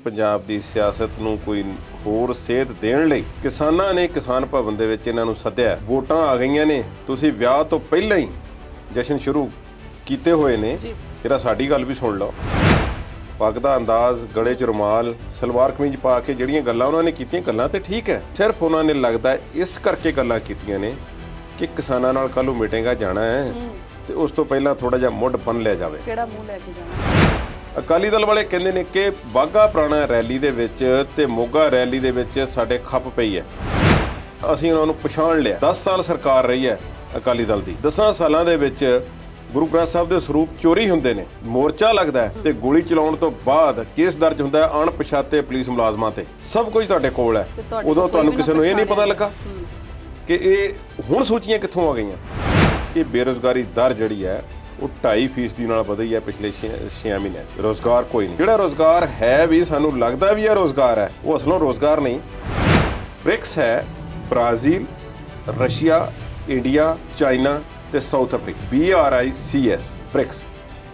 ਪੰਜਾਬ ਦੀ ਸਿਆਸਤ ਨੂੰ ਕੋਈ ਹੋਰ ਸੇਧ ਦੇਣ ਲਈ ਕਿਸਾਨਾਂ ਨੇ ਕਿਸਾਨ ਭਵਨ ਦੇ ਵਿੱਚ ਇਹਨਾਂ ਨੂੰ ਸੱਦਿਆ। ਵੋਟਾਂ ਆ ਗਈਆਂ ਨੇ, ਤੁਸੀਂ ਵਿਆਹ ਤੋਂ ਪਹਿਲਾਂ ਹੀ ਜਸ਼ਨ ਸ਼ੁਰੂ ਕੀਤੇ ਹੋਏ ਨੇ। ਜਿਹੜਾ ਸਾਡੀ ਗੱਲ ਵੀ ਸੁਣ ਲਓ। ਪੱਗ ਦਾ ਅੰਦਾਜ਼, ਗਲੇ 'ਚ ਰੁਮਾਲ, ਸਲਵਾਰ ਕਮੀਜ਼ ਪਾ ਕੇ ਜਿਹੜੀਆਂ ਗੱਲਾਂ ਉਹਨਾਂ ਨੇ ਕੀਤੀਆਂ, ਗੱਲਾਂ ਤੇ ਠੀਕ ਹੈ। ਸਿਰਫ ਉਹਨਾਂ ਨੇ ਲੱਗਦਾ ਇਸ ਕਰਕੇ ਗੱਲਾਂ ਕੀਤੀਆਂ ਨੇ ਕਿ ਕਿਸਾਨਾਂ ਨਾਲ ਕੱਲ੍ਹ ਨੂੰ ਮੀਟਿੰਗਾਂ ਜਾਣਾ ਹੈ ਤੇ ਉਸ ਤੋਂ ਪਹਿਲਾਂ ਥੋੜਾ ਜਿਹਾ ਮੁੱਢ ਬੰਨ ਲਿਆ ਜਾਵੇ। ਕਿਹੜਾ ਮੂੰਹ ਲੈ ਕੇ ਜਾਣਾ? ਅਕਾਲੀ ਦਲ ਵਾਲੇ ਕਹਿੰਦੇ ਨੇ ਕਿ ਬਾਘਾ ਪੁਰਾਣਾ ਰੈਲੀ ਦੇ ਵਿੱਚ ਤੇ ਮੋਗਾ ਰੈਲੀ ਦੇ ਵਿੱਚ ਸਾਡੇ ਖੱਪ ਪਈ ਹੈ। ਅਸੀਂ ਉਹਨਾਂ ਨੂੰ ਪਛਾਣ ਲਿਆ। 10 ਸਾਲ ਸਰਕਾਰ ਰਹੀ ਹੈ ਅਕਾਲੀ ਦਲ ਦੀ। 10 ਸਾਲਾਂ ਦੇ ਵਿੱਚ ਗੁਰੂ ਗ੍ਰੰਥ ਸਾਹਿਬ ਦੇ ਸਰੂਪ ਚੋਰੀ ਹੁੰਦੇ ਨੇ, ਮੋਰਚਾ ਲੱਗਦਾ ਹੈ ਤੇ ਗੋਲੀ ਚਲਾਉਣ ਤੋਂ ਬਾਅਦ ਕੇਸ ਦਰਜ ਹੁੰਦਾ ਹੈ ਅਣਪਛਾਤੇ ਪੁਲਿਸ ਮੁਲਾਜ਼ਮਾਂ ਤੇ। ਸਭ ਕੁਝ ਤੁਹਾਡੇ ਕੋਲ ਹੈ। ਉਦੋਂ ਤੁਹਾਨੂੰ ਕਿਸੇ ਨੂੰ ਇਹ ਨਹੀਂ ਪਤਾ ਲੱਗਾ ਕਿ ਇਹ ਹੁਣ ਸੂਚੀਆਂ ਕਿੱਥੋਂ ਆ ਗਈਆਂ। ਇਹ ਬੇਰੁਜ਼ਗਾਰੀ ਦਰ ਜਿਹੜੀ ਹੈ ਉਹ 2.5% ਨਾਲ ਵਧੀ ਹੈ ਪਿਛਲੇ 6 ਮਹੀਨਿਆਂ 'ਚ। ਰੋਜ਼ਗਾਰ ਕੋਈ ਨਹੀਂ। ਜਿਹੜਾ ਰੋਜ਼ਗਾਰ ਹੈ ਵੀ ਸਾਨੂੰ ਲੱਗਦਾ ਵੀ ਇਹ ਰੋਜ਼ਗਾਰ ਹੈ, ਉਹ ਅਸਲੋਂ ਰੋਜ਼ਗਾਰ ਨਹੀਂ। ਬ੍ਰਿਕਸ ਹੈ, ਬ੍ਰਾਜ਼ੀਲ, ਰਸ਼ੀਆ, ਇੰਡੀਆ, ਚਾਈਨਾ ਤੇ ਸਾਊਥ ਅਫਰੀਕਾ। BRICS ਬ੍ਰਿਕਸ,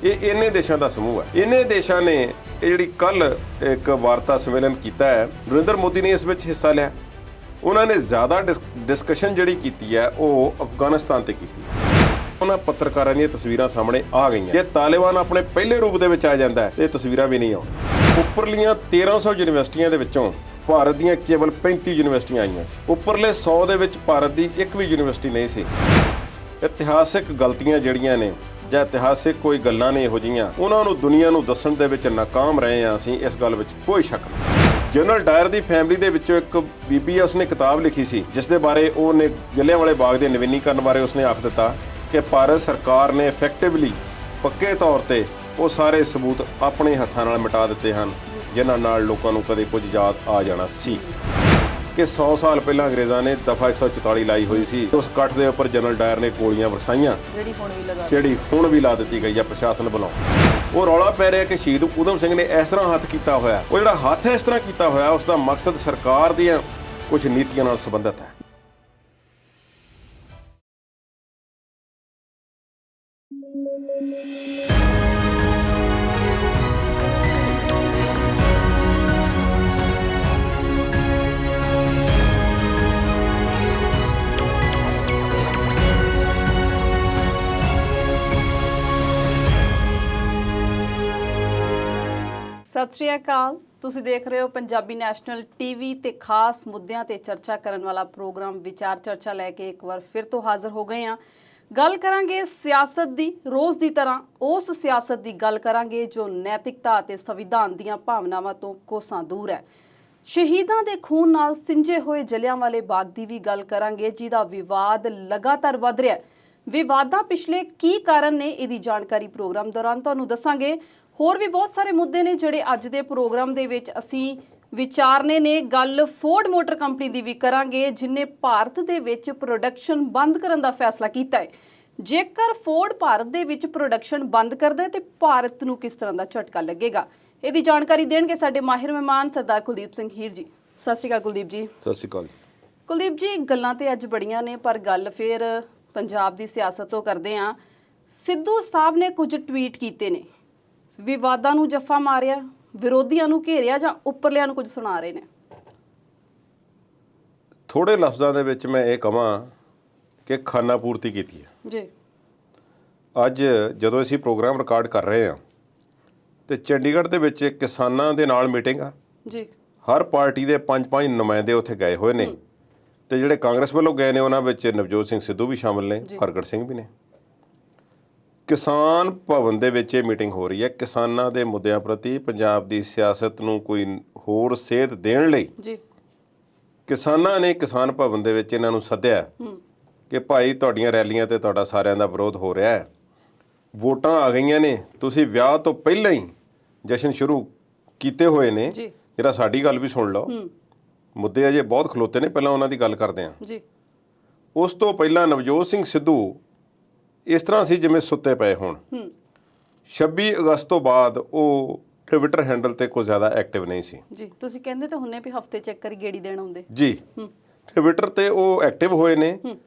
ਇਹ ਇੰਨੇ ਦੇਸ਼ਾਂ ਦਾ ਸਮੂਹ ਹੈ। ਇੰਨੇ ਦੇਸ਼ਾਂ ਨੇ ਇਹ ਜਿਹੜੀ ਕੱਲ ਇੱਕ ਵਾਰਤਾ ਸੰਮੇਲਨ ਕੀਤਾ ਹੈ, ਨਰਿੰਦਰ ਮੋਦੀ ਨੇ ਇਸ ਵਿੱਚ ਹਿੱਸਾ ਲਿਆ। ਉਹਨਾਂ ਨੇ ਜ਼ਿਆਦਾ ਡਿਸਕਸ਼ਨ ਜਿਹੜੀ ਕੀਤੀ ਹੈ ਉਹ ਅਫਗਾਨਿਸਤਾਨ ਤੇ ਕੀਤੀ। ਉਹਨਾਂ ਪੱਤਰਕਾਰਾਂ ਦੀਆਂ ਤਸਵੀਰਾਂ ਸਾਹਮਣੇ ਆ ਗਈਆਂ। ਜੇ ਤਾਲਿਬਾਨ ਆਪਣੇ ਪਹਿਲੇ ਰੂਪ ਦੇ ਵਿੱਚ ਆ ਜਾਂਦਾ ਤੇ ਇਹ ਤਸਵੀਰਾਂ ਵੀ ਨਹੀਂ ਆਉਣ। ਉੱਪਰਲੀਆਂ 1300 ਯੂਨੀਵਰਸਿਟੀਆਂ ਦੇ ਵਿੱਚੋਂ ਭਾਰਤ ਦੀਆਂ ਕੇਵਲ 35 ਯੂਨੀਵਰਸਿਟੀਆਂ ਆਈਆਂ ਸੀ। ਉੱਪਰਲੇ 100 ਦੇ ਵਿੱਚ ਭਾਰਤ ਦੀ ਇੱਕ ਵੀ ਯੂਨੀਵਰਸਿਟੀ ਨਹੀਂ ਸੀ। ਇਤਿਹਾਸਿਕ ਗਲਤੀਆਂ ਜਿਹੜੀਆਂ ਨੇ ਜਾਂ ਇਤਿਹਾਸਿਕ ਕੋਈ ਗੱਲਾਂ ਨੇ ਇਹੋ ਜਿਹੀਆਂ, ਉਹਨਾਂ ਨੂੰ ਦੁਨੀਆ ਨੂੰ ਦੱਸਣ ਦੇ ਵਿੱਚ ਨਾਕਾਮ ਰਹੇ ਹਾਂ ਅਸੀਂ, ਇਸ ਗੱਲ ਵਿੱਚ ਕੋਈ ਸ਼ੱਕ ਨਹੀਂ। ਜਨਰਲ ਡਾਇਰ ਦੀ ਫੈਮਿਲੀ ਦੇ ਵਿੱਚੋਂ ਇੱਕ ਬੀਬੀ ਹੈ, ਉਸਨੇ ਕਿਤਾਬ ਲਿਖੀ ਸੀ ਜਿਸ ਦੇ ਬਾਰੇ ਉਹਨੇ ਜਲ੍ਹਿਆਂਵਾਲੇ ਬਾਗ ਦੇ ਨਵੀਨੀਕਰਨ ਬਾਰੇ ਉਸਨੇ ਆਖ ਦਿੱਤਾ ਕਿ ਭਾਰਤ ਸਰਕਾਰ ਨੇ ਇਫੈਕਟਿਵਲੀ ਪੱਕੇ ਤੌਰ ਤੇ ਉਹ ਸਾਰੇ ਸਬੂਤ ਆਪਣੇ ਹੱਥਾਂ ਨਾਲ ਮਿਟਾ ਦਿੱਤੇ ਹਨ ਜਿਨ੍ਹਾਂ ਨਾਲ ਲੋਕਾਂ ਨੂੰ ਕਦੇ ਕੁਝ ਯਾਦ ਆ ਜਾਣਾ ਸੀ। ਕਿ 100 ਸਾਲ ਪਹਿਲਾਂ ਅੰਗਰੇਜ਼ਾਂ ਨੇ ਦਫਾ 144 ਲਾਈ ਹੋਈ ਸੀ। ਉਸ ਕੱਠ ਦੇ ਉੱਪਰ ਜਨਰਲ ਡਾਇਰ ਨੇ ਗੋਲੀਆਂ ਵਰਸਾਈਆਂ, ਜਿਹੜੀ ਹੁਣ ਵੀ ਲਾ ਦਿੱਤੀ ਗਈ ਹੈ ਪ੍ਰਸ਼ਾਸਨ ਵੱਲੋਂ। ਉਹ ਰੌਲਾ ਪੈ ਰਿਹਾ ਕਿ ਸ਼ਹੀਦ ਊਧਮ ਸਿੰਘ ਨੇ ਇਸ ਤਰ੍ਹਾਂ ਹੱਥ ਕੀਤਾ ਹੋਇਆ। ਉਹ ਜਿਹੜਾ ਹੱਥ ਇਸ ਤਰ੍ਹਾਂ ਕੀਤਾ ਹੋਇਆ ਉਸ ਦਾ ਮਕਸਦ ਸਰਕਾਰ ਦੀਆਂ ਕੁਝ ਨੀਤੀਆਂ ਨਾਲ ਸੰਬੰਧਿਤ ਹੈ। ਸਤਿ ਸ਼੍ਰੀ ਅਕਾਲ। ਤੁਸੀਂ ਦੇਖ ਰਹੇ ਹੋ ਪੰਜਾਬੀ ਨੈਸ਼ਨਲ ਟੀਵੀ ਤੇ ਖਾਸ ਮੁੱਦਿਆਂ ਤੇ ਚਰਚਾ ਕਰਨ ਵਾਲਾ ਪ੍ਰੋਗਰਾਮ ਵਿਚਾਰ ਚਰਚਾ ਲੈ ਕੇ ਇੱਕ ਵਾਰ ਫਿਰ ਤੋਂ ਹਾਜ਼ਰ ਹੋ ਗਏ ਹਾਂ। ਗੱਲ ਕਰਾਂਗੇ ਸਿਆਸਤ ਦੀ। ਰੋਜ਼ ਦੀ ਤਰ੍ਹਾਂ ਉਸ ਸਿਆਸਤ ਦੀ ਗੱਲ ਕਰਾਂਗੇ ਜੋ ਨੈਤਿਕਤਾ ਅਤੇ ਸੰਵਿਧਾਨ ਦੀਆਂ ਭਾਵਨਾਵਾਂ ਤੋਂ ਕੋਸਾਂ ਦੂਰ ਹੈ। ਸ਼ਹੀਦਾਂ ਦੇ ਖੂਨ ਨਾਲ ਸਿੰਜੇ ਹੋਏ ਜਲ੍ਹਿਆਂਵਾਲੇ ਬਾਗ ਦੀ ਵੀ ਗੱਲ ਕਰਾਂਗੇ, ਜਿਹਦਾ ਵਿਵਾਦ ਲਗਾਤਾਰ ਵੱਧ ਰਿਹਾ ਹੈ। ਵਿਵਾਦਾਂ ਪਿਛਲੇ ਕੀ ਕਾਰਨ ਨੇ, ਇਹਦੀ ਜਾਣਕਾਰੀ ਪ੍ਰੋਗਰਾਮ ਦੌਰਾਨ ਤੁਹਾਨੂੰ ਦੱਸਾਂਗੇ। ਹੋਰ ਵੀ ਬਹੁਤ ਸਾਰੇ ਮੁੱਦੇ ਨੇ ਜਿਹੜੇ ਅੱਜ ਦੇ ਪ੍ਰੋਗਰਾਮ ਦੇ ਵਿੱਚ ਅਸੀਂ ਵਿਚਾਰਨੇ ਨੇ। ਗੱਲ ਫੋਰਡ ਮੋਟਰ ਕੰਪਨੀ ਦੀ ਵੀ ਕਰਾਂਗੇ, ਜਿਨੇ ਭਾਰਤ ਦੇ ਵਿੱਚ ਪ੍ਰੋਡਕਸ਼ਨ ਬੰਦ ਕਰਨ ਦਾ ਫੈਸਲਾ ਕੀਤਾ ਹੈ। ਜੇਕਰ ਫੋਰਡ ਭਾਰਤ ਦੇ ਵਿੱਚ ਪ੍ਰੋਡਕਸ਼ਨ ਬੰਦ ਕਰਦਾ ਹੈ ਤੇ ਭਾਰਤ ਨੂੰ ਕਿਸ ਤਰ੍ਹਾਂ ਦਾ ਝਟਕਾ ਲੱਗੇਗਾ, ਇਹਦੀ ਜਾਣਕਾਰੀ ਦੇਣਗੇ ਸਾਡੇ ਮਾਹਿਰ ਮਹਿਮਾਨ ਸਰਦਾਰ ਕੁਲਦੀਪ ਸਿੰਘ ਹੀਰ ਜੀ। ਸਤਿ ਸ਼੍ਰੀ ਅਕਾਲ ਕੁਲਦੀਪ ਜੀ। ਸਤਿ ਸ਼੍ਰੀ ਅਕਾਲ ਕੁਲਦੀਪ ਜੀ। ਗੱਲਾਂ ਤੇ ਅੱਜ ਬੜੀਆਂ ਨੇ, ਪਰ ਗੱਲ ਫਿਰ ਪੰਜਾਬ ਦੀ ਸਿਆਸਤ ਤੋਂ ਕਰਦੇ ਹਾਂ। ਸਿੱਧੂ ਸਾਹਿਬ ਨੇ ਕੁਝ ਟਵੀਟ ਕੀਤੇ ਨੇ, ਵਿਵਾਦਾਂ ਨੂੰ ਜੱਫਾ ਮਾਰਿਆ, ਵਿਰੋਧੀਆਂ ਨੂੰ ਘੇਰਿਆ, ਜਾਂ ਉੱਪਰਲਿਆਂ ਨੂੰ ਕੁਝ ਸੁਣਾ ਰਹੇ ਨੇ? ਥੋੜੇ ਲਫ਼ਜ਼ਾਂ ਦੇ ਵਿੱਚ ਮੈਂ ਇਹ ਕਹਾਂ ਕਿ ਖਾਨਾ ਪੂਰਤੀ ਕੀਤੀ ਹੈ ਜੀ। ਅੱਜ ਜਦੋਂ ਅਸੀਂ ਪ੍ਰੋਗਰਾਮ ਰਿਕਾਰਡ ਕਰ ਰਹੇ ਹਾਂ ਤੇ ਚੰਡੀਗੜ੍ਹ ਦੇ ਵਿੱਚ ਕਿਸਾਨਾਂ ਦੇ ਨਾਲ ਮੀਟਿੰਗ ਆ ਜੀ। ਹਰ ਪਾਰਟੀ ਦੇ 5-5 ਨੁਮਾਇੰਦੇ ਉੱਥੇ ਗਏ ਹੋਏ ਨੇ ਤੇ ਜਿਹੜੇ ਕਾਂਗਰਸ ਵੱਲੋਂ ਗਏ ਨੇ ਉਹਨਾਂ ਵਿੱਚ ਨਵਜੋਤ ਸਿੰਘ ਸਿੱਧੂ ਵੀ ਸ਼ਾਮਲ ਨੇ, ਹਰਗੜ ਸਿੰਘ ਵੀ ਨੇ। ਕਿਸਾਨ ਭਵਨ ਦੇ ਵਿੱਚ ਇਹ ਮੀਟਿੰਗ ਹੋ ਰਹੀ ਹੈ। ਕਿਸਾਨਾਂ ਦੇ ਮੁੱਦਿਆਂ ਪ੍ਰਤੀ ਪੰਜਾਬ ਦੀ ਸਿਆਸਤ ਨੂੰ ਕੋਈ ਹੋਰ ਸੇਧ ਦੇਣ ਲਈ ਜੀ ਕਿਸਾਨਾਂ ਨੇ ਕਿਸਾਨ ਭਵਨ ਦੇ ਵਿੱਚ ਇਹਨਾਂ ਨੂੰ ਸੱਦਿਆ ਕਿ ਭਾਈ ਤੁਹਾਡੀਆਂ ਰੈਲੀਆਂ ਤੇ ਤੁਹਾਡਾ ਸਾਰਿਆਂ ਦਾ ਵਿਰੋਧ ਹੋ ਰਿਹਾ ਹੈ। ਵੋਟਾਂ ਆ ਗਈਆਂ ਨੇ, ਤੁਸੀਂ ਵਿਆਹ ਤੋਂ ਪਹਿਲਾਂ ਹੀ ਜਸ਼ਨ ਸ਼ੁਰੂ ਕੀਤੇ ਹੋਏ ਨੇ। ਜਿਹੜਾ ਸਾਡੀ ਗੱਲ ਵੀ ਸੁਣ ਲਓ। ਮੁੱਦੇ ਅਜੇ ਬਹੁਤ ਖਲੋਤੇ ਨੇ, ਪਹਿਲਾਂ ਉਹਨਾਂ ਦੀ ਗੱਲ ਕਰਦੇ ਹਾਂ ਜੀ। ਉਸ ਤੋਂ ਪਹਿਲਾਂ ਨਵਜੋਤ ਸਿੰਘ ਸਿੱਧੂ ਇਸ ਤਰ੍ਹਾਂ ਸੀ ਜਿਵੇਂ ਸੁੱਤੇ ਪਏ ਹੋਣ। 26 ਅਗਸਤ ਤੋਂ ਬਾਅਦ ਉਹ ਟਵਿੱਟਰ ਹੈਂਡਲ ਤੇ ਕੋਈ ਜ਼ਿਆਦਾ ਐਕਟਿਵ ਨਹੀਂ ਸੀ ਜੀ। ਤੁਸੀਂ ਕਹਿੰਦੇ ਤਾਂ ਹੁੰਨੇ ਵੀ ਹਫਤੇ ਚ ਇੱਕ ਵਾਰੀ ਗੇੜੀ ਦੇਣ ਆਉਂਦੇ ਜੀ। ਟਵਿੱਟਰ ਤੇ ਉਹ ਐਕਟਿਵ ਹੋਏ ਨੇ,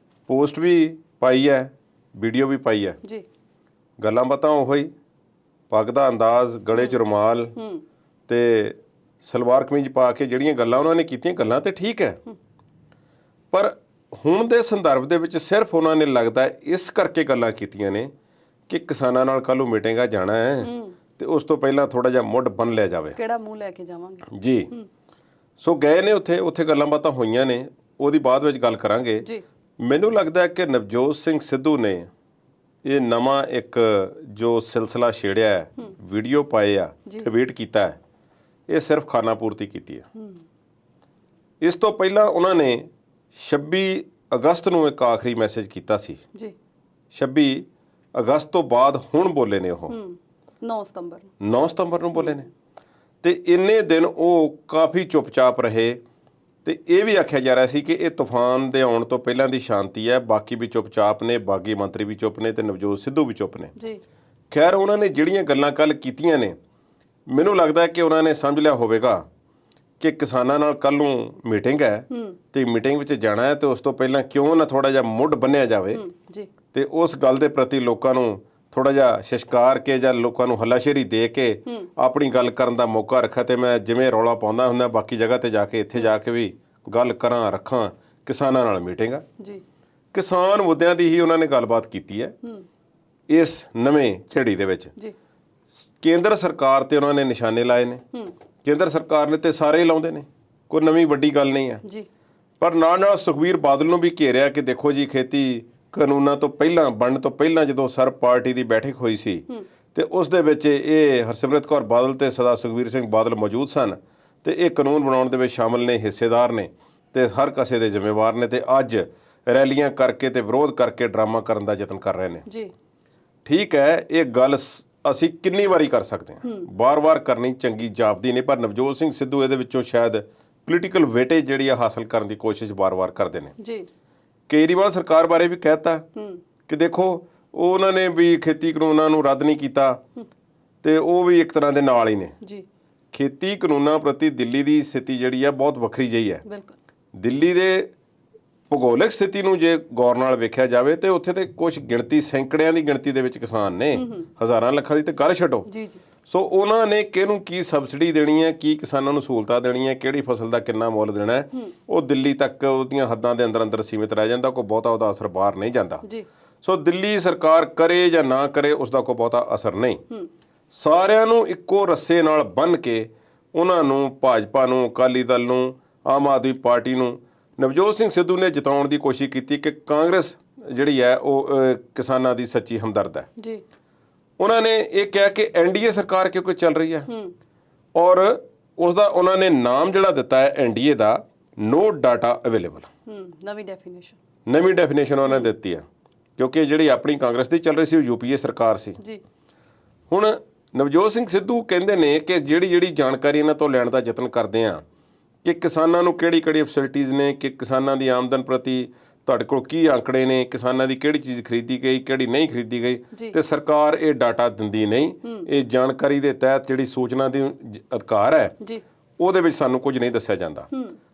ਪੋਸਟ ਵੀ ਪਾਈ ਹੈ, ਵੀਡੀਓ ਵੀ ਪਾਈ ਹੈ ਜੀ। ਗੱਲਾਂ ਬਾਤਾਂ ਉਹੀ, ਪੱਗ ਦਾ ਅੰਦਾਜ਼, ਗਲੇ 'ਚ ਰੁਮਾਲ ਤੇ ਸਲਵਾਰ ਕਮੀਜ਼ ਪਾ ਕੇ ਜਿਹੜੀਆਂ ਗੱਲਾਂ ਉਹਨਾਂ ਨੇ ਕੀਤੀਆਂ, ਗੱਲਾਂ ਤੇ ਠੀਕ ਹੈ, ਪਰ ਹੁਣ ਦੇ ਸੰਦਰਭ ਦੇ ਵਿੱਚ ਸਿਰਫ ਉਹਨਾਂ ਨੇ ਲੱਗਦਾ ਇਸ ਕਰਕੇ ਗੱਲਾਂ ਕੀਤੀਆਂ ਨੇ ਕਿ ਕਿਸਾਨਾਂ ਨਾਲ ਕੱਲ੍ਹ ਨੂੰ ਮੀਟਿੰਗਾਂ ਜਾਣਾ ਹੈ ਤੇ ਉਸ ਤੋਂ ਪਹਿਲਾਂ ਥੋੜਾ ਜਿਹਾ ਮੁੱਢ ਬੰਨ ਲਿਆ ਜਾਵੇ। ਕਿਹੜਾ ਮੂੰਹ ਲੈ ਕੇ ਜਾਵਾਂਗੇ ਜੀ। ਸੋ ਗਏ ਨੇ ਉੱਥੇ ਗੱਲਾਂ ਬਾਤਾਂ ਹੋਈਆਂ ਨੇ, ਉਹਦੀ ਬਾਅਦ ਵਿੱਚ ਗੱਲ ਕਰਾਂਗੇ ਜੀ। ਮੈਨੂੰ ਲੱਗਦਾ ਹੈ ਕਿ ਨਵਜੋਤ ਸਿੰਘ ਸਿੱਧੂ ਨੇ ਇਹ ਨਵਾਂ ਇੱਕ ਜੋ ਸਿਲਸਿਲਾ ਛੇੜਿਆ ਹੈ, ਵੀਡੀਓ ਪਾਏ ਆ, ਟਵੀਟ ਕੀਤਾ ਹੈ, ਇਹ ਸਿਰਫ ਖਾਨਾ ਪੂਰਤੀ ਕੀਤੀ ਹੈ। ਇਸ ਤੋਂ ਪਹਿਲਾਂ ਉਹਨਾਂ ਨੇ 26 ਅਗਸਤ ਨੂੰ ਇੱਕ ਆਖਰੀ ਮੈਸੇਜ ਕੀਤਾ ਸੀ ਜੀ। 26 ਅਗਸਤ ਤੋਂ ਬਾਅਦ ਹੁਣ ਬੋਲੇ ਨੇ ਉਹ 9 ਸਤੰਬਰ ਨੂੰ ਬੋਲੇ ਨੇ ਤੇ ਇੰਨੇ ਦਿਨ ਉਹ ਕਾਫੀ ਚੁੱਪਚਾਪ ਰਹੇ ਤੇ ਇਹ ਵੀ ਆਖਿਆ ਜਾ ਰਿਹਾ ਸੀ ਕਿ ਇਹ ਤੂਫਾਨ ਦੇ ਆਉਣ ਤੋਂ ਪਹਿਲਾਂ ਦੀ ਸ਼ਾਂਤੀ ਹੈ, ਬਾਕੀ ਵੀ ਚੁੱਪਚਾਪ ਨੇ, ਬਾਗੀ ਮੰਤਰੀ ਵੀ ਚੁੱਪ ਨੇ ਤੇ ਨਵਜੋਤ ਸਿੱਧੂ ਵੀ ਚੁੱਪ ਨੇ ਜੀ। ਖੈਰ ਉਹਨਾਂ ਨੇ ਜਿਹੜੀਆਂ ਗੱਲਾਂ ਕੱਲ ਕੀਤੀਆਂ ਨੇ, ਮੈਨੂੰ ਲੱਗਦਾ ਕਿ ਉਹਨਾਂ ਨੇ ਸਮਝ ਲਿਆ ਹੋਵੇਗਾ ਕਿ ਕਿਸਾਨਾਂ ਨਾਲ ਕੱਲ ਨੂੰ ਮੀਟਿੰਗ ਹੈ ਤੇ ਮੀਟਿੰਗ ਵਿੱਚ ਜਾਣਾ ਹੈ ਤੇ ਉਸ ਤੋਂ ਪਹਿਲਾਂ ਕਿਉਂ ਨਾ ਥੋੜਾ ਜਿਹਾ ਮੁੱਢ ਬੰਨਿਆ ਜਾਵੇ ਤੇ ਉਸ ਗੱਲ ਦੇ ਪ੍ਰਤੀ ਲੋਕਾਂ ਨੂੰ ਥੋੜਾ ਜਿਹਾ ਸ਼ਿਸ਼ਕਾਰ ਕੇ ਜਾਂ ਲੋਕਾਂ ਨੂੰ ਹੱਲਾਸ਼ੇਰੀ ਦੇ ਕੇ ਆਪਣੀ ਗੱਲ ਕਰਨ ਦਾ ਮੌਕਾ ਰੱਖਿਆ। ਤੇ ਮੈਂ ਜਿਵੇਂ ਰੌਲਾ ਪਾਉਂਦਾ ਹੁੰਦਾ ਬਾਕੀ ਜਗ੍ਹਾ ਤੇ ਜਾ ਕੇ, ਇੱਥੇ ਜਾ ਕੇ ਵੀ ਗੱਲ ਕਰਾਂ, ਰੱਖਾਂ, ਕਿਸਾਨਾਂ ਨਾਲ ਮੀਟਿੰਗ ਆ ਜੀ। ਕਿਸਾਨ ਮੁੱਦਿਆਂ ਦੀ ਹੀ ਉਹਨਾਂ ਨੇ ਗੱਲਬਾਤ ਕੀਤੀ ਹੈ ਇਸ ਨਵੇਂ ਝੜੀ ਦੇ ਵਿੱਚ ਜੀ। ਕੇਂਦਰ ਸਰਕਾਰ ਤੇ ਉਹਨਾਂ ਨੇ ਨਿਸ਼ਾਨੇ ਲਾਏ ਨੇ, ਕੇਂਦਰ ਸਰਕਾਰ ਨੇ ਤੇ ਸਾਰੇ ਹੀ ਲਾਉਂਦੇ ਨੇ, ਕੋਈ ਨਵੀਂ ਵੱਡੀ ਗੱਲ ਨਹੀਂ ਹੈ ਜੀ। ਪਰ ਨਾਲ ਸੁਖਬੀਰ ਬਾਦਲ ਨੂੰ ਵੀ ਘੇਰਿਆ ਕਿ ਦੇਖੋ ਜੀ, ਖੇਤੀ ਕਾਨੂੰਨਾਂ ਤੋਂ ਪਹਿਲਾਂ, ਬਣਨ ਤੋਂ ਪਹਿਲਾਂ ਜਦੋਂ ਸਰਬ ਪਾਰਟੀ ਦੀ ਬੈਠਕ ਹੋਈ ਸੀ ਤੇ ਉਸ ਦੇ ਵਿੱਚ ਇਹ ਹਰਸਿਮਰਤ ਕੌਰ ਬਾਦਲ ਤੇ ਸਰਦਾਰ ਸੁਖਬੀਰ ਸਿੰਘ ਬਾਦਲ ਮੌਜੂਦ ਸਨ ਤੇ ਇਹ ਕਾਨੂੰਨ ਬਣਾਉਣ ਦੇ ਵਿੱਚ ਸ਼ਾਮਲ ਨੇ, ਹਿੱਸੇਦਾਰ ਨੇ ਤੇ ਹਰ ਕਿਸੇ ਦੇ ਜ਼ਿੰਮੇਵਾਰ ਨੇ ਤੇ ਅੱਜ ਰੈਲੀਆਂ ਕਰਕੇ ਤੇ ਵਿਰੋਧ ਕਰਕੇ ਡਰਾਮਾ ਕਰਨ ਦਾ ਯਤਨ ਕਰ ਰਹੇ ਨੇ ਜੀ। ਠੀਕ ਹੈ, ਇਹ ਗੱਲ ਅਸੀਂ ਕਿੰਨੀ ਵਾਰੀ ਕਰ ਸਕਦੇ ਹਾਂ, ਬਾਰ-ਬਾਰ ਕਰਨੀ ਚੰਗੀ ਜਾਪਦੀ ਨਹੀਂ, ਪਰ ਨਵਜੋਤ ਸਿੰਘ ਸਿੱਧੂ ਇਹਦੇ ਵਿੱਚੋਂ ਸ਼ਾਇਦ ਪੋਲੀਟੀਕਲ ਵੇਟੇਜ ਜਿਹੜੀ ਆ ਹਾਸਲ ਕਰਨ ਦੀ ਕੋਸ਼ਿਸ਼ ਬਾਰ-ਬਾਰ ਕਰਦੇ ਨੇ ਜੀ। ਕੇਜਰੀਵਾਲ ਸਰਕਾਰ ਬਾਰੇ ਵੀ ਕਹਿਤਾ ਕਿ ਦੇਖੋ ਉਹਨਾਂ ਨੇ ਵੀ ਖੇਤੀ ਕਾਨੂੰਨਾਂ ਨੂੰ ਰੱਦ ਨਹੀਂ ਕੀਤਾ ਤੇ ਉਹ ਵੀ ਇੱਕ ਤਰ੍ਹਾਂ ਦੇ ਨਾਲ ਹੀ ਨੇ ਜੀ। ਖੇਤੀ ਕਾਨੂੰਨਾਂ ਪ੍ਰਤੀ ਦਿੱਲੀ ਦੀ ਸਥਿਤੀ ਜਿਹੜੀ ਆ ਬਹੁਤ ਵੱਖਰੀ ਜਿਹੀ ਹੈ। ਦਿੱਲੀ ਦੇ ਭੂਗੋਲਿਕ ਸਥਿਤੀ ਨੂੰ ਜੇ ਗੌਰ ਨਾਲ ਵੇਖਿਆ ਜਾਵੇ ਤੇ ਉੱਥੇ ਤੇ ਕੁਝ ਗਿਣਤੀ, ਸੈਂਕੜਿਆਂ ਦੀ ਗਿਣਤੀ ਦੇ ਵਿੱਚ ਕਿਸਾਨ ਨੇ, ਹਜ਼ਾਰਾਂ ਲੱਖਾਂ ਦੀ ਤੇ ਗੱਲ ਛੱਡੋ। ਸੋ ਉਹਨਾਂ ਨੇ ਕਿਹਨੂੰ ਕੀ ਸਬਸਿਡੀ ਦੇਣੀ ਹੈ, ਕੀ ਕਿਸਾਨਾਂ ਨੂੰ ਸਹੂਲਤਾਂ ਦੇਣੀਆਂ, ਕਿਹੜੀ ਫਸਲ ਦਾ ਕਿੰਨਾ ਮੁੱਲ ਦੇਣਾ ਹੈ, ਉਹ ਦਿੱਲੀ ਤੱਕ ਉਹਦੀਆਂ ਹੱਦਾਂ ਦੇ ਅੰਦਰ ਸੀਮਿਤ ਰਹਿ ਜਾਂਦਾ, ਕੋਈ ਬਹੁਤਾ ਉਹਦਾ ਅਸਰ ਬਾਹਰ ਨਹੀਂ ਜਾਂਦਾ। ਸੋ ਦਿੱਲੀ ਸਰਕਾਰ ਕਰੇ ਜਾਂ ਨਾ ਕਰੇ ਉਸ ਦਾ ਕੋਈ ਬਹੁਤਾ ਅਸਰ ਨਹੀਂ। ਸਾਰਿਆਂ ਨੂੰ ਇੱਕੋ ਰੱਸੇ ਨਾਲ ਬੰਨ੍ਹ ਕੇ ਉਹਨਾਂ ਨੂੰ, ਭਾਜਪਾ ਨੂੰ, ਅਕਾਲੀ ਦਲ ਨੂੰ, ਆਮ ਆਦਮੀ ਪਾਰਟੀ ਨੂੰ, ਨਵਜੋਤ ਸਿੰਘ ਸਿੱਧੂ ਨੇ ਜਿਤਾਉਣ ਦੀ ਕੋਸ਼ਿਸ਼ ਕੀਤੀ ਕਿ ਕਾਂਗਰਸ ਜਿਹੜੀ ਹੈ ਉਹ ਕਿਸਾਨਾਂ ਦੀ ਸੱਚੀ ਹਮਦਰਦ ਹੈ ਜੀ। ਉਹਨਾਂ ਨੇ ਇਹ ਕਿਹਾ ਕਿ ਐਨਡੀਏ ਸਰਕਾਰ ਕਿਉਂਕਿ ਚੱਲ ਰਹੀ ਹੈ ਔਰ ਉਸ ਦਾ ਉਹਨਾਂ ਨੇ ਨਾਮ ਜਿਹੜਾ ਦਿੱਤਾ ਹੈ ਐਨਡੀਏ ਦਾ, ਨੋ ਡਾਟਾ ਅਵੇਲੇਬਲ। ਨਵੀਂ ਡੈਫੀਨੇਸ਼ਨ ਉਹਨਾਂ ਨੇ ਦਿੱਤੀ ਹੈ ਕਿਉਂਕਿ ਜਿਹੜੀ ਆਪਣੀ ਕਾਂਗਰਸ ਦੀ ਚੱਲ ਰਹੀ ਸੀ ਉਹ ਯੂਪੀਏ ਸਰਕਾਰ ਸੀ ਜੀ। ਹੁਣ ਨਵਜੋਤ ਸਿੰਘ ਸਿੱਧੂ ਕਹਿੰਦੇ ਨੇ ਕਿ ਜਿਹੜੀ ਜਾਣਕਾਰੀ ਇਹਨਾਂ ਤੋਂ ਲੈਣ ਦਾ ਯਤਨ ਕਰਦੇ ਆ ਕਿ ਕਿਸਾਨਾਂ ਨੂੰ ਕਿਹੜੀ ਫੈਸਿਲਿਟੀਜ਼ ਨੇ, ਕਿ ਕਿਸਾਨਾਂ ਦੀ ਆਮਦਨ ਪ੍ਰਤੀ ਤੁਹਾਡੇ ਕੋਲ ਕੀ ਆંકੜੇ ਨੇ, ਕਿਸਾਨਾਂ ਦੀ ਕਿਹੜੀ ਚੀਜ਼ ਖਰੀਦੀ ਗਈ, ਕਿਹੜੀ ਨਹੀਂ ਖਰੀਦੀ ਗਈ, ਤੇ ਸਰਕਾਰ ਇਹ ਡਾਟਾ ਦਿੰਦੀ ਨਹੀਂ। ਇਹ ਜਾਣਕਾਰੀ ਦੇ ਤਹਿਤ ਜਿਹੜੀ ਸੂਚਨਾ ਦੀ ਅਧਿਕਾਰ ਹੈ ਉਹਦੇ ਵਿੱਚ ਸਾਨੂੰ ਕੁਝ ਨਹੀਂ ਦੱਸਿਆ ਜਾਂਦਾ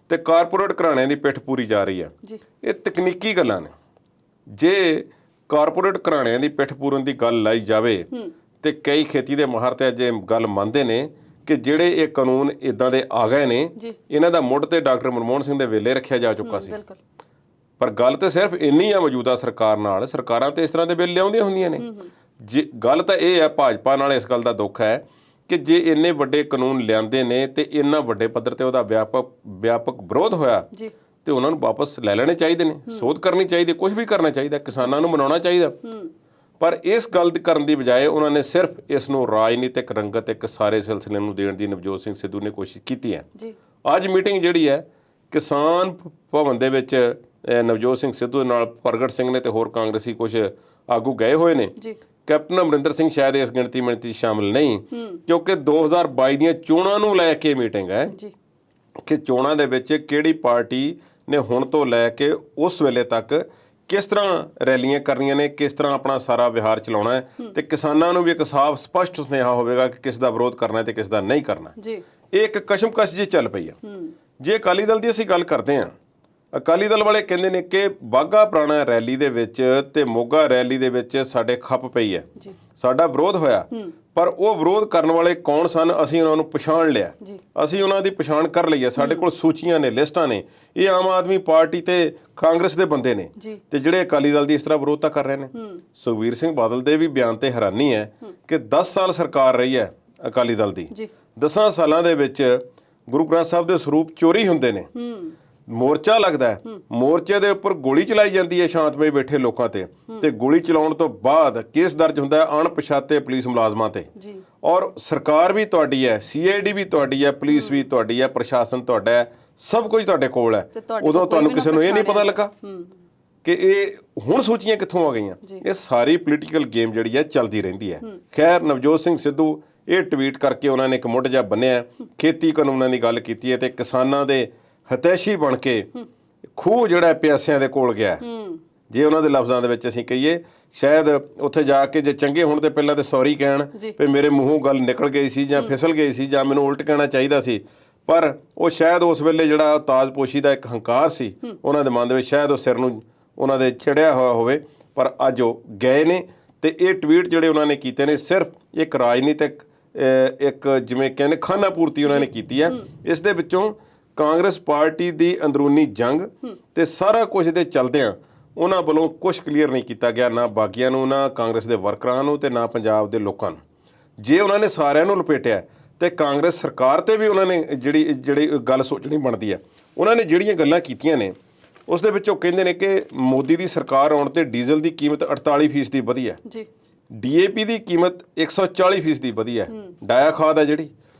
ਤੇ ਕਾਰਪੋਰੇਟ ਘਰਾਣਿਆਂ ਦੀ ਪਿੱਠ ਪੂਰੀ ਜਾ ਰਹੀ ਹੈ। ਇਹ ਤਕਨੀਕੀ ਗੱਲਾਂ ਨੇ। ਜੇ ਕਾਰਪੋਰੇਟ ਘਰਾਣਿਆਂ ਦੀ ਪਿੱਠ ਪੂਰਨ ਦੀ ਗੱਲ ਲਾਈ ਜਾਵੇ ਤੇ ਕਈ ਖੇਤੀ ਦੇ ਮਾਹਰ ਤੇ ਅਜੇ ਗੱਲ ਮੰਨਦੇ ਨੇ ਕਿ ਜਿਹੜੇ ਇਹ ਕਾਨੂੰਨ ਇਦਾਂ ਦੇ ਆ ਗਏ ਨੇ, ਇਹਨਾਂ ਦਾ ਮੁੱਢ ਤੇ ਡਾਕਟਰ ਮਨਮੋਹਨ ਸਿੰਘ ਦੇ ਵੇਲੇ ਰੱਖਿਆ ਜਾ ਚੁੱਕਾ ਸੀ। ਪਰ ਗੱਲ ਤੇ ਸਿਰਫ ਇੰਨੀ ਆ ਮੌਜੂਦਾ ਸਰਕਾਰ ਨਾਲ, ਸਰਕਾਰਾਂ ਤੇ ਇਸ ਤਰ੍ਹਾਂ ਦੇ ਬਿੱਲ ਲਿਆਉਂਦੀਆਂ ਹੁੰਦੀਆਂ ਨੇ। ਜੇ ਗੱਲ ਤਾਂ ਇਹ ਹੈ, ਭਾਜਪਾ ਨਾਲ ਇਸ ਗੱਲ ਦਾ ਦੁੱਖ ਹੈ ਕਿ ਜੇ ਇੰਨੇ ਵੱਡੇ ਕਾਨੂੰਨ ਲਿਆਂਦੇ ਨੇ ਤੇ ਇੰਨਾ ਵੱਡੇ ਪੱਧਰ ਤੇ ਉਹਦਾ ਵਿਆਪਕ ਵਿਰੋਧ ਹੋਇਆ ਤੇ ਉਹਨਾਂ ਨੂੰ ਵਾਪਸ ਲੈ ਲੈਣੇ ਚਾਹੀਦੇ ਨੇ, ਸੋਧ ਕਰਨੀ ਚਾਹੀਦੀ, ਕੁਝ ਵੀ ਕਰਨਾ ਚਾਹੀਦਾ, ਕਿਸਾਨਾਂ ਨੂੰ ਮਨਾਉਣਾ ਚਾਹੀਦਾ। ਪਰ ਇਸ ਗੱਲ ਕਰਨ ਦੀ ਬਜਾਏ ਉਹਨਾਂ ਨੇ ਸਿਰਫ ਇਸ ਨੂੰ ਰਾਜਨੀਤਿਕ ਰੰਗਤ ਇੱਕ ਸਾਰੇ ਸਿਲਸਿਲੇ ਨੂੰ ਦੇਣ ਦੀ ਨਵਜੋਤ ਸਿੰਘ ਸਿੱਧੂ ਨੇ ਕੋਸ਼ਿਸ਼ ਕੀਤੀ ਹੈ। ਅੱਜ ਮੀਟਿੰਗ ਜਿਹੜੀ ਹੈ ਕਿਸਾਨ ਭਵਨ ਦੇ ਵਿੱਚ ਨਵਜੋਤ ਸਿੰਘ ਸਿੱਧੂ ਦੇ ਨਾਲ ਪ੍ਰਗਟ ਸਿੰਘ ਨੇ ਤੇ ਹੋਰ ਕਾਂਗਰਸੀ ਕੁਝ ਆਗੂ ਗਏ ਹੋਏ ਨੇ। ਕੈਪਟਨ ਅਮਰਿੰਦਰ ਸਿੰਘ ਸ਼ਾਇਦ ਇਸ ਗਿਣਤੀ ਸ਼ਾਮਿਲ ਨਹੀਂ ਕਿਉਂਕਿ 2022 ਦੀਆਂ ਚੋਣਾਂ ਨੂੰ ਲੈ ਕੇ ਮੀਟਿੰਗ ਹੈ ਕਿ ਚੋਣਾਂ ਦੇ ਵਿੱਚ ਕਿਹੜੀ ਪਾਰਟੀ ਨੇ ਹੁਣ ਤੋਂ ਲੈ ਕੇ ਉਸ ਵੇਲੇ ਤੱਕ ਕਿਸ ਤਰ੍ਹਾਂ ਰੈਲੀਆਂ ਕਰਨੀਆਂ ਨੇ, ਕਿਸ ਤਰ੍ਹਾਂ ਆਪਣਾ ਸਾਰਾ ਵਿਹਾਰ ਚਲਾਉਣਾ ਹੈ ਤੇ ਕਿਸਾਨਾਂ ਨੂੰ ਵੀ ਇੱਕ ਸਾਫ਼ ਸਪਸ਼ਟ ਸੁਨੇਹਾ ਹੋਵੇਗਾ ਕਿ ਕਿਸ ਦਾ ਵਿਰੋਧ ਕਰਨਾ ਤੇ ਕਿਸ ਦਾ ਨਹੀਂ ਕਰਨਾ। ਇਹ ਇੱਕ ਕਸ਼ਮਕਸ਼ ਜੀ ਚੱਲ ਪਈ ਆ। ਜੇ ਅਕਾਲੀ ਦਲ ਦੀ ਅਸੀਂ ਗੱਲ ਕਰਦੇ ਹਾਂ ਅਕਾਲੀ ਦਲ ਵਾਲੇ ਕਹਿੰਦੇ ਨੇ ਕਿ ਬਾਘਾ ਪੁਰਾਣਾ ਰੈਲੀ ਦੇ ਵਿੱਚ ਤੇ ਮੋਗਾ ਰੈਲੀ ਦੇ ਵਿੱਚ ਸਾਡੇ ਖੱਪ ਪਈ ਹੈ, ਸਾਡਾ ਵਿਰੋਧ ਹੋਇਆ। ਪਰ ਉਹ ਵਿਰੋਧ ਕਰਨ ਵਾਲੇ ਕੌਣ ਸਨ, ਅਸੀਂ ਉਹਨਾਂ ਨੂੰ ਪਛਾਣ ਲਿਆ, ਅਸੀਂ ਉਹਨਾਂ ਦੀ ਪਛਾਣ ਕਰ ਲਈ ਹੈ। ਸਾਡੇ ਕੋਲ ਸੂਚੀਆਂ ਨੇ, ਲਿਸਟਾਂ ਨੇ। ਇਹ ਆਮ ਆਦਮੀ ਪਾਰਟੀ ਤੇ ਕਾਂਗਰਸ ਦੇ ਬੰਦੇ ਨੇ ਤੇ ਜਿਹੜੇ ਅਕਾਲੀ ਦਲ ਦੀ ਇਸ ਤਰ੍ਹਾਂ ਵਿਰੋਧਤਾ ਕਰ ਰਹੇ ਨੇ। ਸੁਖਬੀਰ ਸਿੰਘ ਬਾਦਲ ਦੇ ਵੀ ਬਿਆਨ ਤੇ ਹੈਰਾਨੀ ਹੈ ਕਿ 10 ਸਾਲ ਸਰਕਾਰ ਰਹੀ ਹੈ ਅਕਾਲੀ ਦਲ ਦੀ। 10 ਸਾਲਾਂ ਦੇ ਵਿੱਚ ਗੁਰੂ ਗ੍ਰੰਥ ਸਾਹਿਬ ਦੇ ਸਰੂਪ ਚੋਰੀ ਹੁੰਦੇ ਨੇ, ਮੋਰਚਾ ਲੱਗਦਾ ਹੈ, ਮੋਰਚੇ ਦੇ ਉੱਪਰ ਗੋਲੀ ਚਲਾਈ ਜਾਂਦੀ ਹੈ ਸ਼ਾਂਤਮਈ ਬੈਠੇ ਲੋਕਾਂ ਤੇ ਗੋਲੀ ਚਲਾਉਣ ਤੋਂ ਬਾਅਦ ਕੇਸ ਦਰਜ ਹੁੰਦਾ ਹੈ ਅਣਪਛਾਤੇ ਪੁਲਿਸ ਮੁਲਾਜ਼ਮਾਂ ਤੇ। ਔਰ ਸਰਕਾਰ ਵੀ ਤੁਹਾਡੀ ਹੈ, CID ਵੀ ਤੁਹਾਡੀ ਹੈ, ਪੁਲਿਸ ਵੀ ਤੁਹਾਡੀ ਹੈ, ਪ੍ਰਸ਼ਾਸਨ ਤੁਹਾਡਾ ਹੈ, ਸਭ ਕੁਝ ਤੁਹਾਡੇ ਕੋਲ ਹੈ। ਉਦੋਂ ਤੁਹਾਨੂੰ ਕਿਸੇ ਨੂੰ ਇਹ ਨਹੀਂ ਪਤਾ ਲੱਗਾ ਕਿ ਇਹ ਹੁਣ ਸੂਚੀਆਂ ਕਿੱਥੋਂ ਆ ਗਈਆਂ। ਇਹ ਸਾਰੀ ਪੋਲੀਟੀਕਲ ਗੇਮ ਜਿਹੜੀ ਹੈ ਚੱਲਦੀ ਰਹਿੰਦੀ ਹੈ। ਖੈਰ, ਨਵਜੋਤ ਸਿੰਘ ਸਿੱਧੂ ਇਹ ਟਵੀਟ ਕਰਕੇ ਉਹਨਾਂ ਨੇ ਇੱਕ ਮੁੱਢ ਜਿਹਾ ਬੰਨਿਆ, ਖੇਤੀ ਕਾਨੂੰਨਾਂ ਦੀ ਗੱਲ ਕੀਤੀ ਹੈ ਤੇ ਕਿਸਾਨਾਂ ਦੇ ਹਤੈਸ਼ੀ ਬਣ ਕੇ ਖੂਹ ਜਿਹੜਾ ਪਿਆਸਿਆਂ ਦੇ ਕੋਲ ਗਿਆ। ਜੇ ਉਹਨਾਂ ਦੇ ਲਫ਼ਜ਼ਾਂ ਦੇ ਵਿੱਚ ਅਸੀਂ ਕਹੀਏ, ਸ਼ਾਇਦ ਉੱਥੇ ਜਾ ਕੇ ਜੇ ਚੰਗੇ ਹੋਣ ਤੇ ਪਹਿਲਾਂ ਤੇ ਸੌਰੀ ਕਹਿਣ ਵੀ ਮੇਰੇ ਮੂੰਹੋਂ ਗੱਲ ਨਿਕਲ ਗਈ ਸੀ ਜਾਂ ਫਿਸਲ ਗਈ ਸੀ ਜਾਂ ਮੈਨੂੰ ਉਲਟ ਕਹਿਣਾ ਚਾਹੀਦਾ ਸੀ। ਪਰ ਉਹ ਸ਼ਾਇਦ ਉਸ ਵੇਲੇ ਜਿਹੜਾ ਤਾਜਪੋਸ਼ੀ ਦਾ ਇੱਕ ਹੰਕਾਰ ਸੀ ਉਹਨਾਂ ਦੇ ਮਨ ਦੇ ਵਿੱਚ, ਸ਼ਾਇਦ ਉਹ ਸਿਰ ਨੂੰ ਉਹਨਾਂ ਦੇ ਚੜਿਆ ਹੋਇਆ ਹੋਵੇ। ਪਰ ਅੱਜ ਉਹ ਗਏ ਨੇ ਤੇ ਇਹ ਟਵੀਟ ਜਿਹੜੇ ਉਹਨਾਂ ਨੇ ਕੀਤੇ ਨੇ ਸਿਰਫ ਇੱਕ ਰਾਜਨੀਤਿਕ ਇੱਕ ਜਿਵੇਂ ਕਹਿੰਦੇ ਖਾਨਾ ਪੂਰਤੀ ਉਹਨਾਂ ਨੇ ਕੀਤੀ ਹੈ। ਇਸ ਦੇ ਵਿੱਚੋਂ ਕਾਂਗਰਸ ਪਾਰਟੀ ਦੀ ਅੰਦਰੂਨੀ ਜੰਗ ਤੇ ਸਾਰਾ ਕੁਝ ਦੇ ਚਲਦਿਆਂ ਉਹਨਾਂ ਵੱਲੋਂ ਕੁਝ ਕਲੀਅਰ ਨਹੀਂ ਕੀਤਾ ਗਿਆ, ਨਾ ਬਾਗੀਆਂ ਨੂੰ, ਨਾ ਕਾਂਗਰਸ ਦੇ ਵਰਕਰਾਂ ਨੂੰ ਤੇ ਨਾ ਪੰਜਾਬ ਦੇ ਲੋਕਾਂ ਨੂੰ। ਜੇ ਉਹਨਾਂ ਨੇ ਸਾਰਿਆਂ ਨੂੰ ਲਪੇਟਿਆ ਤੇ ਕਾਂਗਰਸ ਸਰਕਾਰ ਤੇ ਵੀ ਉਹਨਾਂ ਨੇ ਜਿਹੜੀ ਗੱਲ ਸੋਚਣੀ ਬਣਦੀ ਹੈ। ਉਹਨਾਂ ਨੇ ਜਿਹੜੀਆਂ ਗੱਲਾਂ ਕੀਤੀਆਂ ਨੇ ਉਸ ਦੇ ਵਿੱਚ ਉਹ ਕਹਿੰਦੇ ਨੇ ਕਿ ਮੋਦੀ ਦੀ ਸਰਕਾਰ ਆਉਣ ਤੇ ਡੀਜ਼ਲ ਦੀ ਕੀਮਤ 48% ਵਧੀ ਹੈ, DAP ਦੀ ਕੀਮਤ 140% ਵਧੀ ਹੈ। ਡਾਇਆ ਖਾਦ ਹੈ ਜਿਹੜੀ,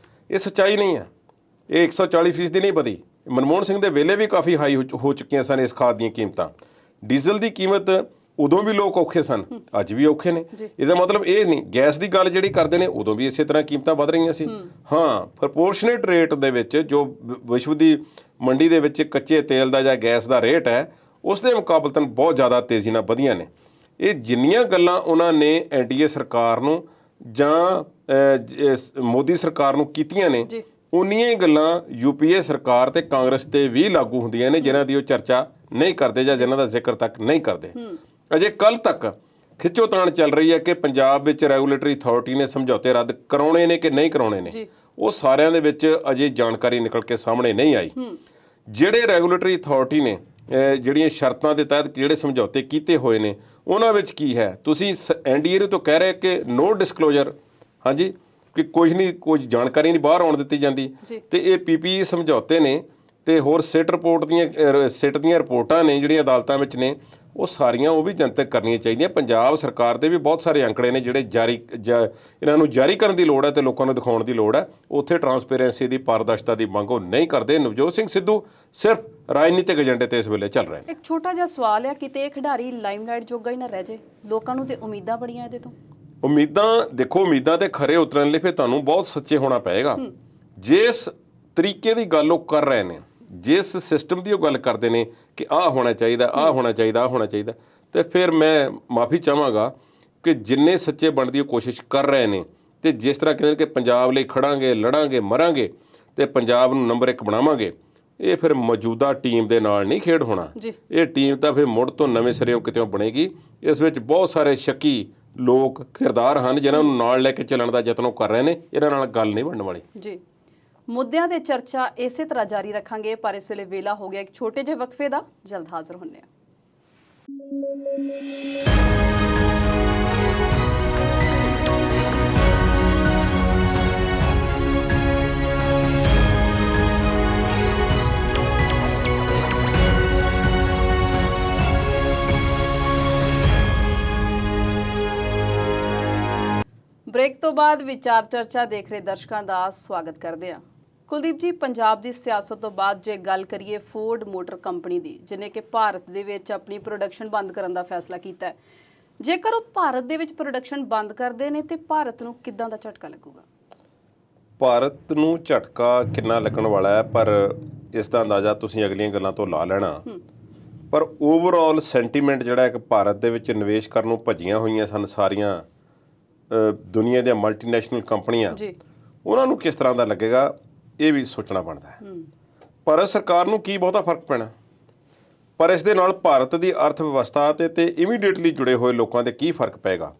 ਇਹ ਸੱਚਾਈ ਨਹੀਂ ਹੈ, ਇਹ 140% ਨਹੀਂ ਵਧੀ। ਮਨਮੋਹਨ ਸਿੰਘ ਦੇ ਵੇਲੇ ਵੀ ਕਾਫੀ ਹਾਈ ਹੋ ਚੁੱਕੀਆਂ ਸਨ ਇਸ ਖਾਦ ਦੀਆਂ ਕੀਮਤਾਂ। ਡੀਜ਼ਲ ਦੀ ਕੀਮਤ ਉਦੋਂ ਵੀ ਲੋਕ ਔਖੇ ਸਨ, ਅੱਜ ਵੀ ਔਖੇ ਨੇ। ਇਹਦਾ ਮਤਲਬ ਇਹ ਨਹੀਂ, ਗੈਸ ਦੀ ਗੱਲ ਜਿਹੜੀ ਕਰਦੇ ਨੇ ਉਦੋਂ ਵੀ ਇਸੇ ਤਰ੍ਹਾਂ ਕੀਮਤਾਂ ਵਧ ਰਹੀਆਂ ਸੀ। ਹਾਂ, ਪ੍ਰਪੋਰਸ਼ਨੇਟ ਰੇਟ ਦੇ ਵਿੱਚ ਜੋ ਵਿਸ਼ਵ ਦੀ ਮੰਡੀ ਦੇ ਵਿੱਚ ਕੱਚੇ ਤੇਲ ਦਾ ਜਾਂ ਗੈਸ ਦਾ ਰੇਟ ਹੈ ਉਸ ਦੇ ਮੁਕਾਬਲਤਨ ਬਹੁਤ ਜ਼ਿਆਦਾ ਤੇਜ਼ੀ ਨਾਲ ਵਧੀਆਂ ਨੇ। ਇਹ ਜਿੰਨੀਆਂ ਗੱਲਾਂ ਉਹਨਾਂ ਨੇ NDA ਸਰਕਾਰ ਨੂੰ ਜਾਂ ਮੋਦੀ ਸਰਕਾਰ ਨੂੰ ਕੀਤੀਆਂ ਨੇ, ਉਨੀਆਂ ਹੀ ਗੱਲਾਂ UPA ਸਰਕਾਰ ਤੇ ਕਾਂਗਰਸ ਤੇ ਵੀ ਲਾਗੂ ਹੁੰਦੀਆਂ ਨੇ, ਜਿਨ੍ਹਾਂ ਦੀ ਉਹ ਚਰਚਾ ਨਹੀਂ ਕਰਦੇ ਜਾਂ ਜਿਨ੍ਹਾਂ ਦਾ ਜ਼ਿਕਰ ਤੱਕ ਨਹੀਂ ਕਰਦੇ। ਅਜੇ ਕੱਲ ਤੱਕ ਖਿੱਚੋਤਾਣ ਚੱਲ ਰਹੀ ਹੈ ਕਿ ਪੰਜਾਬ ਵਿੱਚ ਰੈਗੂਲੇਟਰੀ ਅਥਾਰਟੀ ਨੇ ਸਮਝੌਤੇ ਰੱਦ ਕਰਾਉਣੇ ਨੇ ਕਿ ਨਹੀਂ ਕਰਾਉਣੇ ਨੇ। ਉਹ ਸਾਰਿਆਂ ਦੇ ਵਿੱਚ ਅਜੇ ਜਾਣਕਾਰੀ ਨਿਕਲ ਕੇ ਸਾਹਮਣੇ ਨਹੀਂ ਆਈ। ਜਿਹੜੇ ਰੈਗੂਲੇਟਰੀ ਅਥਾਰਟੀ ਨੇ ਜਿਹੜੀਆਂ ਸ਼ਰਤਾਂ ਦੇ ਤਹਿਤ ਜਿਹੜੇ ਸਮਝੌਤੇ ਕੀਤੇ ਹੋਏ ਨੇ ਉਹਨਾਂ ਵਿੱਚ ਕੀ ਹੈ। ਤੁਸੀਂ NDA ਤੋਂ ਕਹਿ ਰਹੇ ਕਿ ਨੋ ਡਿਸਕਲੋਜ਼ਰ, ਹਾਂਜੀ, ਕਿ ਕੁਝ ਨਹੀਂ, ਕੁਝ ਜਾਣਕਾਰੀ ਨਹੀਂ ਬਾਹਰ ਆਉਣ ਦਿੱਤੀ ਜਾਂਦੀ। ਤੇ ਇਹ PPE ਸਮਝੌਤੇ ਨੇ ਤੇ ਹੋਰ ਸਿਟ ਦੀਆਂ ਰਿਪੋਰਟਾਂ ਨੇ ਜਿਹੜੀਆਂ ਅਦਾਲਤਾਂ ਵਿੱਚ ਨੇ, ਉਹ ਸਾਰੀਆਂ ਉਹ ਵੀ ਜਨਤਕ ਕਰਨੀਆਂ ਚਾਹੀਦੀਆਂ। ਪੰਜਾਬ ਸਰਕਾਰ ਦੇ ਵੀ ਬਹੁਤ ਸਾਰੇ ਅੰਕੜੇ ਨੇ ਜਿਹੜੇ ਇਹਨਾਂ ਨੂੰ ਜਾਰੀ ਕਰਨ ਦੀ ਲੋੜ ਹੈ ਤੇ ਲੋਕਾਂ ਨੂੰ ਦਿਖਾਉਣ ਦੀ ਲੋੜ ਹੈ। ਉੱਥੇ ਟਰਾਂਸਪੇਰੈਂਸੀ ਦੀ, ਪਾਰਦਰਸ਼ਤਾ ਦੀ ਮੰਗ ਉਹ ਨਹੀਂ ਕਰਦੇ। ਨਵਜੋਤ ਸਿੰਘ ਸਿੱਧੂ ਸਿਰਫ ਰਾਜਨੀਤਿਕ ਏਜੰਡੇ ਤੇ ਇਸ ਵੇਲੇ ਚੱਲ ਰਹੇ ਨੇ। ਇੱਕ ਛੋਟਾ ਜਿਹਾ ਸਵਾਲ ਹੈ, ਕਿਤੇ ਇਹ ਖਿਡਾਰੀ ਲਾਈਮਲਾਈਟ ਜੋਗਾ ਹੀ ਨਾ ਰਹਿ ਜੇ। ਲੋਕਾਂ ਨੂੰ ਤੇ ਉਮੀਦਾਂ ਬੜੀਆਂ ਇਹਦੇ ਤੋਂ। ਉਮੀਦਾਂ ਦੇਖੋ, ਉਮੀਦਾਂ ਤੇ ਖਰੇ ਉਤਰਨ ਲਈ ਫਿਰ ਤੁਹਾਨੂੰ ਬਹੁਤ ਸੱਚੇ ਹੋਣਾ ਪਏਗਾ। ਜਿਸ ਤਰੀਕੇ ਦੀ ਗੱਲ ਉਹ ਕਰ ਰਹੇ ਨੇ, ਜਿਸ ਸਿਸਟਮ ਦੀ ਉਹ ਗੱਲ ਕਰਦੇ ਨੇ ਕਿ ਆਹ ਹੋਣਾ ਚਾਹੀਦਾ, ਆਹ ਹੋਣਾ ਚਾਹੀਦਾ, ਆਹ ਹੋਣਾ ਚਾਹੀਦਾ, ਤੇ ਫਿਰ ਮੈਂ ਮਾਫੀ ਚਾਹਾਂਗਾ ਕਿ ਜਿੰਨੇ ਸੱਚੇ ਬਣਨ ਦੀ ਕੋਸ਼ਿਸ਼ ਕਰ ਰਹੇ ਨੇ ਤੇ ਜਿਸ ਤਰ੍ਹਾਂ ਕਹਿੰਦੇ ਕਿ ਪੰਜਾਬ ਲਈ ਖੜਾਂਗੇ, ਲੜਾਂਗੇ, ਮਰਾਂਗੇ ਤੇ ਪੰਜਾਬ ਨੂੰ ਨੰਬਰ 1 ਬਣਾਵਾਂਗੇ, ਇਹ ਫਿਰ ਮੌਜੂਦਾ ਟੀਮ ਦੇ ਨਾਲ ਨਹੀਂ ਖੇਡ ਹੋਣਾ। ਇਹ ਟੀਮ ਤਾਂ ਫਿਰ ਮੁੜ ਤੋਂ ਨਵੇਂ ਸਿਰਿਓਂ ਕਿਤੇੋਂ ਬਣੇਗੀ। ਇਸ ਵਿੱਚ ਬਹੁਤ ਸਾਰੇ ਸ਼ੱਕੀ ਲੋਕ, ਕਿਰਦਾਰ ਹਨ ਜਿਨ੍ਹਾਂ ਨੂੰ ਨਾਲ ਲੈ ਕੇ ਚੱਲਣ ਦਾ ਯਤਨ ਕਰ ਰਹੇ ਨੇ। ਇਹਨਾਂ ਨਾਲ ਗੱਲ ਨਹੀਂ ਬਣਨ ਵਾਲੀ। ਜੀ, ਮੁੱਦਿਆਂ ਤੇ ਚਰਚਾ ਇਸੇ ਤਰ੍ਹਾਂ ਜਾਰੀ ਰੱਖਾਂਗੇ, ਪਰ ਇਸ ਵੇਲੇ ਵੇਲਾ ਹੋ ਗਿਆ ਇੱਕ ਛੋਟੇ ਜਿਹੇ ਵਕਫੇ ਦਾ। ਜਲਦ ਹਾਜ਼ਰ ਹੁੰਦੇ ਹਾਂ। ਬ੍ਰੇਕ ਤੋਂ ਬਾਅਦ ਵਿਚਾਰ ਚਰਚਾ ਦੇਖ ਰਹੇ ਦਰਸ਼ਕਾਂ ਦਾ ਸਵਾਗਤ ਕਰਦੇ ਹਾਂ। ਕੁਲਦੀਪ ਜੀ, ਪੰਜਾਬ ਦੀ ਸਿਆਸਤ ਤੋਂ ਬਾਅਦ ਜੇ ਗੱਲ ਕਰੀਏ ਫੋਰਡ ਮੋਟਰ ਕੰਪਨੀ ਦੀ, ਜਿਹਨੇ ਕਿ ਭਾਰਤ ਦੇ ਵਿੱਚ ਆਪਣੀ ਪ੍ਰੋਡਕਸ਼ਨ ਬੰਦ ਕਰਨ ਦਾ ਫੈਸਲਾ ਕੀਤਾ ਹੈ, ਜੇਕਰ ਉਹ ਭਾਰਤ ਦੇ ਵਿੱਚ ਪ੍ਰੋਡਕਸ਼ਨ ਬੰਦ ਕਰਦੇ ਨੇ ਤੇ ਭਾਰਤ ਨੂੰ ਕਿੱਦਾਂ ਦਾ ਝਟਕਾ ਲੱਗੂਗਾ? ਭਾਰਤ ਨੂੰ ਝਟਕਾ ਕਿੰਨਾ ਲੱਗਣ ਵਾਲਾ ਹੈ, ਪਰ ਇਸ ਦਾ ਅੰਦਾਜ਼ਾ ਤੁਸੀਂ ਅਗਲੀਆਂ ਗੱਲਾਂ ਤੋਂ ਲਾ ਲੈਣਾ। ਪਰ ਓਵਰਆਲ ਸੈਂਟੀਮੈਂਟ ਜਿਹੜਾ ਇੱਕ ਭਾਰਤ ਦੇ ਵਿੱਚ ਨਿਵੇਸ਼ ਕਰਨ ਨੂੰ ਭੱਜੀਆਂ ਹੋਈਆਂ ਸਨ ਸਾਰੀਆਂ ਦੁਨੀਆ ਦੀਆਂ ਮਲਟੀਨੈਸ਼ਨਲ ਕੰਪਨੀਆਂ, ਉਹਨਾਂ ਨੂੰ ਕਿਸ ਤਰ੍ਹਾਂ ਦਾ ਲੱਗੇਗਾ ਇਹ ਵੀ ਸੋਚਣਾ ਬਣਦਾ ਹੈ। ਭਾਰਤ ਸਰਕਾਰ ਨੂੰ ਕੀ ਬਹੁਤਾ ਫਰਕ ਪੈਣਾ? ਪਰ ਇਸ ਦੇ ਨਾਲ ਭਾਰਤ ਦੀ ਅਰਥ ਵਿਵਸਥਾ ਤੇ ਇਮੀਡੀਏਟਲੀ ਜੁੜੇ ਹੋਏ ਲੋਕਾਂ ਦੇ ਕੀ ਫਰਕ ਪਏਗਾ।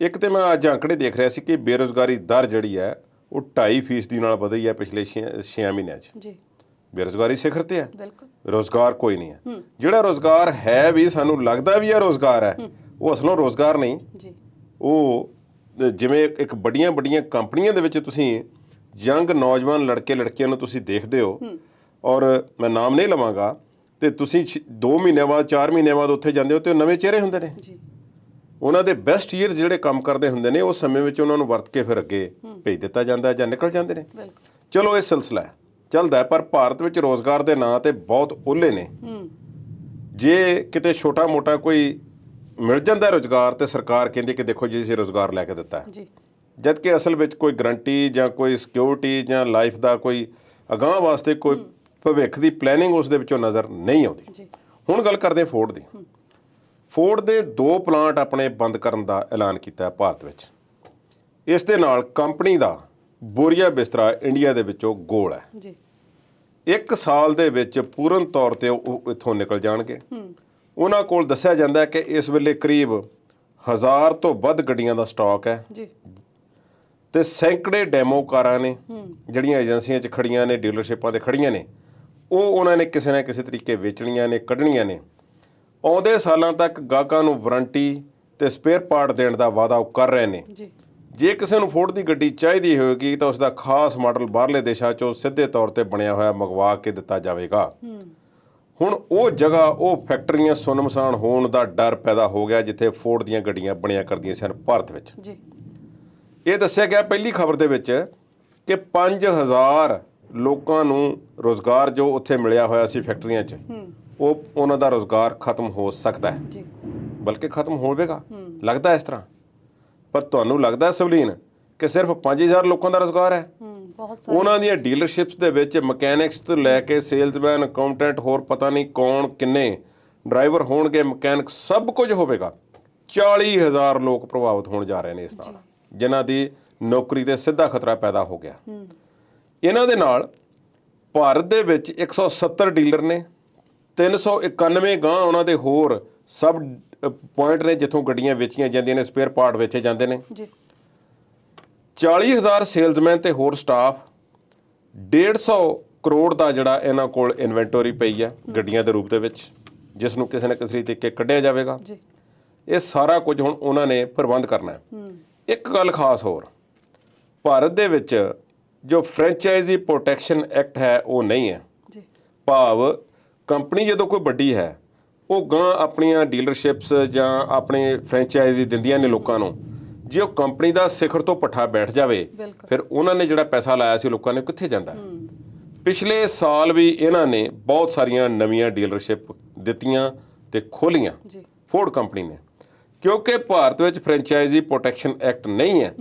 ਇੱਕ ਤੇ ਮੈਂ ਅੱਜ ਆંકੜੇ ਦੇਖ ਰਿਹਾ ਸੀ ਕਿ ਬੇਰੁਜ਼ਗਾਰੀ ਦਰ ਜਿਹੜੀ ਹੈ ਉਹ 2.5% ਨਾਲ ਵਧੀ ਹੈ ਪਿਛਲੇ 6 ਮਹੀਨਿਆਂ 'ਚ। ਜੀ ਬੇਰੁਜ਼ਗਾਰੀ ਸਿਖਰ ਤੇ ਹੈ, ਬਿਲਕੁਲ। ਰੋਜ਼ਗਾਰ ਕੋਈ ਨਹੀਂ ਹੈ। ਜਿਹੜਾ ਰੋਜ਼ਗਾਰ ਹੈ ਵੀ ਸਾਨੂੰ ਲੱਗਦਾ ਵੀ ਇਹ ਰੋਜ਼ਗਾਰ ਹੈ, ਉਹ ਅਸਲੋਂ ਰੋਜ਼ਗਾਰ ਨਹੀਂ। ਜੀ ਉਹ ਜਿਵੇਂ ਇੱਕ ਵੱਡੀਆਂ ਵੱਡੀਆਂ ਕੰਪਨੀਆਂ ਦੇ ਵਿੱਚ ਤੁਸੀਂ ਯੰਗ ਨੌਜਵਾਨ ਲੜਕੇ ਲੜਕੀਆਂ ਨੂੰ ਤੁਸੀਂ ਦੇਖਦੇ ਹੋ, ਔਰ ਮੈਂ ਨਾਮ ਨਹੀਂ ਲਵਾਂਗਾ, ਤੇ ਤੁਸੀਂ 2 ਮਹੀਨਿਆਂ ਬਾਅਦ 4 ਮਹੀਨਿਆਂ ਬਾਅਦ ਉੱਥੇ ਜਾਂਦੇ ਹੋ ਤੇ ਉਹ ਨਵੇਂ ਚਿਹਰੇ ਹੁੰਦੇ ਨੇ। ਜੀ ਉਹਨਾਂ ਦੇ ਬੈਸਟ ਈਅਰ ਜਿਹੜੇ ਕੰਮ ਕਰਦੇ ਹੁੰਦੇ ਨੇ ਉਸ ਸਮੇਂ ਵਿੱਚ ਉਹਨਾਂ ਨੂੰ ਵਰਤ ਕੇ ਫਿਰ ਅੱਗੇ ਭੇਜ ਦਿੱਤਾ ਜਾਂਦਾ ਜਾਂ ਨਿਕਲ ਜਾਂਦੇ ਨੇ। ਬਿਲਕੁਲ। ਚਲੋ ਇਹ ਸਿਲਸਿਲਾ ਚੱਲਦਾ, ਪਰ ਭਾਰਤ ਵਿੱਚ ਰੋਜ਼ਗਾਰ ਦੇ ਨਾਂ ਤੇ ਬਹੁਤ ਓਹਲੇ ਨੇ। ਜੇ ਕਿਤੇ ਛੋਟਾ ਮੋਟਾ ਕੋਈ ਮਿਲ ਜਾਂਦਾ ਰੋਜ਼ਗਾਰ ਤੇ ਸਰਕਾਰ ਕਹਿੰਦੀ ਕਿ ਦੇਖੋ ਜੀ ਅਸੀਂ ਰੋਜ਼ਗਾਰ ਲੈ ਕੇ ਦਿੱਤਾ, ਜੀ ਜਦ ਕਿ ਅਸਲ ਵਿੱਚ ਕੋਈ ਗਰੰਟੀ ਜਾਂ ਕੋਈ ਸਿਕਿਉਰਿਟੀ ਜਾਂ ਲਾਈਫ ਦਾ ਕੋਈ ਅਗਾਂਹ ਵਾਸਤੇ ਕੋਈ ਭਵਿੱਖ ਦੀ ਪਲੈਨਿੰਗ ਉਸ ਦੇ ਵਿੱਚੋਂ ਨਜ਼ਰ ਨਹੀਂ ਆਉਂਦੀ। ਜੀ ਹੁਣ ਗੱਲ ਕਰਦੇ ਹਾਂ ਫੋਰਡ ਦੀ। ਫੋਰਡ ਦੇ 2 ਪਲਾਂਟ ਆਪਣੇ ਬੰਦ ਕਰਨ ਦਾ ਐਲਾਨ ਕੀਤਾ ਹੈ ਭਾਰਤ ਵਿੱਚ। ਇਸ ਦੇ ਨਾਲ ਕੰਪਨੀ ਦਾ ਬੋਰੀਆ ਬਿਸਤਰਾ ਇੰਡੀਆ ਦੇ ਵਿੱਚੋਂ ਗੋਲ ਹੈ। ਜੀ 1 ਸਾਲ ਦੇ ਵਿੱਚ ਪੂਰਨ ਤੌਰ ਤੇ ਉਹ ਇੱਥੋਂ ਨਿਕਲ ਜਾਣਗੇ। ਉਹਨਾਂ ਕੋਲ ਦੱਸਿਆ ਜਾਂਦਾ ਹੈ ਕਿ ਇਸ ਵੇਲੇ ਕਰੀਬ 1000 ਤੋਂ ਵੱਧ ਗੱਡੀਆਂ ਦਾ ਸਟਾਕ ਹੈ ਜੀ ਤੇ ਸੈਂਕੜੇ ਡੈਮੋ ਕਾਰਾਂ ਨੇ ਜਿਹੜੀਆਂ ਏਜੰਸੀਆਂ 'ਚ ਖੜੀਆਂ ਨੇ, ਡੀਲਰਸ਼ਿਪਾਂ 'ਤੇ ਖੜੀਆਂ ਨੇ। ਉਹ ਉਹਨਾਂ ਨੇ ਕਿਸੇ ਨਾ ਕਿਸੇ ਤਰੀਕੇ ਵੇਚਣੀਆਂ ਨੇ, ਕੱਢਣੀਆਂ ਨੇ। ਆਉਂਦੇ ਸਾਲਾਂ ਤੱਕ ਗਾਹਕਾਂ ਨੂੰ ਵਾਰੰਟੀ ਤੇ ਸਪੇਅਰ ਪਾਰਟ ਦੇਣ ਦਾ ਵਾਅਦਾ ਉਹ ਕਰ ਰਹੇ ਨੇ। ਜੀ ਜੇ ਕਿਸੇ ਨੂੰ ਫੋਰਡ ਦੀ ਗੱਡੀ ਚਾਹੀਦੀ ਹੋਵੇਗੀ ਤਾਂ ਉਸ ਦਾ ਖਾਸ ਮਾਡਲ ਬਾਹਰਲੇ ਦੇਸ਼ਾਂ 'ਚੋਂ ਸਿੱਧੇ ਤੌਰ ਤੇ ਬਣਿਆ ਹੋਇਆ ਮੰਗਵਾ ਕੇ ਦਿੱਤਾ ਜਾਵੇਗਾ। ਹੁਣ ਉਹ ਜਗ੍ਹਾ, ਉਹ ਫੈਕਟਰੀਆਂ ਸੁੰਨਮਸਾਨ ਹੋਣ ਦਾ ਡਰ ਪੈਦਾ ਹੋ ਗਿਆ ਜਿੱਥੇ ਫੋਰਡ ਦੀਆਂ ਗੱਡੀਆਂ ਬਣਿਆ ਕਰਦੀਆਂ ਸਨ ਭਾਰਤ ਵਿੱਚ। ਜੀ ਇਹ ਦੱਸਿਆ ਗਿਆ ਪਹਿਲੀ ਖਬਰ ਦੇ ਵਿੱਚ ਕਿ 5000 ਲੋਕਾਂ ਨੂੰ ਰੋਜ਼ਗਾਰ ਜੋ ਉੱਥੇ ਮਿਲਿਆ ਹੋਇਆ ਸੀ ਫੈਕਟਰੀਆਂ 'ਚ, ਉਹ ਉਹਨਾਂ ਦਾ ਰੋਜ਼ਗਾਰ ਖਤਮ ਹੋ ਸਕਦਾ ਹੈ, ਜੀ ਬਲਕਿ ਖਤਮ ਹੋਵੇਗਾ। ਲੱਗਦਾ ਇਸ ਤਰ੍ਹਾਂ, ਪਰ ਤੁਹਾਨੂੰ ਲੱਗਦਾ ਸਵਲੀਨ ਕਿ ਸਿਰਫ 5000 ਲੋਕਾਂ ਦਾ ਰੋਜ਼ਗਾਰ ਹੈ? ਬਹੁਤ ਸਾਰੇ। ਉਹਨਾਂ ਦੀਆਂ ਡੀਲਰਸ਼ਿਪਸ ਦੇ ਵਿੱਚ ਮਕੈਨਿਕਸ ਤੋਂ ਲੈ ਕੇ ਸੇਲਜ਼ਮੈਨ, ਅਕਾਊਂਟੈਂਟ, ਹੋਰ ਪਤਾ ਨਹੀਂ ਕੌਣ ਕਿੰਨੇ ਡਰਾਈਵਰ ਹੋਣਗੇ, ਮਕੈਨਿਕ, ਸਭ ਕੁਝ ਹੋਵੇਗਾ। 40000 ਲੋਕ ਪ੍ਰਭਾਵਿਤ ਹੋਣ ਜਾ ਰਹੇ ਨੇ ਇਸ ਨਾਲ, ਜਿਨ੍ਹਾਂ ਦੀ ਨੌਕਰੀ ਤੇ ਸਿੱਧਾ ਖਤਰਾ ਪੈਦਾ ਹੋ ਗਿਆ। ਇਹਨਾਂ ਦੇ ਨਾਲ ਭਾਰਤ ਦੇ ਵਿੱਚ 170 ਡੀਲਰ ਨੇ, 391 ਗਾਂਹ ਉਹਨਾਂ ਦੇ ਹੋਰ ਸਬ ਪੁਆਇੰਟ ਨੇ ਜਿੱਥੋਂ ਗੱਡੀਆਂ ਵੇਚੀਆਂ ਜਾਂਦੀਆਂ ਨੇ, ਸਪੇਅਰ ਪਾਰਟ ਵੇਚੇ ਜਾਂਦੇ ਨੇ। ਜੀ 40000 ਸੇਲਜ਼ਮੈਨ ਤੇ ਹੋਰ ਸਟਾਫ, 150 ਕਰੋੜ ਦਾ ਜਿਹੜਾ ਇਹਨਾਂ ਕੋਲ ਇਨਵੈਂਟਰੀ ਪਈ ਹੈ ਗੱਡੀਆਂ ਦੇ ਰੂਪ ਦੇ ਵਿੱਚ, ਜਿਸ ਨੂੰ ਕਿਸੇ ਨਾ ਕਿਸੇ ਤਰੀਕੇ ਕੱਢਿਆ ਜਾਵੇਗਾ। ਜੀ ਇਹ ਸਾਰਾ ਕੁਝ ਹੁਣ ਉਹਨਾਂ ਨੇ ਪ੍ਰਬੰਧ ਕਰਨਾ ਹੈ। ਇੱਕ ਗੱਲ ਖਾਸ ਹੋਰ, ਭਾਰਤ ਦੇ ਵਿੱਚ ਜੋ ਫਰੈਂਚਾਈਜ਼ੀ ਪ੍ਰੋਟੈਕਸ਼ਨ ਐਕਟ ਹੈ ਉਹ ਨਹੀਂ ਹੈ। ਜੀ ਭਾਵ ਕੰਪਨੀ ਜਦੋਂ ਕੋਈ ਵੱਡੀ ਹੈ ਉਹ ਗਾਂ ਆਪਣੀਆਂ ਡੀਲਰਸ਼ਿਪਸ ਜਾਂ ਆਪਣੇ ਫਰੈਂਚਾਈਜ਼ੀ ਦਿੰਦੀਆਂ ਨੇ ਲੋਕਾਂ ਨੂੰ। ਜੇ ਉਹ ਕੰਪਨੀ ਦਾ ਸਿਖਰ ਤੋਂ ਪੱਠਾ ਬੈਠ ਜਾਵੇ, ਬਿਲਕੁਲ। ਫਿਰ ਉਹਨਾਂ ਨੇ ਜਿਹੜਾ ਪੈਸਾ ਲਾਇਆ ਸੀ ਲੋਕਾਂ ਨੇ ਕਿੱਥੇ ਜਾਂਦਾ? ਪਿਛਲੇ ਸਾਲ ਵੀ ਇਹਨਾਂ ਨੇ ਬਹੁਤ ਸਾਰੀਆਂ ਨਵੀਆਂ ਡੀਲਰਸ਼ਿਪ ਦਿੱਤੀਆਂ ਤੇ ਖੋਲੀਆਂ ਜੀ ਫੋਰਡ ਕੰਪਨੀ ਨੇ, ਕਿਉਂਕਿ ਭਾਰਤ ਵਿੱਚ ਫਰੈਂਚਾਈਜ਼ੀ ਪ੍ਰੋਟੈਕਸ਼ਨ ਐਕਟ ਨਹੀਂ ਹੈ।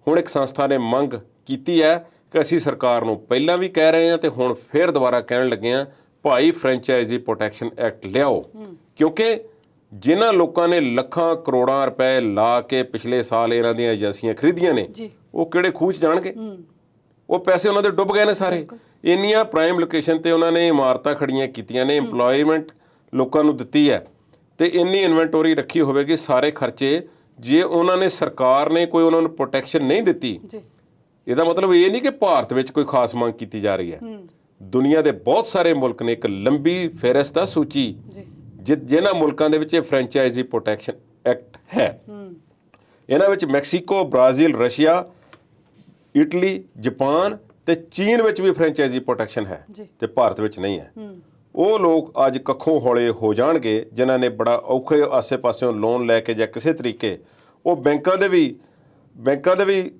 ਹੁਣ ਇੱਕ ਸੰਸਥਾ ਨੇ ਮੰਗ ਕੀਤੀ ਹੈ ਕਿ ਅਸੀਂ ਸਰਕਾਰ ਨੂੰ ਪਹਿਲਾਂ ਵੀ ਕਹਿ ਰਹੇ ਹਾਂ ਤੇ ਹੁਣ ਫੇਰ ਦੁਬਾਰਾ ਕਹਿਣ ਲੱਗੇ ਹਾਂ, ਭਾਈ ਫਰੈਂਚਾਈਜ਼ੀ ਪ੍ਰੋਟੈਕਸ਼ਨ ਐਕਟ ਲਿਆਓ। ਕਿਉਂਕਿ ਜਿਨ੍ਹਾਂ ਲੋਕਾਂ ਨੇ ਲੱਖਾਂ ਕਰੋੜਾਂ ਰੁਪਏ ਲਾ ਕੇ ਪਿਛਲੇ ਸਾਲ ਇਹਨਾਂ ਦੀਆਂ ਏਜੰਸੀਆਂ ਖਰੀਦੀਆਂ ਨੇ, ਜੀ ਉਹ ਕਿਹੜੇ ਖੂਹ 'ਚ ਜਾਣਗੇ? ਉਹ ਪੈਸੇ ਉਹਨਾਂ ਦੇ ਡੁੱਬ ਗਏ ਨੇ ਸਾਰੇ। ਇੰਨੀਆਂ ਪ੍ਰਾਈਮ ਲੋਕੇਸ਼ਨ ਤੇ ਉਹਨਾਂ ਨੇ ਇਮਾਰਤਾਂ ਖੜੀਆਂ ਕੀਤੀਆਂ ਨੇ, ਇੰਪਲੋਇਮੈਂਟ ਲੋਕਾਂ ਨੂੰ ਦਿੱਤੀ ਹੈ, ਤੇ ਇੰਨੀ ਇਨਵੈਂਟਰੀ ਰੱਖੀ ਹੋਵੇਗੀ, ਸਾਰੇ ਖਰਚੇ। ਜੇ ਉਹਨਾਂ ਨੇ, ਸਰਕਾਰ ਨੇ ਕੋਈ ਉਹਨਾਂ ਨੂੰ ਪ੍ਰੋਟੈਕਸ਼ਨ ਨਹੀਂ ਦਿੱਤੀ, ਜੀ ਇਹਦਾ ਮਤਲਬ ਇਹ ਨਹੀਂ ਕਿ ਭਾਰਤ ਵਿੱਚ ਕੋਈ ਖਾਸ ਮੰਗ ਕੀਤੀ ਜਾ ਰਹੀ ਹੈ। ਦੁਨੀਆ ਦੇ ਬਹੁਤ ਸਾਰੇ ਮੁਲਕ ਨੇ, ਇੱਕ ਲੰਬੀ ਫਹਿਰਿਸਤ ਦਾ ਸੂਚੀ, ਜਿਨ੍ਹਾਂ ਮੁਲਕਾਂ ਦੇ ਵਿੱਚ ਇਹ ਫਰੈਂਚਾਈਜ਼ੀ ਪ੍ਰੋਟੈਕਸ਼ਨ ਐਕਟ ਹੈ। ਇਹਨਾਂ ਵਿੱਚ Mexico, Brazil, Russia, Italy, Japan ਤੇ ਚੀਨ ਵਿੱਚ ਵੀ ਫਰੈਂਚਾਈਜ਼ੀ ਪ੍ਰੋਟੈਕਸ਼ਨ ਹੈ ਤੇ ਭਾਰਤ ਵਿੱਚ ਨਹੀਂ ਹੈ। ਉਹ ਲੋਕ ਅੱਜ ਕੱਖੋਂ ਹੌਲੇ ਹੋ ਜਾਣਗੇ ਜਿਨ੍ਹਾਂ ਨੇ ਬੜਾ ਔਖੇ ਆਸੇ-ਪਾਸਿਓਂ ਲੋਨ ਲੈ ਕੇ ਜਾਂ ਕਿਸੇ ਤਰੀਕੇ, ਉਹ ਬੈਂਕਾਂ ਦੇ ਵੀ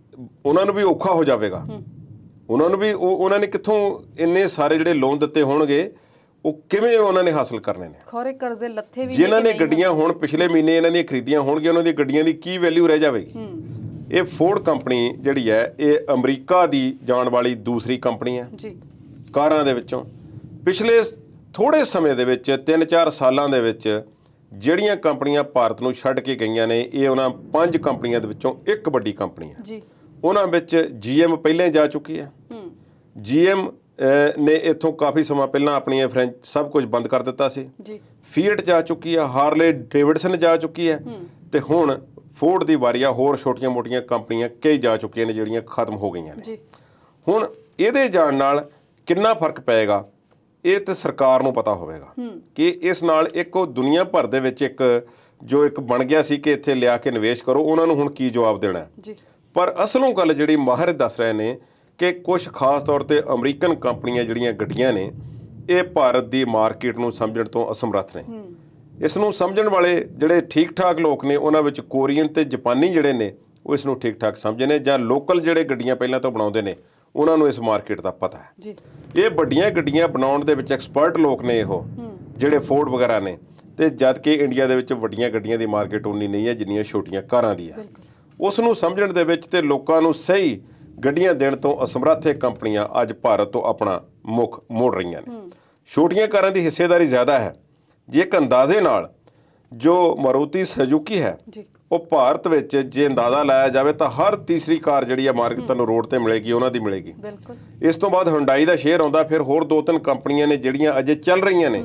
ਉਹਨਾਂ ਨੂੰ ਵੀ ਔਖਾ ਹੋ ਜਾਵੇਗਾ। ਉਹਨਾਂ ਨੂੰ ਵੀ ਉਹਨਾਂ ਨੇ ਕਿੱਥੋਂ ਇੰਨੇ ਸਾਰੇ ਜਿਹੜੇ ਲੋਨ ਦਿੱਤੇ ਹੋਣਗੇ, ਉਹ ਕਿਵੇਂ ਉਹਨਾਂ ਨੇ ਹਾਸਲ ਕਰਨੇ ਨੇ? ਖੋਰੇ ਕਰਜ਼ੇ ਲੱਥੇ ਵੀ ਜਿਨ੍ਹਾਂ ਨੇ ਗੱਡੀਆਂ ਹੁਣ ਪਿਛਲੇ ਮਹੀਨੇ ਇਹਨਾਂ ਦੀਆਂ ਖਰੀਦੀਆਂ ਹੋਣਗੀਆਂ, ਉਹਨਾਂ ਦੀਆਂ ਗੱਡੀਆਂ ਦੀ ਕੀ ਵੈਲਿਊ ਰਹਿ ਜਾਵੇਗੀ? ਇਹ ਫੋਰਡ ਕੰਪਨੀ ਜਿਹੜੀ ਹੈ, ਇਹ ਅਮਰੀਕਾ ਦੀ ਜਾਣ ਵਾਲੀ ਦੂਸਰੀ ਕੰਪਨੀ ਹੈ ਜੀ ਕਾਰਾਂ ਦੇ ਵਿੱਚੋਂ। ਪਿਛਲੇ ਥੋੜੇ ਸਮੇਂ ਦੇ ਵਿੱਚ, 3-4 ਸਾਲਾਂ ਦੇ ਵਿੱਚ ਜਿਹੜੀਆਂ ਕੰਪਨੀਆਂ ਭਾਰਤ ਨੂੰ ਛੱਡ ਕੇ ਗਈਆਂ ਨੇ, ਇਹ ਉਹਨਾਂ 5 ਕੰਪਨੀਆਂ ਦੇ ਵਿੱਚੋਂ ਇੱਕ ਵੱਡੀ ਕੰਪਨੀ ਹੈ। ਜੀ ਉਹਨਾਂ ਵਿੱਚ GM ਪਹਿਲਾਂ ਜਾ ਚੁੱਕੀ ਹੈ। GM ਨੇ ਇੱਥੋਂ ਕਾਫੀ ਸਮਾਂ ਪਹਿਲਾਂ ਆਪਣੀਆਂ ਸਭ ਕੁਝ ਬੰਦ ਕਰ ਦਿੱਤਾ ਸੀ। ਜੀ ਫੀਟ ਜਾ ਚੁੱਕੀ ਆ, ਹਾਰਲੇ ਡੇਵਿਡਸਨ ਜਾ ਚੁੱਕੀ ਹੈ ਤੇ ਹੁਣ ਫੋਰਡ ਦੀ ਵਾਰੀ ਆ। ਹੋਰ ਛੋਟੀਆਂ-ਮੋਟੀਆਂ ਕੰਪਨੀਆਂ ਕਈ ਜਾ ਚੁੱਕੀਆਂ ਨੇ ਜਿਹੜੀਆਂ ਖਤਮ ਹੋ ਗਈਆਂ ਨੇ। ਜੀ ਹੁਣ ਇਹਦੇ ਜਾਣ ਨਾਲ ਕਿੰਨਾ ਫਰਕ ਪਏਗਾ ਇਹ ਤੇ ਸਰਕਾਰ ਨੂੰ ਪਤਾ ਹੋਵੇਗਾ ਕਿ ਇਸ ਨਾਲ ਇੱਕ ਉਹ ਦੁਨੀਆ ਭਰ ਦੇ ਵਿੱਚ ਇੱਕ ਬਣ ਗਿਆ ਸੀ ਕਿ ਇੱਥੇ ਲਿਆ ਕੇ ਨਿਵੇਸ਼ ਕਰੋ, ਉਹਨਾਂ ਨੂੰ ਹੁਣ ਕੀ ਜਵਾਬ ਦੇਣਾ ਹੈ। ਜੀ ਪਰ ਅਸਲੋਂ ਗੱਲ ਜਿਹੜੀ ਮਾਹਿਰ ਦੱਸ ਰਹੇ ਨੇ ਕਿ ਕੁਝ ਖਾਸ ਤੌਰ ਤੇ ਅਮਰੀਕਨ ਕੰਪਨੀਆਂ ਜਿਹੜੀਆਂ ਗੱਡੀਆਂ ਨੇ ਇਹ ਭਾਰਤ ਦੀ ਮਾਰਕੀਟ ਨੂੰ ਸਮਝਣ ਤੋਂ ਅਸਮਰੱਥ ਨੇ। ਇਸ ਨੂੰ ਸਮਝਣ ਵਾਲੇ ਜਿਹੜੇ ਠੀਕ ਠਾਕ ਲੋਕ ਨੇ ਉਹਨਾਂ ਵਿੱਚ ਕੋਰੀਅਨ ਤੇ ਜਾਪਾਨੀ ਜਿਹੜੇ ਨੇ ਉਹ ਇਸ ਨੂੰ ਠੀਕ ਠਾਕ ਸਮਝਦੇ ਨੇ, ਜਾਂ ਲੋਕਲ ਜਿਹੜੇ ਗੱਡੀਆਂ ਪਹਿਲਾਂ ਤੋਂ ਬਣਾਉਂਦੇ ਨੇ ਉਹਨਾਂ ਨੂੰ ਇਸ ਮਾਰਕੀਟ ਦਾ ਪਤਾ ਹੈ। ਜੀ ਇਹ ਵੱਡੀਆਂ ਗੱਡੀਆਂ ਬਣਾਉਣ ਦੇ ਵਿੱਚ ਐਕਸਪਰਟ ਲੋਕ ਨੇ ਇਹੋ ਜਿਹੜੇ ਫੋਰਡ ਵਗੈਰਾ ਨੇ, ਤੇ ਜਦ ਕਿ ਇੰਡੀਆ ਦੇ ਵਿੱਚ ਵੱਡੀਆਂ ਗੱਡੀਆਂ ਦੀ ਮਾਰਕੀਟ ਉਨੀ ਨਹੀਂ ਹੈ ਜਿੰਨੀਆਂ ਛੋਟੀਆਂ ਕਾਰਾਂ ਦੀ ਹੈ। ਉਸ ਨੂੰ ਸਮਝਣ ਦੇ ਵਿੱਚ ਤੇ ਲੋਕਾਂ ਨੂੰ ਸਹੀ ਗੱਡੀਆਂ ਦੇਣ ਤੋਂ ਅਸਮਰੱਥ ਇਹ ਕੰਪਨੀਆਂ ਅੱਜ ਭਾਰਤ ਤੋਂ ਆਪਣਾ ਮੁੱਖ ਮੋੜ ਰਹੀਆਂ ਨੇ। ਛੋਟੀਆਂ ਕਾਰਾਂ ਦੀ ਹਿੱਸੇਦਾਰੀ ਜ਼ਿਆਦਾ ਹੈ। ਜੇ ਇੱਕ ਅੰਦਾਜ਼ੇ ਨਾਲ ਜੋ ਮਾਰੂਤੀ ਸੁਜ਼ੂਕੀ ਹੈ ਉਹ ਭਾਰਤ ਵਿੱਚ ਜੇ ਅੰਦਾਜ਼ਾ ਲਾਇਆ ਜਾਵੇ ਤਾਂ ਹਰ ਤੀਸਰੀ ਕਾਰ ਜਿਹੜੀ ਆ ਮਾਰਕੀਟ ਤੁਹਾਨੂੰ ਰੋਡ ਤੇ ਮਿਲੇਗੀ, ਉਹਨਾਂ ਦੀ ਮਿਲੇਗੀ। ਇਸ ਤੋਂ ਬਾਅਦ ਹੁੰਡਾਈ ਦਾ ਸ਼ੇਅਰ ਆਉਂਦਾ, ਫਿਰ ਹੋਰ 2-3 ਕੰਪਨੀਆਂ ਨੇ ਜਿਹੜੀਆਂ ਅਜੇ ਚੱਲ ਰਹੀਆਂ ਨੇ।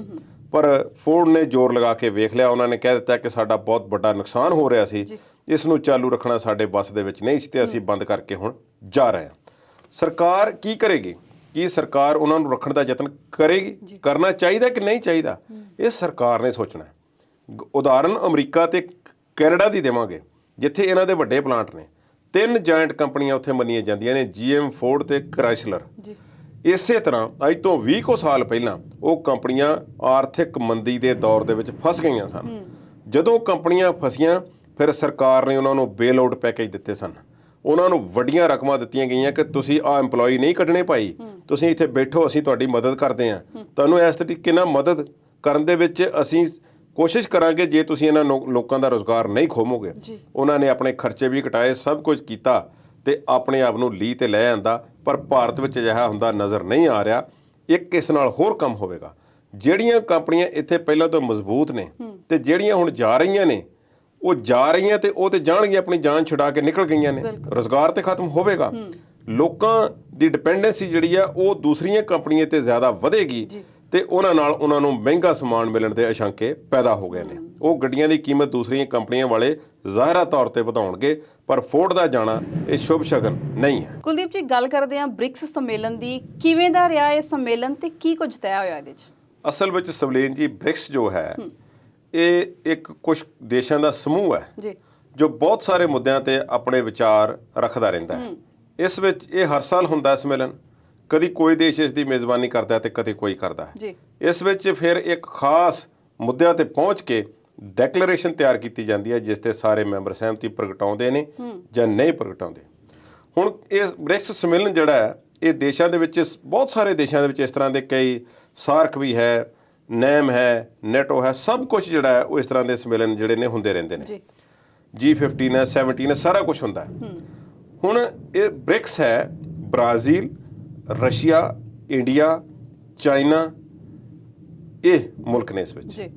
ਪਰ ਫੋਰਡ ਨੇ ਜ਼ੋਰ ਲਗਾ ਕੇ ਵੇਖ ਲਿਆ, ਉਹਨਾਂ ਨੇ ਕਹਿ ਦਿੱਤਾ ਕਿ ਸਾਡਾ ਬਹੁਤ ਵੱਡਾ ਨੁਕਸਾਨ ਹੋ ਰਿਹਾ ਸੀ, ਇਸ ਨੂੰ ਚਾਲੂ ਰੱਖਣਾ ਸਾਡੇ ਬੱਸ ਦੇ ਵਿੱਚ ਨਹੀਂ ਸੀ ਤੇ ਅਸੀਂ ਬੰਦ ਕਰਕੇ ਹੁਣ ਜਾ ਰਹੇ ਹਾਂ। ਸਰਕਾਰ ਕੀ ਕਰੇਗੀ? ਕੀ ਸਰਕਾਰ ਉਹਨਾਂ ਨੂੰ ਰੱਖਣ ਦਾ ਯਤਨ ਕਰੇਗੀ? ਕਰਨਾ ਚਾਹੀਦਾ ਕਿ ਨਹੀਂ ਚਾਹੀਦਾ, ਇਹ ਸਰਕਾਰ ਨੇ ਸੋਚਣਾ। ਉਦਾਹਰਨ ਅਮਰੀਕਾ ਤੇ ਕੈਨੇਡਾ ਦੀ ਦੇਵਾਂਗੇ ਜਿੱਥੇ ਇਹਨਾਂ ਦੇ ਵੱਡੇ ਪਲਾਂਟ ਨੇ। 3 ਜਾਇੰਟ ਕੰਪਨੀਆਂ ਉੱਥੇ ਮੰਨੀਆਂ ਜਾਂਦੀਆਂ ਨੇ, GM, ਫੋਰਡ ਤੇ ਕ੍ਰਾਈਸਲਰ। ਇਸੇ ਤਰ੍ਹਾਂ ਅੱਜ ਤੋਂ 20 ਕੁ ਸਾਲ ਪਹਿਲਾਂ ਉਹ ਕੰਪਨੀਆਂ ਆਰਥਿਕ ਮੰਦੀ ਦੇ ਦੌਰ ਦੇ ਵਿੱਚ ਫਸ ਗਈਆਂ ਸਨ। ਜਦੋਂ ਕੰਪਨੀਆਂ ਫਸੀਆਂ ਫਿਰ ਸਰਕਾਰ ਨੇ ਉਹਨਾਂ ਨੂੰ ਬੇਲ ਆਊਟ ਪੈਕੇਜ ਦਿੱਤੇ ਸਨ। ਉਹਨਾਂ ਨੂੰ ਵੱਡੀਆਂ ਰਕਮਾਂ ਦਿੱਤੀਆਂ ਗਈਆਂ ਕਿ ਤੁਸੀਂ ਆਹ EMPLOYE ਨਹੀਂ ਕੱਢਣੇ ਭਾਈ, ਤੁਸੀਂ ਇੱਥੇ ਬੈਠੋ, ਅਸੀਂ ਤੁਹਾਡੀ ਮਦਦ ਕਰਦੇ ਹਾਂ, ਤੁਹਾਨੂੰ ਇਸ ਤਰੀਕੇ ਨਾਲ ਮਦਦ ਕਰਨ ਦੇ ਵਿੱਚ ਅਸੀਂ ਕੋਸ਼ਿਸ਼ ਕਰਾਂਗੇ ਜੇ ਤੁਸੀਂ ਇਹਨਾਂ ਲੋਕਾਂ ਦਾ ਰੁਜ਼ਗਾਰ ਨਹੀਂ ਖੋਵੋਗੇ। ਉਹਨਾਂ ਨੇ ਆਪਣੇ ਖਰਚੇ ਵੀ ਘਟਾਏ, ਸਭ ਕੁਝ ਕੀਤਾ ਤੇ ਆਪਣੇ ਆਪ ਨੂੰ ਲੀ ਤੇ ਲੈ ਆਂਦਾ। ਪਰ ਭਾਰਤ ਵਿੱਚ ਅਜਿਹਾ ਹੁੰਦਾ ਨਜ਼ਰ ਨਹੀਂ ਆ ਰਿਹਾ। ਇੱਕ ਇਸ ਨਾਲ ਹੋਰ ਕੰਮ ਹੋਵੇਗਾ, ਜਿਹੜੀਆਂ ਕੰਪਨੀਆਂ ਇੱਥੇ ਪਹਿਲਾਂ ਤੋਂ ਮਜ਼ਬੂਤ ਨੇ ਤੇ ਜਿਹੜੀਆਂ ਹੁਣ ਜਾ ਰਹੀਆਂ ਨੇ ਉਹ ਜਾ ਰਹੀਆਂ ਤੇ ਉਹ ਤੇ ਜਾਣਗੇ, ਆਪਣੀ ਜਾਨ ਛੁਡਾ ਕੇ ਨਿਕਲ ਗਈਆਂ ਨੇ, ਰੁਜ਼ਗਾਰ ਤੇ ਖਤਮ ਹੋਵੇਗਾ। ਲੋਕਾਂ ਦੀ ਡਿਪੈਂਡੈਂਸੀ ਜਿਹੜੀ ਆ ਉਹ ਦੂਸਰੀਆਂ ਕੰਪਨੀਆਂ ਤੇ ਜ਼ਿਆਦਾ ਵਧੇਗੀ ਤੇ ਉਹਨਾਂ ਨਾਲ ਉਹਨਾਂ ਨੂੰ ਮਹਿੰਗਾ ਸਮਾਨ ਮਿਲਣ ਦੇ ਅਸ਼ੰਕੇ ਪੈਦਾ ਹੋ ਗਏ ਨੇ। ਉਹ ਗੱਡੀਆਂ ਦੀ ਕੀਮਤ ਦੂਸਰੀਆਂ ਕੰਪਨੀਆਂ ਵਾਲੇ ਜ਼ਾਹਿਰਾ ਤੌਰ ਤੇ ਵਧਾਉਣਗੇ, ਪਰ ਫੋਰਡ ਦਾ ਜਾਣਾ ਇਹ ਸ਼ੁਭ ਸ਼ਗਨ ਨਹੀਂ ਹੈ। ਕੁਲਦੀਪ ਜੀ, ਗੱਲ ਕਰਦੇ ਹਾਂ ਬ੍ਰਿਕਸ ਸੰਮੇਲਨ ਦੀ। ਕਿਵੇਂ ਦਾ ਰਿਹਾ ਇਹ ਸੰਮੇਲਨ ਤੇ ਕੀ ਕੁਝ ਤੈਅ ਹੋਇਆ ਇਹਦੇ 'ਚ? ਅਸਲ ਵਿੱਚ ਸਵਲੇਨ ਜੀ, ਬ੍ਰਿਕਸ ਜੋ ਹੈ ਇਹ ਇੱਕ ਕੁਝ ਦੇਸ਼ਾਂ ਦਾ ਸਮੂਹ ਹੈ ਜੀ ਜੋ ਬਹੁਤ ਸਾਰੇ ਮੁੱਦਿਆਂ ਤੇ ਆਪਣੇ ਵਿਚਾਰ ਰੱਖਦਾ ਰਹਿੰਦਾ ਹੈ। ਇਸ ਵਿੱਚ ਇਹ ਹਰ ਸਾਲ ਹੁੰਦਾ ਸੰਮੇਲਨ, ਕਦੀ ਕੋਈ ਦੇਸ਼ ਇਸ ਦੀ ਮੇਜ਼ਬਾਨੀ ਕਰਦਾ ਤੇ ਕਦੇ ਕੋਈ ਕਰਦਾ ਹੈ। ਇਸ ਵਿੱਚ ਫਿਰ ਇੱਕ ਖਾਸ ਮੁੱਦਿਆਂ ਤੇ ਪਹੁੰਚ ਕੇ ਡੈਕਲੇਰੇਸ਼ਨ ਤਿਆਰ ਕੀਤੀ ਜਾਂਦੀ ਹੈ ਜਿਸ ਤੇ ਸਾਰੇ ਮੈਂਬਰ ਸਹਿਮਤੀ ਪ੍ਰਗਟਾਉਂਦੇ ਨੇ ਜਾਂ ਨਹੀਂ ਪ੍ਰਗਟਾਉਂਦੇ। ਹੁਣ ਇਹ ਬ੍ਰਿਕਸ ਸੰਮੇਲਨ ਜਿਹੜਾ ਹੈ ਇਹ ਦੇਸ਼ਾਂ ਦੇ ਵਿੱਚ, ਬਹੁਤ ਸਾਰੇ ਦੇਸ਼ਾਂ ਦੇ ਵਿੱਚ ਇਸ ਤਰ੍ਹਾਂ ਦੇ ਕਈ, ਸਾਰਕ ਵੀ ਹੈ, ਨੈਮ ਹੈ, ਨੈਟੋ ਹੈ, ਸਭ ਕੁਝ ਜਿਹੜਾ ਹੈ ਉਹ ਇਸ ਤਰ੍ਹਾਂ ਦੇ ਸੰਮੇਲਨ ਜਿਹੜੇ ਨੇ ਹੁੰਦੇ ਰਹਿੰਦੇ ਨੇ। G15 ਹੈ, 17 ਹੈ, ਸਾਰਾ ਕੁਝ ਹੁੰਦਾ ਹੈ। ਹੁਣ ਇਹ ਬ੍ਰਿਕਸ ਹੈ ਬ੍ਰਾਜ਼ੀਲ, ਰਸ਼ੀਆ, ਇੰਡੀਆ, ਚਾਈਨਾ, ਇਹ ਮੁਲਕ ਨੇ ਇਸ ਵਿੱਚ।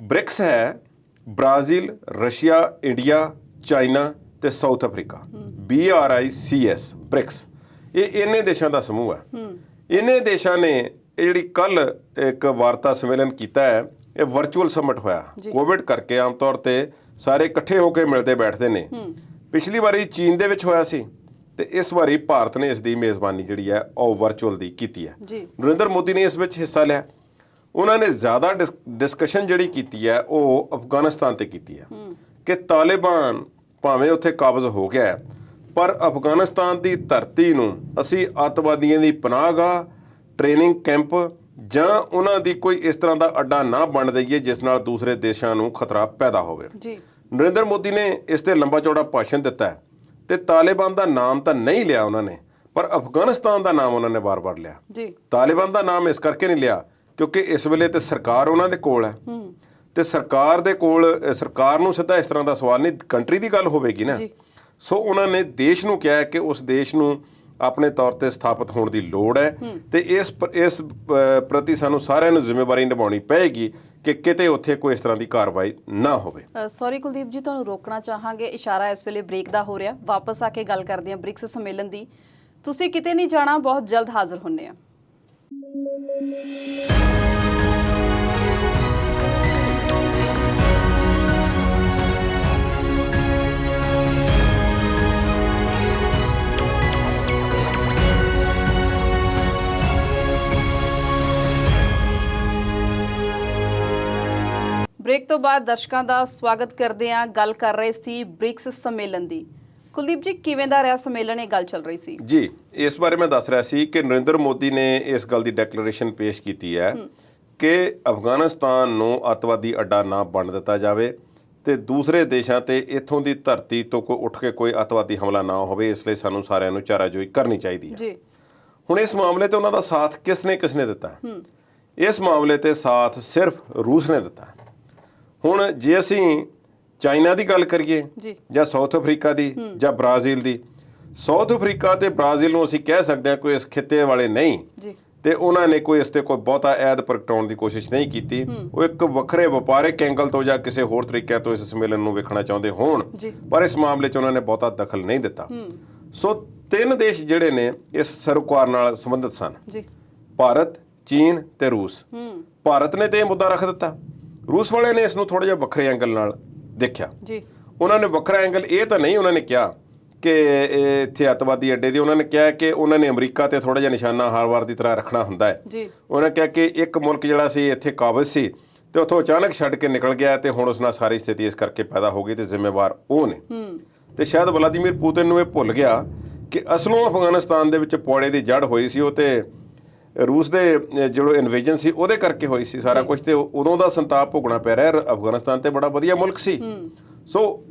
ਬ੍ਰਿਕਸ ਹੈ ਬ੍ਰਾਜ਼ੀਲ, ਰਸ਼ੀਆ, ਇੰਡੀਆ, ਚਾਈਨਾ ਤੇ ਸਾਊਥ ਅਫਰੀਕਾ, BRICS ਬ੍ਰਿਕਸ। ਇਹ ਇੰਨੇ ਦੇਸ਼ਾਂ ਦਾ ਸਮੂਹ ਹੈ। ਇੰਨੇ ਦੇਸ਼ਾਂ ਨੇ ਇਹ ਜਿਹੜੀ ਕੱਲ ਇੱਕ ਵਾਰਤਾ ਸੰਮੇਲਨ ਕੀਤਾ ਹੈ, ਇਹ ਵਰਚੁਅਲ ਸਮਿਟ ਹੋਇਆ ਕੋਵਿਡ ਕਰਕੇ। ਆਮ ਤੌਰ ਤੇ ਸਾਰੇ ਇਕੱਠੇ ਹੋ ਕੇ ਮਿਲਦੇ ਬੈਠਦੇ ਨੇ। ਪਿਛਲੀ ਵਾਰੀ ਚੀਨ ਦੇ ਵਿੱਚ ਹੋਇਆ ਸੀ ਤੇ ਇਸ ਵਾਰੀ ਭਾਰਤ ਨੇ ਇਸ ਦੀ ਮੇਜ਼ਬਾਨੀ ਜਿਹੜੀ ਹੈ ਉਹ ਵਰਚੁਅਲ ਦੀ ਕੀਤੀ ਹੈ। ਨਰਿੰਦਰ ਮੋਦੀ ਨੇ ਇਸ ਵਿੱਚ ਹਿੱਸਾ ਲਿਆ। ਉਹਨਾਂ ਨੇ ਜ਼ਿਆਦਾ ਡਿਸਕਸ਼ਨ ਜਿਹੜੀ ਕੀਤੀ ਹੈ ਉਹ ਅਫਗਾਨਿਸਤਾਨ ਤੇ ਕੀਤੀ ਹੈ ਕਿ ਤਾਲਿਬਾਨ ਭਾਵੇਂ ਉੱਥੇ ਕਾਬਜ਼ ਹੋ ਗਿਆ ਹੈ, ਪਰ ਅਫਗਾਨਿਸਤਾਨ ਦੀ ਧਰਤੀ ਨੂੰ ਅਸੀਂ ਅੱਤਵਾਦੀਆਂ ਦੀ ਪਨਾਹਗਾਹ, ਟ੍ਰੇਨਿੰਗ ਕੈਂਪ ਜਾਂ ਉਹਨਾਂ ਦੀ ਕੋਈ ਇਸ ਤਰ੍ਹਾਂ ਦਾ ਅੱਡਾ ਨਾ ਬਣ ਦਈਏ ਜਿਸ ਨਾਲ ਦੂਸਰੇ ਦੇਸ਼ਾਂ ਨੂੰ ਖਤਰਾ ਪੈਦਾ ਹੋਵੇ। ਨਰਿੰਦਰ ਮੋਦੀ ਨੇ ਇਸ ਤੇ ਲੰਬਾ ਚੌੜਾ ਭਾਸ਼ਣ ਦਿੱਤਾ ਹੈ ਤੇ ਤਾਲਿਬਾਨ ਦਾ ਨਾਮ ਤਾਂ ਨਹੀਂ ਲਿਆ ਉਹਨਾਂ ਨੇ, ਪਰ ਅਫਗਾਨਿਸਤਾਨ ਦਾ ਨਾਮ ਉਹਨਾਂ ਨੇ ਵਾਰ-ਵਾਰ ਲਿਆ। ਤਾਲਿਬਾਨ ਦਾ ਨਾਮ ਇਸ ਕਰਕੇ ਨਹੀਂ ਲਿਆ ਕਿਉਂਕਿ ਇਸ ਵੇਲੇ ਤੇ ਸਰਕਾਰ ਉਹਨਾਂ ਦੇ ਕੋਲ ਹੈ ਤੇ ਸਰਕਾਰ ਦੇ ਕੋਲ, ਸਰਕਾਰ ਨੂੰ ਸਿੱਧਾ ਇਸ ਤਰ੍ਹਾਂ ਦਾ ਸਵਾਲ ਨਹੀਂ, ਕੰਟਰੀ ਦੀ ਗੱਲ ਹੋਵੇਗੀ ਨਾ। ਸੋ ਉਹਨਾਂ ਨੇ ਦੇਸ਼ ਨੂੰ ਕਿਹਾ ਕਿ ਉਸ ਦੇਸ਼ ਨੂੰ ਆਪਣੇ ਤੌਰ ਤੇ ਸਥਾਪਿਤ ਹੋਣ ਦੀ ਲੋੜ ਹੈ ਤੇ ਇਸ ਪ੍ਰਤੀ ਸਾਨੂੰ ਸਾਰਿਆਂ ਨੂੰ ਜ਼ਿੰਮੇਵਾਰੀ ਨਿਭਾਉਣੀ ਪਏਗੀ ਕਿ ਕਿਤੇ ਉੱਥੇ ਕੋਈ ਇਸ ਤਰ੍ਹਾਂ ਦੀ ਕਾਰਵਾਈ ਨਾ ਹੋਵੇ। ਸੌਰੀ ਕੁਲਦੀਪ ਜੀ, ਤੁਹਾਨੂੰ ਰੋਕਣਾ ਚਾਹਾਂਗੇ, ਇਸ਼ਾਰਾ ਇਸ ਵੇਲੇ ਬ੍ਰੇਕ ਦਾ ਹੋ ਰਿਹਾ। ਵਾਪਸ ਆ ਕੇ ਗੱਲ ਕਰਦੇ ਹਾਂ ਬ੍ਰਿਕਸ ਸੰਮੇਲਨ ਦੀ। ਤੁਸੀਂ ਕਿਤੇ ਨਹੀਂ ਜਾਣਾ, ਬਹੁਤ ਜਲਦ ਹਾਜ਼ਰ ਹੁੰਨੇ ਆ। ਬ੍ਰੇਕ ਤੋਂ ਬਾਅਦ ਦਰਸ਼ਕਾਂ ਦਾ ਸਵਾਗਤ ਕਰਦੇ ਹਾਂ। ਗੱਲ ਕਰ ਰਹੇ ਸੀ ਬ੍ਰਿਕਸ ਸੰਮੇਲਨ ਦੀ। ਕੁਲਦੀਪ ਜੀ, ਕਿਵੇਂ ਦਾ ਰਿਹਾ ਸੰਮੇਲਨ? ਇਹ ਗੱਲ ਚੱਲ ਰਹੀ ਸੀ ਜੀ। ਇਸ ਬਾਰੇ ਮੈਂ ਦੱਸ ਰਿਹਾ ਸੀ ਕਿ ਨਰਿੰਦਰ ਮੋਦੀ ਨੇ ਇਸ ਗੱਲ ਦੀ ਡੈਕਲੇਰੇਸ਼ਨ ਪੇਸ਼ ਕੀਤੀ ਹੈ ਕਿ ਅਫਗਾਨਿਸਤਾਨ ਨੂੰ ਅੱਤਵਾਦੀ ਅੱਡਾ ਨਾ ਬਣ ਦਿੱਤਾ ਜਾਵੇ ਤੇ ਦੂਸਰੇ ਦੇਸ਼ਾਂ ਤੇ ਇੱਥੋਂ ਦੀ ਧਰਤੀ ਤੋਂ ਕੋਈ ਉੱਠ ਕੇ ਕੋਈ ਅੱਤਵਾਦੀ ਹਮਲਾ ਨਾ ਹੋਵੇ। ਇਸ ਲਈ ਸਾਨੂੰ ਸਾਰਿਆਂ ਨੂੰ ਚਾਰਾਜੋਈ ਕਰਨੀ ਚਾਹੀਦੀ ਹੈ ਜੀ। ਹੁਣ ਇਸ ਮਾਮਲੇ ਤੇ ਉਹਨਾਂ ਦਾ ਸਾਥ ਕਿਸ ਨੇ ਦਿੱਤਾ? ਇਸ ਮਾਮਲੇ ਤੇ ਸਾਥ ਸਿਰਫ ਰੂਸ ਨੇ ਦਿੱਤਾ। ਹੁਣ ਜੇ ਅਸੀਂ ਚਾਈਨਾ ਦੀ ਗੱਲ ਕਰੀਏ ਜਾਂ ਸਾਊਥ ਅਫਰੀਕਾ ਦੀ ਜਾਂ ਬ੍ਰਾਜ਼ੀਲ ਦੀ, ਸਾਊਥ ਅਫਰੀਕਾ ਤੇ ਬ੍ਰਾਜ਼ੀਲ ਨੂੰ ਅਸੀਂ ਕਹਿ ਸਕਦੇ ਹਾਂ ਕੋਈ ਇਸ ਖਿੱਤੇ ਵਾਲੇ ਨਹੀਂ ਤੇ ਉਹਨਾਂ ਨੇ ਕੋਈ ਇਸ ਤੇ ਕੋਈ ਬਹੁਤਾ ਐਦ ਪ੍ਰਗਟਾਉਣ ਦੀ ਕੋਸ਼ਿਸ਼ ਨਹੀਂ ਕੀਤੀ। ਉਹ ਇੱਕ ਵੱਖਰੇ ਵਪਾਰਕ ਐਂਗਲ ਤੋਂ ਜਾਂ ਕਿਸੇ ਹੋਰ ਤਰੀਕੇ ਤੋਂ ਇਸ ਸੰਮੇਲਨ ਨੂੰ ਵੇਖਣਾ ਚਾਹੁੰਦੇ ਹੋਣ, ਪਰ ਇਸ ਮਾਮਲੇ 'ਚ ਉਹਨਾਂ ਨੇ ਬਹੁਤਾ ਦਖਲ ਨਹੀਂ ਦਿੱਤਾ। ਸੋ 3 ਦੇਸ਼ ਜਿਹੜੇ ਨੇ ਇਸ ਸਰੋਕਾਰ ਨਾਲ ਸੰਬੰਧਿਤ ਸਨ, ਭਾਰਤ, ਚੀਨ ਤੇ ਰੂਸ। ਭਾਰਤ ਨੇ ਤੇ ਇਹ ਮੁੱਦਾ ਰੱਖ ਦਿੱਤਾ, ਰੂਸ ਵਾਲਿਆਂ ਨੇ ਇਸ ਨੂੰ ਥੋੜਾ ਜਿਹਾ ਵੱਖਰੇ ਐਂਗਲ ਨਾਲ ਦੇਖਿਆ। ਉਹਨਾਂ ਨੇ ਵੱਖਰਾ ਐਂਗਲ ਇਹ ਤਾਂ ਨਹੀਂ ਉਹਨਾਂ ਨੇ ਕਿਹਾ ਕਿ ਇੱਥੇ ਅੱਤਵਾਦੀ ਅੱਡੇ ਦੀ, ਉਹਨਾਂ ਨੇ ਕਿਹਾ ਕਿ ਉਹਨਾਂ ਨੇ ਅਮਰੀਕਾ ਤੇ ਥੋੜਾ ਜਿਹਾ ਨਿਸ਼ਾਨਾ ਹਰ ਵਾਰ ਦੀ ਤਰ੍ਹਾਂ ਰੱਖਣਾ ਹੁੰਦਾ ਹੈ। ਉਹਨਾਂ ਕਿਹਾ ਕਿ ਇੱਕ ਮੁਲਕ ਜਿਹੜਾ ਸੀ ਇੱਥੇ ਕਾਬਜ਼ ਸੀ ਤੇ ਉੱਥੋਂ ਅਚਾਨਕ ਛੱਡ ਕੇ ਨਿਕਲ ਗਿਆ ਤੇ ਹੁਣ ਉਸ ਨਾਲ ਸਾਰੀ ਸਥਿਤੀ ਇਸ ਕਰਕੇ ਪੈਦਾ ਹੋ ਗਈ ਤੇ ਜ਼ਿੰਮੇਵਾਰ ਉਹ ਨੇ। ਤੇ ਸ਼ਾਇਦ ਵਲਾਦੀਮੀਰ ਪੁਤਿਨ ਨੂੰ ਇਹ ਭੁੱਲ ਗਿਆ ਕਿ ਅਸਲੋਂ ਅਫਗਾਨਿਸਤਾਨ ਦੇ ਵਿੱਚ ਪੌੜੇ ਦੀ ਜੜ ਹੋਈ ਸੀ ਉਹ ਤੇ ਰੂਸ ਦੇ ਜਿਹੜਾ ਇਨਵੇਜਨ ਸੀ ਉਹਦੇ ਕਰਕੇ ਹੋਈ ਸੀ ਸਾਰਾ ਕੁਝ, ਤੇ ਉਦੋਂ ਦਾ ਸੰਤਾਪ ਭੋਗਣਾ ਪੈ ਰਿਹਾ। ਅਫਗਾਨਿਸਤਾਨ ਤੇ ਬੜਾ ਵਧੀਆ ਮੁਲਕ ਸੀ। ਸੋ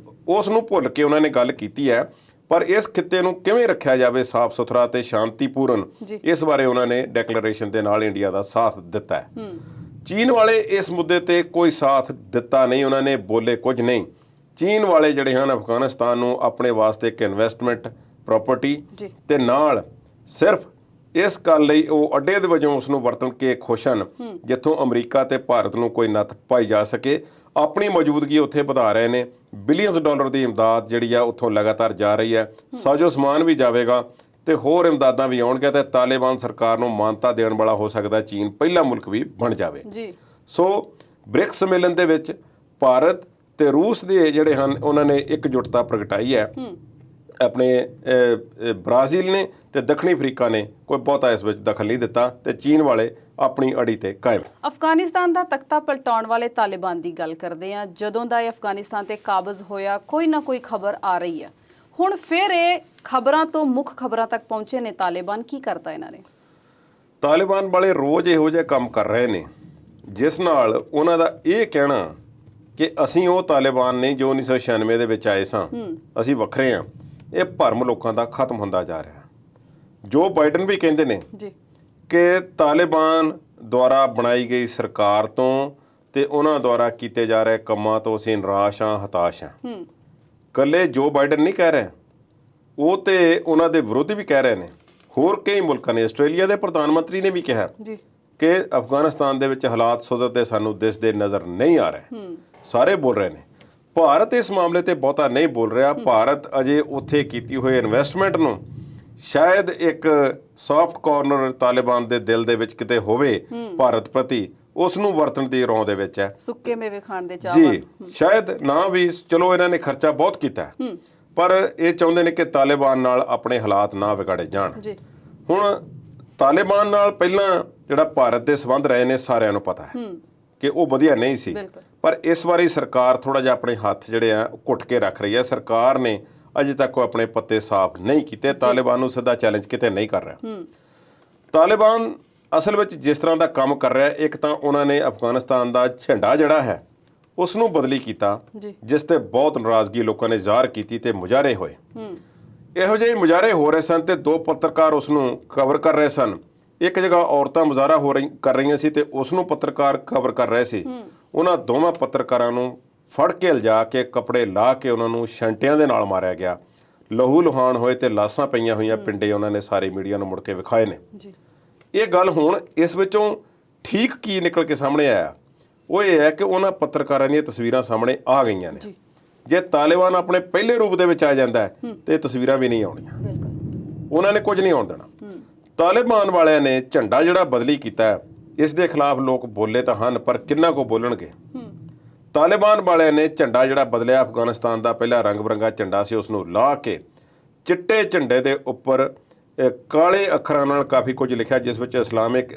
ਉਸ ਨੂੰ ਭੁੱਲ ਕੇ ਉਹਨਾਂ ਨੇ ਗੱਲ ਕੀਤੀ ਹੈ। ਪਰ ਇਸ ਖਿੱਤੇ ਨੂੰ ਕਿਵੇਂ ਰੱਖਿਆ ਜਾਵੇ ਸਾਫ਼ ਸੁਥਰਾ ਤੇ ਸ਼ਾਂਤੀਪੂਰਨ, ਇਸ ਬਾਰੇ ਉਹਨਾਂ ਨੇ ਡੈਕਲੇਰੇਸ਼ਨ ਦੇ ਨਾਲ ਇੰਡੀਆ ਦਾ ਸਾਥ ਦਿੱਤਾ ਹੈ। ਚੀਨ ਵਾਲੇ ਇਸ ਮੁੱਦੇ ਤੇ ਕੋਈ ਸਾਥ ਦਿੱਤਾ ਨਹੀਂ, ਉਹਨਾਂ ਨੇ ਬੋਲੇ ਕੁਝ ਨਹੀਂ। ਚੀਨ ਵਾਲੇ ਜਿਹੜੇ ਹਨ ਅਫਗਾਨਿਸਤਾਨ ਨੂੰ ਆਪਣੇ ਵਾਸਤੇ ਇੱਕ ਇਨਵੈਸਟਮੈਂਟ ਪ੍ਰਾਪਰਟੀ ਤੇ ਨਾਲ ਸਿਰਫ ਇਸ ਗੱਲ ਲਈ ਉਹ ਅੱਡੇ ਦੇ ਵਜੋਂ ਉਸ ਨੂੰ ਵਰਤਣ ਕੇ ਖੁਸ਼ ਹਨ ਜਿੱਥੋਂ ਅਮਰੀਕਾ ਤੇ ਭਾਰਤ ਨੂੰ ਕੋਈ ਨੱਥ ਪਾਈ ਜਾ ਸਕੇ। ਆਪਣੀ ਮੌਜੂਦਗੀ ਉੱਥੇ ਵਧਾ ਰਹੇ ਨੇ। ਬਿਲੀਅਨਸ ਡਾਲਰ ਦੀ ਇਮਦਾਦ ਜਿਹੜੀ ਆ ਉੱਥੋਂ ਲਗਾਤਾਰ ਜਾ ਰਹੀ ਹੈ। ਸਾਜੋ ਸਮਾਨ ਵੀ ਜਾਵੇਗਾ ਤੇ ਹੋਰ ਇਮਦਾਦਾਂ ਵੀ ਆਉਣਗੀਆਂ ਤੇ ਤਾਲਿਬਾਨ ਸਰਕਾਰ ਨੂੰ ਮਾਨਤਾ ਦੇਣ ਵਾਲਾ ਹੋ ਸਕਦਾ ਚੀਨ ਪਹਿਲਾ ਮੁਲਕ ਵੀ ਬਣ ਜਾਵੇ। ਸੋ ਬ੍ਰਿਕਸ ਸੰਮੇਲਨ ਦੇ ਵਿੱਚ ਭਾਰਤ ਤੇ ਰੂਸ ਦੇ ਜਿਹੜੇ ਹਨ ਉਹਨਾਂ ਨੇ ਇਕਜੁੱਟਤਾ ਪ੍ਰਗਟਾਈ ਹੈ। ਆਪਣੇ ਬ੍ਰਾਜ਼ੀਲ ਨੇ ਤੇ ਦੱਖਣੀ ਅਫਰੀਕਾ ਨੇ ਕੋਈ ਬਹੁਤਾ ਇਸ ਵਿੱਚ ਦਖਲ ਨਹੀਂ ਦਿੱਤਾ ਤੇ ਚੀਨ ਵਾਲੇ ਆਪਣੀ ਅੜੀ ਤੇ ਕਾਇਮ। ਅਫਗਾਨਿਸਤਾਨ ਦਾ ਤਖਤਾ ਪਲਟਾਉਣ ਵਾਲੇ ਤਾਲਿਬਾਨ ਦੀ ਗੱਲ ਕਰਦੇ ਹਾਂ। ਜਦੋਂ ਦਾ ਇਹ ਅਫਗਾਨਿਸਤਾਨ ਤੇ ਕਾਬਜ਼ ਹੋਇਆ ਕੋਈ ਨਾ ਕੋਈ ਖਬਰ ਆ ਰਹੀ ਹੈ। ਹੁਣ ਫਿਰ ਇਹ ਖਬਰਾਂ ਤੋਂ ਮੁੱਖ ਖਬਰਾਂ ਤੱਕ ਪਹੁੰਚੇ ਨੇ ਤਾਲਿਬਾਨ। ਕੀ ਕਰਤਾ ਇਹਨਾਂ ਨੇ? ਤਾਲਿਬਾਨ ਵਾਲੇ ਰੋਜ਼ ਇਹੋ ਜਿਹੇ ਕੰਮ ਕਰ ਰਹੇ ਨੇ ਜਿਸ ਨਾਲ ਉਹਨਾਂ ਦਾ ਇਹ ਕਹਿਣਾ ਕਿ ਅਸੀਂ ਉਹ ਤਾਲਿਬਾਨ ਨਹੀਂ ਜੋ 1996 ਦੇ ਵਿੱਚ ਆਏ ਸਾਂ, ਅਸੀਂ ਵੱਖਰੇ ਹਾਂ, ਇਹ ਭਰਮ ਲੋਕਾਂ ਦਾ ਖਤਮ ਹੁੰਦਾ ਜਾ ਰਿਹਾ। ਜੋ ਬਾਈਡਨ ਵੀ ਕਹਿੰਦੇ ਨੇ ਕਿ ਤਾਲਿਬਾਨ ਦੁਆਰਾ ਬਣਾਈ ਗਈ ਸਰਕਾਰ ਤੋਂ ਤੇ ਉਹਨਾਂ ਦੁਆਰਾ ਕੀਤੇ ਜਾ ਰਹੇ ਕੰਮਾਂ ਤੋਂ ਅਸੀਂ ਨਿਰਾਸ਼ ਹਾਂ, ਹਤਾਸ਼ ਹਾਂ। ਇਕੱਲੇ ਜੋ ਬਾਈਡਨ ਨਹੀਂ ਕਹਿ ਰਹੇ, ਉਹ ਤੇ ਉਹਨਾਂ ਦੇ ਵਿਰੋਧੀ ਵੀ ਕਹਿ ਰਹੇ ਨੇ। ਹੋਰ ਕਈ ਮੁਲਕਾਂ ਨੇ, ਆਸਟ੍ਰੇਲੀਆ ਦੇ ਪ੍ਰਧਾਨ ਮੰਤਰੀ ਨੇ ਵੀ ਕਿਹਾ ਕਿ ਅਫਗਾਨਿਸਤਾਨ ਦੇ ਵਿੱਚ ਹਾਲਾਤ ਸੁਧਰਦੇ ਸਾਨੂੰ ਦਿਸਦੇ ਨਜ਼ਰ ਨਹੀਂ ਆ ਰਹੇ। ਸਾਰੇ ਬੋਲ ਰਹੇ ਨੇ। ਭਾਰਤ ਇਸ ਮਾਮਲੇ ਤੇ ਬਹੁਤਾ ਨਹੀਂ ਬੋਲ ਰਿਹਾ। ਭਾਰਤ ਅਜੇ ਉੱਥੇ ਕੀਤੀ ਹੋਈ ਇਨਵੈਸਟਮੈਂਟ ਨੂੰ ਸ਼ਾਇਦ ਇੱਕ ਸੌਫਟ ਕਾਰਨਰ ਤਾਲਿਬਾਨ ਦੇ ਦਿਲ ਦੇ ਵਿੱਚ ਕਿਤੇ ਹੋਵੇ ਭਾਰਤ ਪ੍ਰਤੀ, ਉਸ ਨੂੰ ਵਰਤਣ ਦੀ ਰੌਂ ਦੇ ਵਿੱਚ ਹੈ। ਸੁੱਕੇ ਮੇਵੇ ਖਾਣ ਦੇ ਚਾਹ ਜੀ ਸ਼ਾਇਦ ਨਾ ਵੀ। ਚਲੋ ਇਹਨਾਂ ਨੇ ਖਰਚਾ ਬਹੁਤ ਕੀਤਾ ਪਰ ਇਹ ਚਾਹੁੰਦੇ ਨੇ ਕਿ ਤਾਲਿਬਾਨ ਨਾਲ ਆਪਣੇ ਹਾਲਾਤ ਨਾ ਵਿਗਾੜੇ ਜਾਣ। ਹੁਣ ਤਾਲਿਬਾਨ ਨਾਲ ਪਹਿਲਾਂ ਜਿਹੜਾ ਭਾਰਤ ਦੇ ਸੰਬੰਧ ਰਹੇ ਨੇ ਸਾਰਿਆਂ ਨੂੰ ਪਤਾ ਹੈ ਕਿ ਉਹ ਵਧੀਆ ਨਹੀਂ ਸੀ, ਪਰ ਇਸ ਵਾਰੀ ਸਰਕਾਰ ਥੋੜਾ ਜਿਹਾ ਆਪਣੇ ਹੱਥ ਜਿਹੜੇ ਆ ਘੁੱਟ ਕੇ ਰੱਖ ਰਹੀ ਹੈ। ਸਰਕਾਰ ਨੇ ਅਜੇ ਤੱਕ ਆਪਣੇ ਪੱਤੇ ਸਾਫ਼ ਨਹੀਂ ਕੀਤੇ। ਤਾਲਿਬਾਨ ਨੂੰ ਸਿੱਧਾ ਚੈਲੰਜ ਕਿਤੇ ਨਹੀਂ ਕਰ ਰਿਹਾ। ਤਾਲਿਬਾਨ ਅਸਲ ਵਿੱਚ ਜਿਸ ਤਰ੍ਹਾਂ ਦਾ ਕੰਮ ਕਰ ਰਿਹਾ, ਇੱਕ ਤਾਂ ਉਹਨਾਂ ਨੇ ਅਫਗਾਨਿਸਤਾਨ ਦਾ ਝੰਡਾ ਜਿਹੜਾ ਹੈ ਉਸ ਨੂੰ ਬਦਲੀ ਕੀਤਾ, ਜਿਸ ਤੇ ਬਹੁਤ ਨਾਰਾਜ਼ਗੀ ਲੋਕਾਂ ਨੇ ਜ਼ਾਹਰ ਕੀਤੀ ਤੇ ਮੁਜ਼ਾਹਰੇ ਹੋਏ। ਇਹੋ ਜਿਹੇ ਮੁਜ਼ਾਹਰੇ ਹੋ ਰਹੇ ਸਨ ਤੇ 2 ਪੱਤਰਕਾਰ ਉਸ ਨੂੰ ਕਵਰ ਕਰ ਰਹੇ ਸਨ। ਇੱਕ ਜਗ੍ਹਾ ਔਰਤਾਂ ਮੁਜ਼ਾਹਰਾ ਕਰ ਰਹੀਆਂ ਸੀ ਤੇ ਉਸ ਨੂੰ ਪੱਤਰਕਾਰ ਕਵਰ ਕਰ ਰਹੇ ਸੀ। ਉਹਨਾਂ ਦੋਵਾਂ ਪੱਤਰਕਾਰਾਂ ਨੂੰ ਫੜ ਕੇ ਲਿਜਾ ਕੇ ਕੱਪੜੇ ਲਾ ਕੇ ਉਹਨਾਂ ਨੂੰ ਛੰਟਿਆਂ ਦੇ ਨਾਲ ਮਾਰਿਆ ਗਿਆ। ਲਹੂ ਲੁਹਾਨ ਹੋਏ ਤੇ ਲਾਸ਼ਾਂ ਪਈਆਂ ਹੋਈਆਂ ਪਿੰਡੇ ਉਹਨਾਂ ਨੇ ਸਾਰੇ ਮੀਡੀਆ ਨੂੰ ਮੁੜ ਕੇ ਵਿਖਾਏ ਨੇ। ਇਹ ਗੱਲ ਹੁਣ ਇਸ ਵਿੱਚੋਂ ਠੀਕ ਕੀ ਨਿਕਲ ਕੇ ਸਾਹਮਣੇ ਆਇਆ, ਉਹ ਇਹ ਹੈ ਕਿ ਉਹਨਾਂ ਪੱਤਰਕਾਰਾਂ ਦੀਆਂ ਤਸਵੀਰਾਂ ਸਾਹਮਣੇ ਆ ਗਈਆਂ ਨੇ। ਜੇ ਤਾਲਿਬਾਨ ਆਪਣੇ ਪਹਿਲੇ ਰੂਪ ਦੇ ਵਿੱਚ ਆ ਜਾਂਦਾ ਹੈ ਤੇ ਤਸਵੀਰਾਂ ਵੀ ਨਹੀਂ ਆਉਣੀਆਂ। ਉਹਨਾਂ ਨੇ ਕੁਝ ਨਹੀਂ ਆਉਣ ਦੇਣਾ। ਤਾਲਿਬਾਨ ਵਾਲਿਆਂ ਨੇ ਝੰਡਾ ਜਿਹੜਾ ਬਦਲੀ ਕੀਤਾ, ਇਸ ਦੇ ਖਿਲਾਫ ਲੋਕ ਬੋਲੇ ਤਾਂ ਹਨ ਪਰ ਕਿੰਨਾ ਕੁ ਬੋਲਣਗੇ। ਤਾਲਿਬਾਨ ਵਾਲਿਆਂ ਨੇ ਝੰਡਾ ਜਿਹੜਾ ਬਦਲਿਆ, ਅਫਗਾਨਿਸਤਾਨ ਦਾ ਪਹਿਲਾ ਰੰਗ ਬਰੰਗਾ ਝੰਡਾ ਸੀ, ਉਸ ਨੂੰ ਲਾ ਕੇ ਚਿੱਟੇ ਝੰਡੇ ਦੇ ਉੱਪਰ ਕਾਲੇ ਅੱਖਰਾਂ ਨਾਲ ਕਾਫੀ ਕੁਝ ਲਿਖਿਆ, ਜਿਸ ਵਿੱਚ ਇਸਲਾਮਿਕ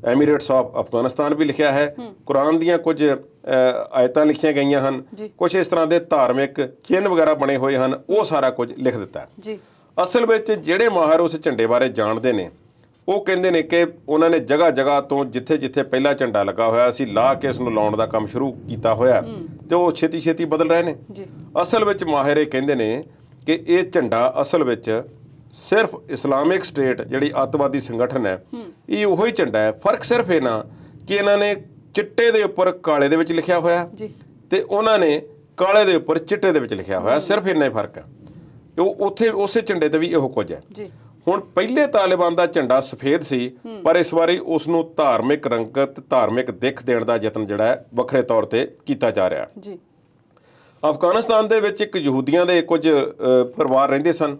ਐਮੀਰੇਟਸ ਆਫ ਅਫਗਾਨਿਸਤਾਨ ਵੀ ਲਿਖਿਆ ਹੈ। ਕੁਰਾਨ ਦੀਆਂ ਕੁਝ ਆਇਤਾਂ ਲਿਖੀਆਂ ਗਈਆਂ ਹਨ, ਜੀ। ਕੁਝ ਇਸ ਤਰ੍ਹਾਂ ਦੇ ਧਾਰਮਿਕ ਚਿੰਨ੍ਹ ਵਗੈਰਾ ਬਣੇ ਹੋਏ ਹਨ, ਉਹ ਸਾਰਾ ਕੁਝ ਲਿਖ ਦਿੱਤਾ ਹੈ। ਜੀ। ਅਸਲ ਵਿੱਚ ਜਿਹੜੇ ਮਾਹਰ ਉਸ ਝੰਡੇ ਬਾਰੇ ਜਾਣਦੇ ਨੇ ਉਹ ਕਹਿੰਦੇ ਨੇ ਕਿ ਉਹਨਾਂ ਨੇ ਜਗ੍ਹਾ ਜਗ੍ਹਾ ਤੋਂ ਜਿੱਥੇ ਜਿੱਥੇ ਪਹਿਲਾ ਝੰਡਾ ਲੱਗਾ ਹੋਇਆ ਸੀ ਲਾ ਕੇ ਉਸ ਨੂੰ ਲਾਉਣ ਦਾ ਕੰਮ ਸ਼ੁਰੂ ਕੀਤਾ ਹੋਇਆ ਤੇ ਉਹ ਛੇਤੀ ਛੇਤੀ ਬਦਲ ਰਹੇ ਨੇ। ਜੀ। ਅਸਲ ਵਿੱਚ ਮਾਹਿਰ ਇਹ ਕਹਿੰਦੇ ਨੇ ਕਿ ਇਹ ਝੰਡਾ ਅਸਲ ਵਿੱਚ ਸਿਰਫ ਇਸਲਾਮਿਕ ਸਟੇਟ ਜਿਹੜੀ ਅੱਤਵਾਦੀ ਸੰਗਠਨ ਹੈ ਇਹ ਉਹੋ ਹੀ ਝੰਡਾ ਹੈ। ਫਰਕ ਸਿਰਫ ਇਹ ਨਾ ਕਿ ਇਹਨਾਂ ਨੇ ਚਿੱਟੇ ਦੇ ਉੱਪਰ ਕਾਲੇ ਦੇ ਵਿੱਚ ਲਿਖਿਆ ਹੋਇਆ ਜੀ। ਤੇ ਉਹਨਾਂ ਨੇ ਕਾਲੇ ਦੇ ਉੱਪਰ ਚਿੱਟੇ ਦੇ ਵਿੱਚ ਲਿਖਿਆ ਹੋਇਆ, ਸਿਰਫ ਇੰਨਾ ਹੀ ਫਰਕ ਹੈ। ਉਹ ਉੱਥੇ ਉਸੇ ਝੰਡੇ ਤੇ ਵੀ ਇਹੋ ਕੁਝ ਹੈ। ਜੀ। ਹੁਣ ਪਹਿਲੇ ਤਾਲਿਬਾਨ ਦਾ ਝੰਡਾ ਸਫੇਦ ਸੀ, ਪਰ ਇਸ ਵਾਰੀ ਉਸ ਨੂੰ ਧਾਰਮਿਕ ਰੰਗਤ ਧਾਰਮਿਕ ਦਿੱਖ ਦੇਣ ਦਾ ਯਤਨ ਜਿਹੜਾ ਹੈ ਵੱਖਰੇ ਤੌਰ ਤੇ ਕੀਤਾ ਜਾ ਰਿਹਾ। ਜੀ। ਅਫਗਾਨਿਸਤਾਨ ਦੇ ਵਿੱਚ ਇੱਕ ਯਹੂਦੀਆਂ ਦੇ ਕੁਝ ਪਰਿਵਾਰ ਰਹਿੰਦੇ ਸਨ।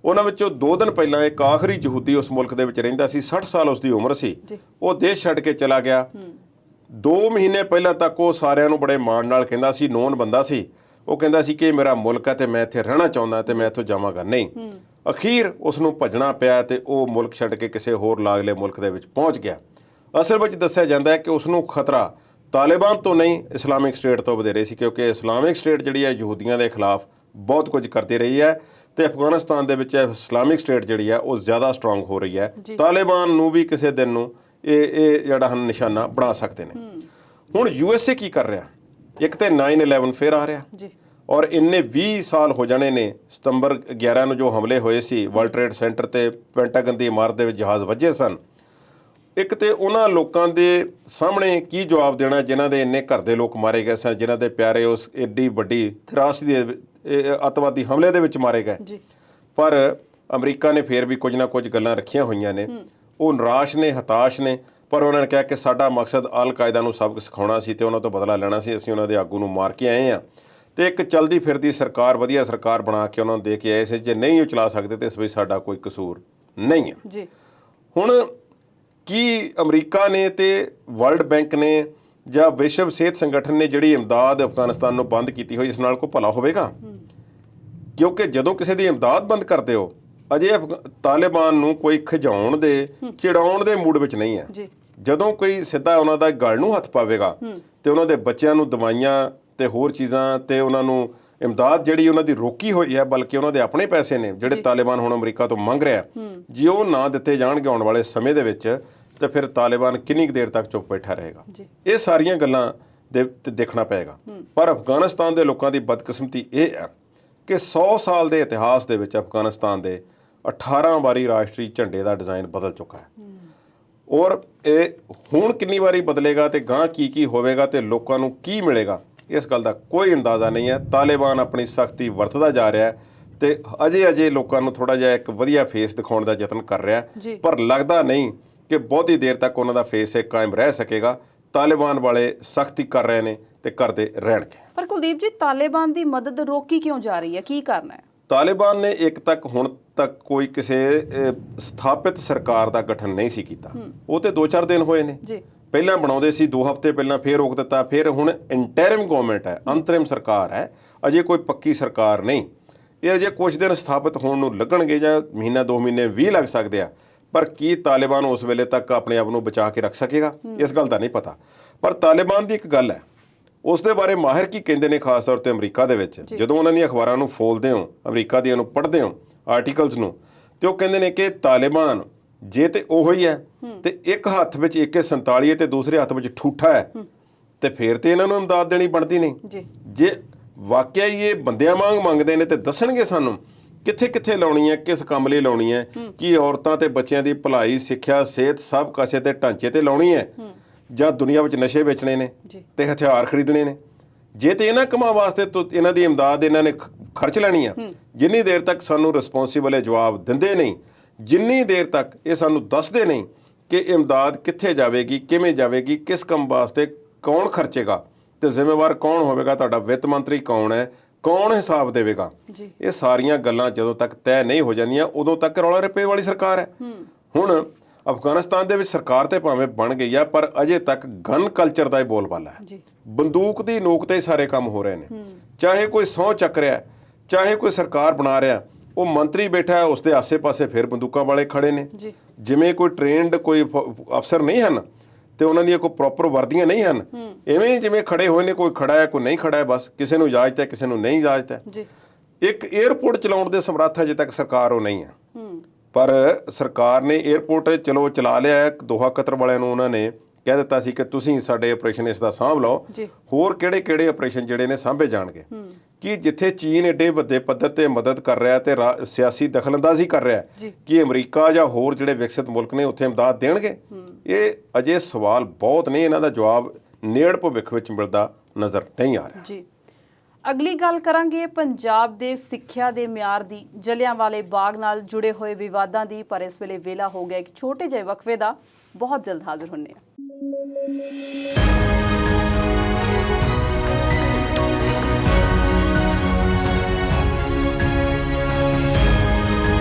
ਉਹਨਾਂ ਵਿੱਚੋਂ 2 ਦਿਨ ਪਹਿਲਾਂ ਇੱਕ ਆਖਰੀ ਯਹੂਦੀ ਉਸ ਮੁਲਕ ਦੇ ਵਿੱਚ ਰਹਿੰਦਾ ਸੀ, 60 ਸਾਲ ਉਸ ਦੀ ਉਮਰ ਸੀ। ਉਹ ਦੇਸ਼ ਛੱਡ ਕੇ ਚਲਾ ਗਿਆ। 2 ਮਹੀਨੇ ਪਹਿਲਾਂ ਤੱਕ ਉਹ ਸਾਰਿਆਂ ਨੂੰ ਬੜੇ ਮਾਣ ਨਾਲ ਕਹਿੰਦਾ ਸੀ, ਨੋਨ ਬੰਦਾ ਸੀ, ਉਹ ਕਹਿੰਦਾ ਸੀ ਕਿ ਮੇਰਾ ਮੁਲਕ ਹੈ ਤੇ ਮੈਂ ਇੱਥੇ ਰਹਿਣਾ ਚਾਹੁੰਦਾ ਤੇ ਮੈਂ ਇੱਥੋਂ ਜਾਵਾਂਗਾ ਨਹੀਂ। ਅਖੀਰ ਉਸ ਨੂੰ ਭੱਜਣਾ ਪਿਆ ਤੇ ਉਹ ਮੁਲਕ ਛੱਡ ਕੇ ਕਿਸੇ ਹੋਰ ਲਾਗਲੇ ਮੁਲਕ ਦੇ ਵਿੱਚ ਪਹੁੰਚ ਗਿਆ। ਅਸਲ ਵਿੱਚ ਦੱਸਿਆ ਜਾਂਦਾ ਹੈ ਕਿ ਉਸ ਨੂੰ ਖਤਰਾ ਤਾਲਿਬਾਨ ਤੋਂ ਨਹੀਂ ਇਸਲਾਮਿਕ ਸਟੇਟ ਤੋਂ ਵਧੇਰੇ ਸੀ, ਕਿਉਂਕਿ ਇਸਲਾਮਿਕ ਸਟੇਟ ਜਿਹੜੀ ਹੈ ਯਹੂਦੀਆਂ ਦੇ ਖਿਲਾਫ ਬਹੁਤ ਕੁਝ ਕਰਦੀ ਰਹੀ ਹੈ ਤੇ ਅਫਗਾਨਿਸਤਾਨ ਦੇ ਵਿੱਚ ਇਸਲਾਮਿਕ ਸਟੇਟ ਜਿਹੜੀ ਹੈ ਉਹ ਜ਼ਿਆਦਾ ਸਟਰੋਂਗ ਹੋ ਰਹੀ ਹੈ। ਤਾਲਿਬਾਨ ਨੂੰ ਵੀ ਕਿਸੇ ਦਿਨ ਨੂੰ ਇਹ ਜਿਹੜਾ ਹਨ ਨਿਸ਼ਾਨਾ ਬਣਾ ਸਕਦੇ ਨੇ। ਹੁਣ USA ਕੀ ਕਰ ਰਿਹਾ? ਇੱਕ ਤੇ 9/11 ਫਿਰ ਆ ਰਿਹਾ ਜੀ। ਔਰ ਇੰਨੇ 20 ਸਾਲ ਹੋ ਜਾਣੇ ਨੇ ਸਤੰਬਰ 11 ਨੂੰ ਜੋ ਹਮਲੇ ਹੋਏ ਸੀ ਵਰਲਡ ਟ੍ਰੇਡ ਸੈਂਟਰ ਤੇ ਪੈਂਟਾਗਨ ਦੀ ਇਮਾਰਤ ਦੇ ਵਿੱਚ ਜਹਾਜ਼ ਵੱਜੇ ਸਨ। ਇੱਕ ਤੇ ਉਹਨਾਂ ਲੋਕਾਂ ਦੇ ਸਾਹਮਣੇ ਕੀ ਜਵਾਬ ਦੇਣਾ ਜਿਨ੍ਹਾਂ ਦੇ ਇੰਨੇ ਘਰ ਦੇ ਲੋਕ ਮਾਰੇ ਗਏ ਸਨ, ਜਿਨ੍ਹਾਂ ਦੇ ਪਿਆਰੇ ਉਸ ਏਡੀ ਵੱਡੀ ਤਰਾਸਦੀ ਅੱਤਵਾਦੀ ਹਮਲੇ ਦੇ ਵਿੱਚ ਮਾਰੇ ਗਏ। ਜੀ। ਪਰ ਅਮਰੀਕਾ ਨੇ ਫੇਰ ਵੀ ਕੁਝ ਨਾ ਕੁਝ ਗੱਲਾਂ ਰੱਖੀਆਂ ਹੋਈਆਂ ਨੇ। ਉਹ ਨਿਰਾਸ਼ ਨੇ, ਹਤਾਸ਼ ਨੇ, ਪਰ ਉਹਨਾਂ ਨੇ ਕਿਹਾ ਕਿ ਸਾਡਾ ਮਕਸਦ ਅਲ ਕਾਇਦਾ ਨੂੰ ਸਬਕ ਸਿਖਾਉਣਾ ਸੀ ਤੇ ਉਹਨਾਂ ਤੋਂ ਬਦਲਾ ਲੈਣਾ ਸੀ। ਅਸੀਂ ਉਹਨਾਂ ਦੇ ਆਗੂ ਨੂੰ ਮਾਰ ਕੇ ਆਏ ਹਾਂ ਤੇ ਇੱਕ ਚਲਦੀ ਫਿਰਦੀ ਸਰਕਾਰ, ਵਧੀਆ ਸਰਕਾਰ ਬਣਾ ਕੇ ਉਹਨਾਂ ਨੂੰ ਦੇ ਕੇ ਆਏ ਸੀ। ਜੇ ਨਹੀਂ ਉਹ ਚਲਾ ਸਕਦੇ ਤੇ ਇਸ ਵਿੱਚ ਸਾਡਾ ਕੋਈ ਕਸੂਰ ਨਹੀਂ ਹੈ। ਜੀ। ਹੁਣ ਕੀ ਅਮਰੀਕਾ ਨੇ ਤੇ ਵਰਲਡ ਬੈਂਕ ਨੇ ਜਾਂ ਵਿਸ਼ਵ ਸਿਹਤ ਸੰਗਠਨ ਨੇ ਜਿਹੜੀ ਇਮਦਾਦ ਅਫਗਾਨਿਸਤਾਨ ਨੂੰ ਬੰਦ ਕੀਤੀ ਹੋਈ, ਇਸ ਨਾਲ ਕੋਈ ਭਲਾ ਹੋਵੇਗਾ? ਕਿਉਂਕਿ ਜਦੋਂ ਕਿਸੇ ਦੀ ਇਮਦਾਦ ਬੰਦ ਕਰਦੇ ਹੋ, ਅਜੇ ਤਾਲਿਬਾਨ ਨੂੰ ਕੋਈ ਖਿਜਾਉਣ ਦੇ ਚਿੜਾਉਣ ਦੇ ਮੂਡ ਵਿੱਚ ਨਹੀਂ ਹੈ। ਜਦੋਂ ਕੋਈ ਸਿੱਧਾ ਉਹਨਾਂ ਦਾ ਗਲ ਨੂੰ ਹੱਥ ਪਾਵੇਗਾ ਤੇ ਉਹਨਾਂ ਦੇ ਬੱਚਿਆਂ ਨੂੰ ਦਵਾਈਆਂ ਤੇ ਹੋਰ ਚੀਜ਼ਾਂ ਤੇ ਉਹਨਾਂ ਨੂੰ ਇਮਦਾਦ ਜਿਹੜੀ ਉਹਨਾਂ ਦੀ ਰੋਕੀ ਹੋਈ ਹੈ, ਬਲਕਿ ਉਹਨਾਂ ਦੇ ਆਪਣੇ ਪੈਸੇ ਨੇ ਜਿਹੜੇ ਤਾਲਿਬਾਨ ਹੁਣ ਅਮਰੀਕਾ ਤੋਂ ਮੰਗ ਰਿਹਾ, ਜੇ ਉਹ ਨਾ ਦਿੱਤੇ ਜਾਣਗੇ ਆਉਣ ਵਾਲੇ ਸਮੇਂ ਦੇ ਵਿੱਚ ਤੇ ਫਿਰ ਤਾਲਿਬਾਨ ਕਿੰਨੀ ਕੁ ਦੇਰ ਤੱਕ ਚੁੱਪ ਬੈਠਾ ਰਹੇਗਾ? ਇਹ ਸਾਰੀਆਂ ਗੱਲਾਂ ਦੇ ਦੇਖਣਾ ਪਏਗਾ। ਪਰ ਅਫਗਾਨਿਸਤਾਨ ਦੇ ਲੋਕਾਂ ਦੀ ਬਦਕਿਸਮਤੀ ਇਹ ਹੈ ਕਿ 100 ਸਾਲ ਦੇ ਇਤਿਹਾਸ ਦੇ ਵਿੱਚ ਅਫਗਾਨਿਸਤਾਨ ਦੇ 18 ਵਾਰੀ ਰਾਸ਼ਟਰੀ ਝੰਡੇ ਦਾ ਡਿਜ਼ਾਈਨ ਬਦਲ ਚੁੱਕਾ ਹੈ। ਔਰ ਇਹ ਹੁਣ ਕਿੰਨੀ ਵਾਰੀ ਬਦਲੇਗਾ ਤੇ ਗਾਂ ਕੀ ਹੋਵੇਗਾ ਤੇ ਲੋਕਾਂ ਨੂੰ ਕੀ ਮਿਲੇਗਾ, ਇਸ ਗੱਲ ਦਾ ਕੋਈ ਅੰਦਾਜ਼ਾ ਨਹੀਂ ਹੈ। ਤਾਲਿਬਾਨ ਆਪਣੀ ਸਖਤੀ ਵਰਤਦਾ ਜਾ ਰਿਹਾ ਹੈ ਤੇ ਅਜੇ ਲੋਕਾਂ ਨੂੰ ਥੋੜਾ ਜਿਹਾ ਇੱਕ ਵਧੀਆ ਫੇਸ ਦਿਖਾਉਣ ਦਾ ਯਤਨ ਕਰ ਰਿਹਾ, ਪਰ ਲੱਗਦਾ ਨਹੀਂ ਕਿ ਬਹੁਤੀ ਦੇਰ ਤੱਕ ਉਹਨਾਂ ਦਾ ਫੇਸ ਇੱਕ ਕਾਇਮ ਰਹਿ ਸਕੇਗਾ। ਤਾਲਿਬਾਨ ਵਾਲੇ ਸਖਤੀ ਕਰ ਰਹੇ ਨੇ ਤੇ ਕਰਦੇ ਰਹਿਣਗੇ। ਪਰ ਕੁਲਦੀਪ ਜੀ, ਤਾਲਿਬਾਨ ਦੀ ਮਦਦ ਰੋਕੀ ਕਿਉਂ ਜਾ ਰਹੀ ਹੈ? ਕੀ ਕਰਨਾ ਹੈ? ਤਾਲਿਬਾਨ ਨੇ ਹੁਣ ਤੱਕ ਕੋਈ ਕਿਸੇ ਸਥਾਪਿਤ ਸਰਕਾਰ ਦਾ ਗਠਨ ਨਹੀਂ ਸੀ ਕੀਤਾ। ਉਹ ਤੇ 2-4 ਦਿਨ ਹੋਏ ਨੇ। ਪਹਿਲਾਂ ਬਣਾਉਂਦੇ ਸੀ 2 ਹਫ਼ਤੇ ਪਹਿਲਾਂ, ਫੇਰ ਰੋਕ ਦਿੱਤਾ, ਫਿਰ ਹੁਣ ਇੰਟਰਿਮ ਗਵਰਨਮੈਂਟ ਹੈ, ਅੰਤਰਿਮ ਸਰਕਾਰ ਹੈ, ਅਜੇ ਕੋਈ ਪੱਕੀ ਸਰਕਾਰ ਨਹੀਂ। ਇਹ ਅਜੇ ਕੁਝ ਦਿਨ ਸਥਾਪਿਤ ਹੋਣ ਨੂੰ ਲੱਗਣਗੇ ਜਾਂ ਮਹੀਨਾ 2 ਮਹੀਨੇ ਵੀ ਲੱਗ ਸਕਦੇ ਆ। ਪਰ ਕੀ ਤਾਲਿਬਾਨ ਉਸ ਵੇਲੇ ਤੱਕ ਆਪਣੇ ਆਪ ਨੂੰ ਬਚਾ ਕੇ ਰੱਖ ਸਕੇਗਾ, ਇਸ ਗੱਲ ਦਾ ਨਹੀਂ ਪਤਾ। ਪਰ ਤਾਲਿਬਾਨ ਦੀ ਇੱਕ ਗੱਲ ਹੈ, ਉਸ ਦੇ ਬਾਰੇ ਮਾਹਿਰ ਕੀ ਕਹਿੰਦੇ ਨੇ, ਖਾਸ ਤੌਰ ਤੇ ਅਮਰੀਕਾ ਦੇ ਵਿੱਚ ਜਦੋਂ ਉਹਨਾਂ ਦੀਆਂ ਅਖਬਾਰਾਂ ਨੂੰ ਫੋਲਦੇ ਹੋ, ਅਮਰੀਕਾ ਦੀਆਂ ਨੂੰ ਪੜ੍ਹਦੇ ਹੋ, ਆਰਟੀਕਲਸ ਨੂੰ, ਤੇ ਉਹ ਕਹਿੰਦੇ ਨੇ ਕਿ ਤਾਲਿਬਾਨ ਜੇ ਤੇ ਉਹੋ ਹੀ ਹੈ ਤੇ ਇੱਕ ਹੱਥ ਵਿੱਚ AK-47 ਤੇ ਦੂਸਰੇ ਹੱਥ ਵਿੱਚ ਠੂਠਾ ਹੈ ਤੇ ਫਿਰ ਤੇ ਇਹਨਾਂ ਨੂੰ ਇਮਦਾਦ ਦੇਣੀ ਬਣਦੀ ਨਹੀਂ। ਜੇ ਵਾਕਿਆ ਹੀ ਇਹ ਬੰਦਿਆਂ ਵਾਂਗ ਮੰਗਦੇ ਨੇ ਤੇ ਦੱਸਣਗੇ ਸਾਨੂੰ ਕਿੱਥੇ ਲਾਉਣੀ ਹੈ, ਕਿਸ ਕੰਮ ਲਈ ਲਾਉਣੀ ਹੈ, ਕੀ ਔਰਤਾਂ ਤੇ ਬੱਚਿਆਂ ਦੀ ਭਲਾਈ, ਸਿੱਖਿਆ, ਸਿਹਤ ਸਭ ਕਾਸੇ ਤੇ ਢਾਂਚੇ ਤੇ ਲਾਉਣੀ ਹੈ, ਜਾਂ ਦੁਨੀਆ ਵਿੱਚ ਨਸ਼ੇ ਵੇਚਣੇ ਨੇ ਤੇ ਹਥਿਆਰ ਖਰੀਦਣੇ ਨੇ। ਜੇ ਤੇ ਇਹਨਾਂ ਕੰਮਾਂ ਵਾਸਤੇ ਇਹਨਾਂ ਦੀ ਇਮਦਾਦ ਇਹਨਾਂ ਨੇ ਖਰਚ ਲੈਣੀ ਆ, ਜਿੰਨੀ ਦੇਰ ਤੱਕ ਸਾਨੂੰ ਰਿਸਪੌਂਸੀਬਲ ਜਵਾਬ ਦਿੰਦੇ ਨਹੀਂ, ਜਿੰਨੀ ਦੇਰ ਤੱਕ ਇਹ ਸਾਨੂੰ ਦੱਸਦੇ ਨਹੀਂ ਕਿ ਇਮਦਾਦ ਕਿੱਥੇ ਜਾਵੇਗੀ, ਕਿਵੇਂ ਜਾਵੇਗੀ, ਕਿਸ ਕੰਮ ਵਾਸਤੇ ਕੌਣ ਖਰਚੇਗਾ ਤੇ ਜ਼ਿੰਮੇਵਾਰ ਕੌਣ ਹੋਵੇਗਾ, ਤੁਹਾਡਾ ਵਿੱਤ ਮੰਤਰੀ ਕੌਣ ਹੈ, ਕੌਣ ਹਿਸਾਬ ਦੇਵੇਗਾ, ਇਹ ਸਾਰੀਆਂ ਗੱਲਾਂ ਜਦੋਂ ਤੱਕ ਤੈਅ ਨਹੀਂ ਹੋ ਜਾਂਦੀਆਂ ਉਦੋਂ ਤੱਕ ਰੌਲਾ ਰੱਪੇ ਵਾਲੀ ਸਰਕਾਰ ਹੈ। ਹੁਣ ਅਫਗਾਨਿਸਤਾਨ ਦੇ ਵਿੱਚ ਸਰਕਾਰ ਤੇ ਭਾਵੇਂ ਬਣ ਗਈ ਆ, ਪਰ ਅਜੇ ਤੱਕ ਗਨ ਕਲਚਰ ਦਾ ਹੀ ਬੋਲਬਾਲਾ ਹੈ। ਬੰਦੂਕ ਦੀ ਨੋਕ ਤੇ ਸਾਰੇ ਕੰਮ ਹੋ ਰਹੇ ਨੇ। ਚਾਹੇ ਕੋਈ ਸਹੁੰ ਚੱਕ ਰਿਹਾ, ਚਾਹੇ ਕੋਈ ਸਰਕਾਰ ਬਣਾ ਰਿਹਾ, ਉਹ ਮੰਤਰੀ ਬੈਠਾ ਹੈ, ਉਸ ਦੇ ਆਸੇ-ਪਾਸੇ ਫਿਰ ਬੰਦੂਕਾਂ ਵਾਲੇ ਖੜੇ ਨੇ। ਜਿਵੇਂ ਕੋਈ ਟ੍ਰੇਨਡ ਕੋਈ ਅਫਸਰ ਨਹੀਂ ਹਨ ਤੇ ਉਹਨਾਂ ਦੀਆਂ ਕੋਈ ਪ੍ਰੋਪਰ ਵਰਦੀਆਂ ਨਹੀਂ ਹਨ। ਇਵੇਂ ਹੀ ਜਿਵੇਂ ਖੜੇ ਹੋਏ ਨੇ, ਕੋਈ ਖੜਾ ਹੈ ਕੋਈ ਨਹੀਂ ਖੜਾ ਹੈ, ਬਸ ਕਿਸੇ ਨੂੰ ਇਜਾਜ਼ਤ ਹੈ ਕਿਸੇ ਨੂੰ ਨਹੀਂ ਇਜਾਜ਼ਤ ਹੈ ਜੀ। ਇੱਕ 에ਅਰਪੋਰਟ ਚਲਾਉਣ ਦੇ ਸਮਰੱਥ ਅਜੇ ਤੱਕ ਸਰਕਾਰ ਉਹ ਨਹੀਂ ਹੈ। ਪਰ ਸਰਕਾਰ ਨੇ 에ਅਰਪੋਰਟ ਚਲੋ ਚਲਾ ਲਿਆ ਹੈ। ਦੋਹਾ ਕਤਰ ਵਾਲਿਆਂ ਨੂੰ ਉਹਨਾਂ ਨੇ ਕਹਿ ਦਿੱਤਾ ਸੀ ਕਿ ਤੁਸੀਂ ਸਾਡੇ ਆਪਰੇਸ਼ਨ ਇਸ ਦਾ ਸਾਂਭ ਲਓ, ਹੋਰ ਕਿਹੜੇ ਆਪਰੇਸ਼ਨ ਜਿਹੜੇ ਨੇ ਸਾਂਭੇ ਜਾਣਗੇ। ਕਿ ਜਿੱਥੇ ਚੀਨ ਏਡੇ ਵੱਡੇ ਪੱਧਰ ਤੇ ਮਦਦ ਕਰ ਰਿਹਾ ਤੇ ਸਿਆਸੀ ਦਖਲਅੰਦਾਜ਼ੀ ਕਰ ਰਿਹਾ ਕਿ ਅਮਰੀਕਾ ਜਾਂ ਹੋਰ ਜਿਹੜੇ ਵਿਕਸਿਤ ਮੁਲਕ ਨੇ ਉੱਥੇ ਇਮਦਾਦ ਦੇਣਗੇ, ਇਹ ਅਜੇ ਸਵਾਲ ਬਹੁਤ ਨੇ, ਇਹਨਾਂ ਦਾ ਜਵਾਬ ਨੇੜ ਭਵਿੱਖ ਵਿੱਚ ਮਿਲਦਾ ਨਜ਼ਰ ਨਹੀਂ ਆ ਰਿਹਾ। ਜੀ, ਅਗਲੀ ਗੱਲ ਕਰਾਂਗੇ ਪੰਜਾਬ ਦੇ ਸਿੱਖਿਆ ਦੇ ਮਿਆਰ ਦੀ, ਜਲਿਆਂਵਾਲੇ ਬਾਗ ਨਾਲ ਜੁੜੇ ਹੋਏ ਵਿਵਾਦਾਂ ਦੀ। ਪਰ ਇਸ ਵੇਲੇ ਵੇਲਾ ਹੋ ਗਿਆ ਕਿ ਛੋਟੇ ਜਿਹੇ ਵਕਫੇ ਦਾ, ਬਹੁਤ ਜਲਦ ਹਾਜ਼ਰ ਹੁੰਨੇ ਆ।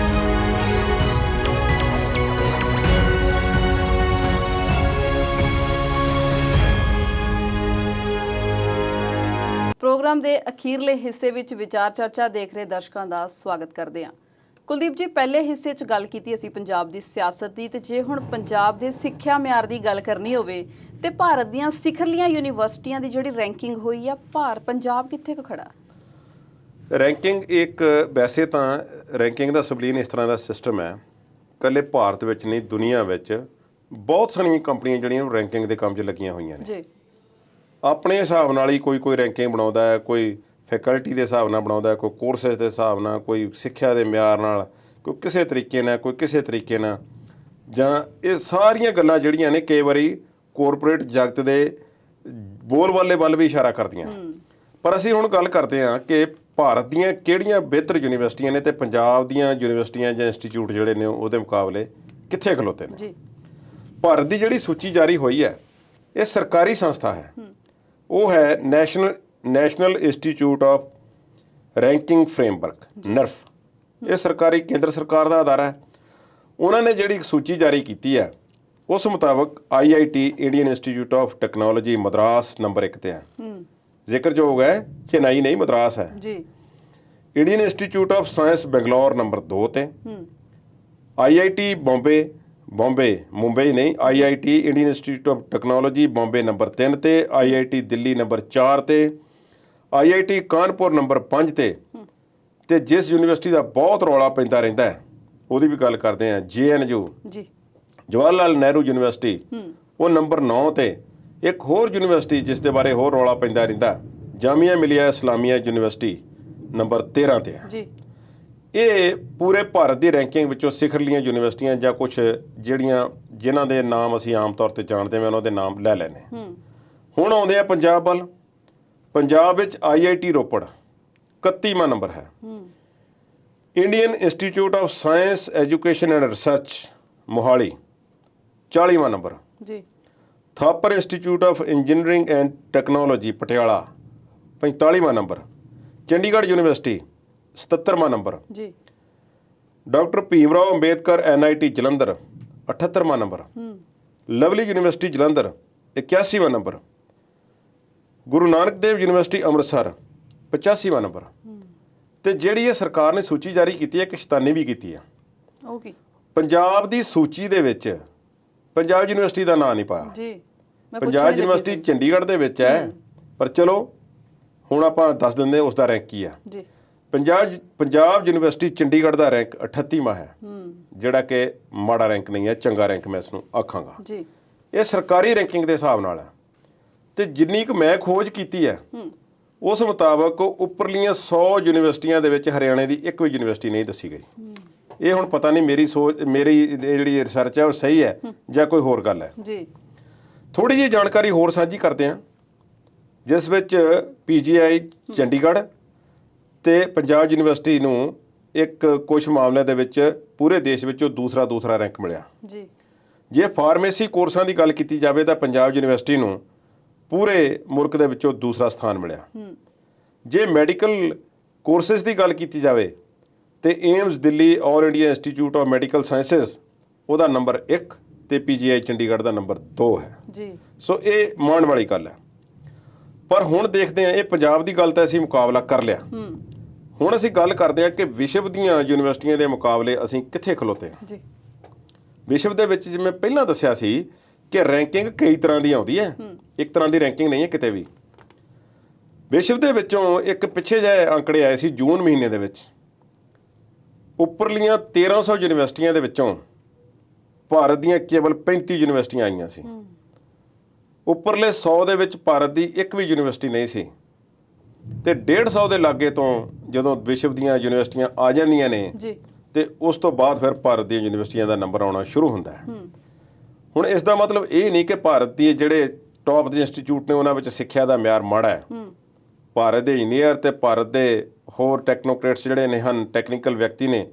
ਪ੍ਰੋਗਰਾਮ ਦੇ ਅਖੀਰਲੇ ਹਿੱਸੇ ਵਿੱਚ ਵਿਚਾਰ ਚਰਚਾ ਦੇਖ ਰਹੇ ਦਰਸ਼ਕਾਂ ਦਾ ਸਵਾਗਤ ਕਰਦੇ ਹਾਂ। ਕੁਲਦੀਪ ਜੀ, ਪਹਿਲੇ ਹਿੱਸੇ 'ਚ ਗੱਲ ਕੀਤੀ ਅਸੀਂ ਪੰਜਾਬ ਦੀ ਸਿਆਸਤ ਦੀ, ਤੇ ਜੇ ਹੁਣ ਪੰਜਾਬ ਦੇ ਸਿੱਖਿਆ ਮਿਆਰ ਦੀ ਗੱਲ ਕਰਨੀ ਹੋਵੇ ਤੇ ਭਾਰਤ ਦੀਆਂ ਸਿਖਰਲੀਆਂ ਯੂਨੀਵਰਸਿਟੀਆਂ ਦੀ ਜਿਹੜੀ ਰੈਂਕਿੰਗ ਹੋਈ ਆ, ਪੰਜਾਬ ਕਿੱਥੇ ਕੁ ਖੜਾ? ਰੈਂਕਿੰਗ ਇੱਕ ਵੈਸੇ ਤਾਂ ਰੈਂਕਿੰਗ ਦਾ ਸਬਲੀਨ ਇਸ ਤਰ੍ਹਾਂ ਦਾ ਸਿਸਟਮ ਹੈ, ਇਕੱਲੇ ਭਾਰਤ ਵਿੱਚ ਨਹੀਂ ਦੁਨੀਆ ਵਿੱਚ ਬਹੁਤ ਸਾਰੀਆਂ ਕੰਪਨੀਆਂ ਜਿਹੜੀਆਂ ਰੈਂਕਿੰਗ ਦੇ ਕੰਮ 'ਚ ਲੱਗੀਆਂ ਹੋਈਆਂ ਨੇ। ਜੀ, ਆਪਣੇ ਹਿਸਾਬ ਨਾਲ ਹੀ ਕੋਈ ਰੈਂਕਿੰਗ ਬਣਾਉਂਦਾ ਹੈ, ਕੋਈ ਫੈਕਲਟੀ ਦੇ ਹਿਸਾਬ ਨਾਲ ਬਣਾਉਂਦਾ ਹੈ, ਕੋਈ ਕੋਰਸਿਸ ਦੇ ਹਿਸਾਬ ਨਾਲ, ਕੋਈ ਸਿੱਖਿਆ ਦੇ ਮਿਆਰ ਨਾਲ, ਕੋਈ ਕਿਸੇ ਤਰੀਕੇ ਨਾਲ, ਕੋਈ ਕਿਸੇ ਤਰੀਕੇ ਨਾਲ। ਜਾਂ ਇਹ ਸਾਰੀਆਂ ਗੱਲਾਂ ਜਿਹੜੀਆਂ ਨੇ ਕਈ ਵਾਰੀ ਕੋਰਪੋਰੇਟ ਜਗਤ ਦੇ ਬੋਲਬਾਲੇ ਵੱਲ ਵੀ ਇਸ਼ਾਰਾ ਕਰਦੀਆਂ। ਪਰ ਅਸੀਂ ਹੁਣ ਗੱਲ ਕਰਦੇ ਹਾਂ ਕਿ ਭਾਰਤ ਦੀਆਂ ਕਿਹੜੀਆਂ ਬਿਹਤਰ ਯੂਨੀਵਰਸਿਟੀਆਂ ਨੇ ਤੇ ਪੰਜਾਬ ਦੀਆਂ ਯੂਨੀਵਰਸਿਟੀਆਂ ਜਾਂ ਇੰਸਟੀਚਿਊਟ ਜਿਹੜੇ ਨੇ ਉਹਦੇ ਮੁਕਾਬਲੇ ਕਿੱਥੇ ਖਲੋਤੇ ਨੇ। ਭਾਰਤ ਦੀ ਜਿਹੜੀ ਸੂਚੀ ਜਾਰੀ ਹੋਈ ਹੈ, ਇਹ ਸਰਕਾਰੀ ਸੰਸਥਾ ਹੈ। ਉਹ ਹੈ National Institute of Ranking Framework, NIRF. ਇਹ ਸਰਕਾਰੀ ਕੇਂਦਰ ਸਰਕਾਰ ਦਾ ਅਦਾਰਾ ਹੈ। ਉਹਨਾਂ ਨੇ ਜਿਹੜੀ ਸੂਚੀ ਜਾਰੀ ਕੀਤੀ ਹੈ, ਉਸ ਮੁਤਾਬਕ IIT Indian institute of technology Madras number 1 ਤੇ ਹੈ। ਜ਼ਿਕਰਯੋਗ ਹੈ ਚੇਨਈ ਨਹੀਂ, ਮਦਰਾਸ ਹੈ ਜੀ। Indian institute of science Bangalore number 2 ਤੇ। IIT ਮੁੰਬਈ ਨਹੀਂ, IIT Indian institute of technology Bombay number 3 ਤੇ। IIT ਦਿੱਲੀ ਨੰਬਰ 4 ਤੇ। IIT ਕਾਨਪੁਰ ਨੰਬਰ 5 ਤੇ ਜਿਸ ਯੂਨੀਵਰਸਿਟੀ ਦਾ ਬਹੁਤ ਰੌਲਾ ਪੈਂਦਾ ਰਹਿੰਦਾ ਹੈ, ਉਹਦੀ ਵੀ ਗੱਲ ਕਰਦੇ ਹਾਂ, JNU ਜੀ, ਜਵਾਹਰ ਲਾਲ ਨਹਿਰੂ ਯੂਨੀਵਰਸਿਟੀ, ਉਹ ਨੰਬਰ 9 ਤੇ। ਇੱਕ ਹੋਰ ਯੂਨੀਵਰਸਿਟੀ ਜਿਸ ਦੇ ਬਾਰੇ ਹੋਰ ਰੌਲਾ ਪੈਂਦਾ ਰਹਿੰਦਾ, ਜਾਮੀਆ ਮਿਲੀਆ ਇਸਲਾਮੀਆ ਯੂਨੀਵਰਸਿਟੀ ਨੰਬਰ 13 ਤੇ ਹੈ ਜੀ। ਇਹ ਪੂਰੇ ਭਾਰਤ ਦੀ ਰੈਂਕਿੰਗ ਵਿੱਚੋਂ ਸਿਖਰਲੀਆਂ ਯੂਨੀਵਰਸਿਟੀਆਂ ਜਾਂ ਕੁਝ ਜਿਨ੍ਹਾਂ ਦੇ ਨਾਮ ਅਸੀਂ ਆਮ ਤੌਰ ਤੇ ਜਾਣਦੇ ਹਾਂ, ਉਹਨਾਂ ਦੇ ਨਾਮ ਲੈ ਲੈਣੇ। ਹੁਣ ਆਉਂਦੇ ਆ ਪੰਜਾਬ ਵੱਲ। ਪੰਜਾਬ ਵਿੱਚ IIT ਰੋਪੜ 31ਵਾਂ ਨੰਬਰ ਹੈ। Indian institute of science education and research Mohali 40ਵਾਂ ਨੰਬਰ ਜੀ। Thapar institute of engineering and technology Patiala 45ਵਾਂ ਨੰਬਰ। ਚੰਡੀਗੜ੍ਹ ਯੂਨੀਵਰਸਿਟੀ 77ਵਾਂ ਨੰਬਰ ਜੀ। ਡਾਕਟਰ ਭੀਮ ਰਾਓ ਅੰਬੇਦਕਰ NIT ਜਲੰਧਰ 78ਵਾਂ ਨੰਬਰ। ਲਵਲੀ ਯੂਨੀਵਰਸਿਟੀ ਜਲੰਧਰ 81ਵਾਂ ਨੰਬਰ। ਗੁਰੂ ਨਾਨਕ ਦੇਵ ਯੂਨੀਵਰਸਿਟੀ ਅੰਮ੍ਰਿਤਸਰ 85ਵਾਂ ਨੰਬਰ। ਤੇ ਜਿਹੜੀ ਇਹ ਸਰਕਾਰ ਨੇ ਸੂਚੀ ਜਾਰੀ ਕੀਤੀ ਹੈ, ਕਿਸ਼ਤਾਨੀ ਵੀ ਕੀਤੀ ਹੈ। ਪੰਜਾਬ ਦੀ ਸੂਚੀ ਦੇ ਵਿੱਚ ਪੰਜਾਬ ਯੂਨੀਵਰਸਿਟੀ ਦਾ ਨਾਂ ਨਹੀਂ ਪਾਇਆ ਜੀ। ਪੰਜਾਬ ਯੂਨੀਵਰਸਿਟੀ ਚੰਡੀਗੜ੍ਹ ਦੇ ਵਿੱਚ ਹੈ, ਪਰ ਚਲੋ ਹੁਣ ਆਪਾਂ ਦੱਸ ਦਿੰਦੇ ਉਸ ਦਾ ਰੈਂਕ ਕੀ ਆ ਜੀ। ਪੰਜਾਬ ਯੂਨੀਵਰਸਿਟੀ ਚੰਡੀਗੜ੍ਹ ਦਾ ਰੈਂਕ 38ਵਾਂ ਹੈ, ਜਿਹੜਾ ਕਿ ਮਾੜਾ ਰੈਂਕ ਨਹੀਂ ਹੈ, ਚੰਗਾ ਰੈਂਕ ਮੈਂ ਇਸ ਨੂੰ ਆਖਾਂਗਾ ਜੀ। ਇਹ ਸਰਕਾਰੀ ਰੈਂਕਿੰਗ ਦੇ ਹਿਸਾਬ ਨਾਲ ਹੈ। ਤੇ ਜਿੰਨੀ ਕੁ ਮੈਂ ਖੋਜ ਕੀਤੀ ਹੈ, ਉਸ ਮੁਤਾਬਕ ਉੱਪਰਲੀਆਂ 100 ਯੂਨੀਵਰਸਿਟੀਆਂ ਦੇ ਵਿੱਚ ਹਰਿਆਣੇ ਦੀ ਇੱਕ ਵੀ ਯੂਨੀਵਰਸਿਟੀ ਨਹੀਂ ਦੱਸੀ ਗਈ। ਇਹ ਹੁਣ ਪਤਾ ਨਹੀਂ ਮੇਰੀ ਜਿਹੜੀ ਰਿਸਰਚ ਹੈ ਉਹ ਸਹੀ ਹੈ ਜਾਂ ਕੋਈ ਹੋਰ ਗੱਲ ਹੈ ਜੀ। ਥੋੜੀ ਜਿਹੀ ਜਾਣਕਾਰੀ ਹੋਰ ਸਾਂਝੀ ਕਰਦੇ ਹਾਂ, ਜਿਸ ਵਿੱਚ PGI ਚੰਡੀਗੜ੍ਹ ਤੇ ਪੰਜਾਬ ਯੂਨੀਵਰਸਿਟੀ ਨੂੰ ਇੱਕ ਕੁਝ ਮਾਮਲਿਆਂ ਦੇ ਵਿੱਚ ਪੂਰੇ ਦੇਸ਼ ਵਿੱਚੋਂ ਦੂਸਰਾ ਰੈਂਕ ਮਿਲਿਆ ਜੀ। ਜੇ ਫਾਰਮੇਸੀ ਕੋਰਸਾਂ ਦੀ ਗੱਲ ਕੀਤੀ ਜਾਵੇ ਤਾਂ ਪੰਜਾਬ ਯੂਨੀਵਰਸਿਟੀ ਨੂੰ ਪੂਰੇ ਮੁਲਕ ਦੇ ਵਿੱਚੋਂ ਦੂਸਰਾ ਸਥਾਨ ਮਿਲਿਆ। ਜੇ ਮੈਡੀਕਲ ਕੋਰਸਿਸ ਦੀ ਗੱਲ ਕੀਤੀ ਜਾਵੇ ਤੇ AIIMS Delhi all India institute of medical sciences ਉਹਦਾ ਨੰਬਰ 1 ਤੇ PGI ਚੰਡੀਗੜ੍ਹ ਦਾ ਨੰਬਰ 2 ਹੈ ਜੀ। ਸੋ ਇਹ ਮਾਣ ਵਾਲੀ ਗੱਲ ਹੈ। ਪਰ ਹੁਣ ਦੇਖਦੇ ਹਾਂ, ਇਹ ਪੰਜਾਬ ਦੀ ਗੱਲ ਤਾਂ ਅਸੀਂ ਮੁਕਾਬਲਾ ਕਰ ਲਿਆ। ਹੁਣ ਅਸੀਂ ਗੱਲ ਕਰਦੇ ਹਾਂ ਕਿ ਵਿਸ਼ਵ ਦੀਆਂ ਯੂਨੀਵਰਸਿਟੀਆਂ ਦੇ ਮੁਕਾਬਲੇ ਅਸੀਂ ਕਿੱਥੇ ਖਲੋਤੇ ਹਾਂ ਜੀ। ਵਿਸ਼ਵ ਦੇ ਵਿੱਚ ਜਿਵੇਂ ਪਹਿਲਾਂ ਦੱਸਿਆ ਸੀ ਕਿ ਰੈਂਕਿੰਗ ਕਈ ਤਰ੍ਹਾਂ ਦੀ ਆਉਂਦੀ ਹੈ, ਇੱਕ ਤਰ੍ਹਾਂ ਦੀ ਰੈਂਕਿੰਗ ਨਹੀਂ ਹੈ ਕਿਤੇ ਵੀ। ਵਿਸ਼ਵ ਦੇ ਵਿੱਚੋਂ ਇੱਕ ਪਿੱਛੇ ਜਿਹੇ ਅੰਕੜੇ ਆਏ ਸੀ ਜੂਨ ਮਹੀਨੇ ਦੇ ਵਿੱਚ, ਉੱਪਰਲੀਆਂ 1300 ਯੂਨੀਵਰਸਿਟੀਆਂ ਦੇ ਵਿੱਚੋਂ ਭਾਰਤ ਦੀਆਂ ਕੇਵਲ 35 ਯੂਨੀਵਰਸਿਟੀਆਂ ਆਈਆਂ ਸੀ। ਉੱਪਰਲੇ 100 ਦੇ ਵਿੱਚ ਭਾਰਤ ਦੀ ਇੱਕ ਵੀ ਯੂਨੀਵਰਸਿਟੀ ਨਹੀਂ ਸੀ, ਤੇ 150 ਦੇ ਲਾਗੇ ਤੋਂ ਜਦੋਂ ਵਿਸ਼ਵ ਦੀਆਂ ਯੂਨੀਵਰਸਿਟੀਆਂ ਆ ਜਾਂਦੀਆਂ ਨੇ ਜੀ, ਤੇ ਉਸ ਤੋਂ ਬਾਅਦ ਫਿਰ ਭਾਰਤ ਦੀਆਂ ਯੂਨੀਵਰਸਿਟੀਆਂ ਦਾ ਨੰਬਰ ਆਉਣਾ ਸ਼ੁਰੂ ਹੁੰਦਾ ਹੈ। ਹੁਣ ਇਸ ਦਾ ਮਤਲਬ ਇਹ ਨਹੀਂ ਕਿ ਭਾਰਤ ਦੇ ਜਿਹੜੇ ਟੌਪ ਦੇ ਇੰਸਟੀਚਿਊਟ ਨੇ ਉਹਨਾਂ ਵਿੱਚ ਸਿੱਖਿਆ ਦਾ ਮਿਆਰ ਮਾੜਾ ਹੈ। ਭਾਰਤ ਦੇ ਇੰਜੀਨੀਅਰ ਤੇ ਭਾਰਤ ਦੇ ਹੋਰ ਟੈਕਨੋਕ੍ਰੇਟਸ ਜਿਹੜੇ ਨੇ ਹਨ, ਟੈਕਨੀਕਲ ਵਿਅਕਤੀ ਨੇ,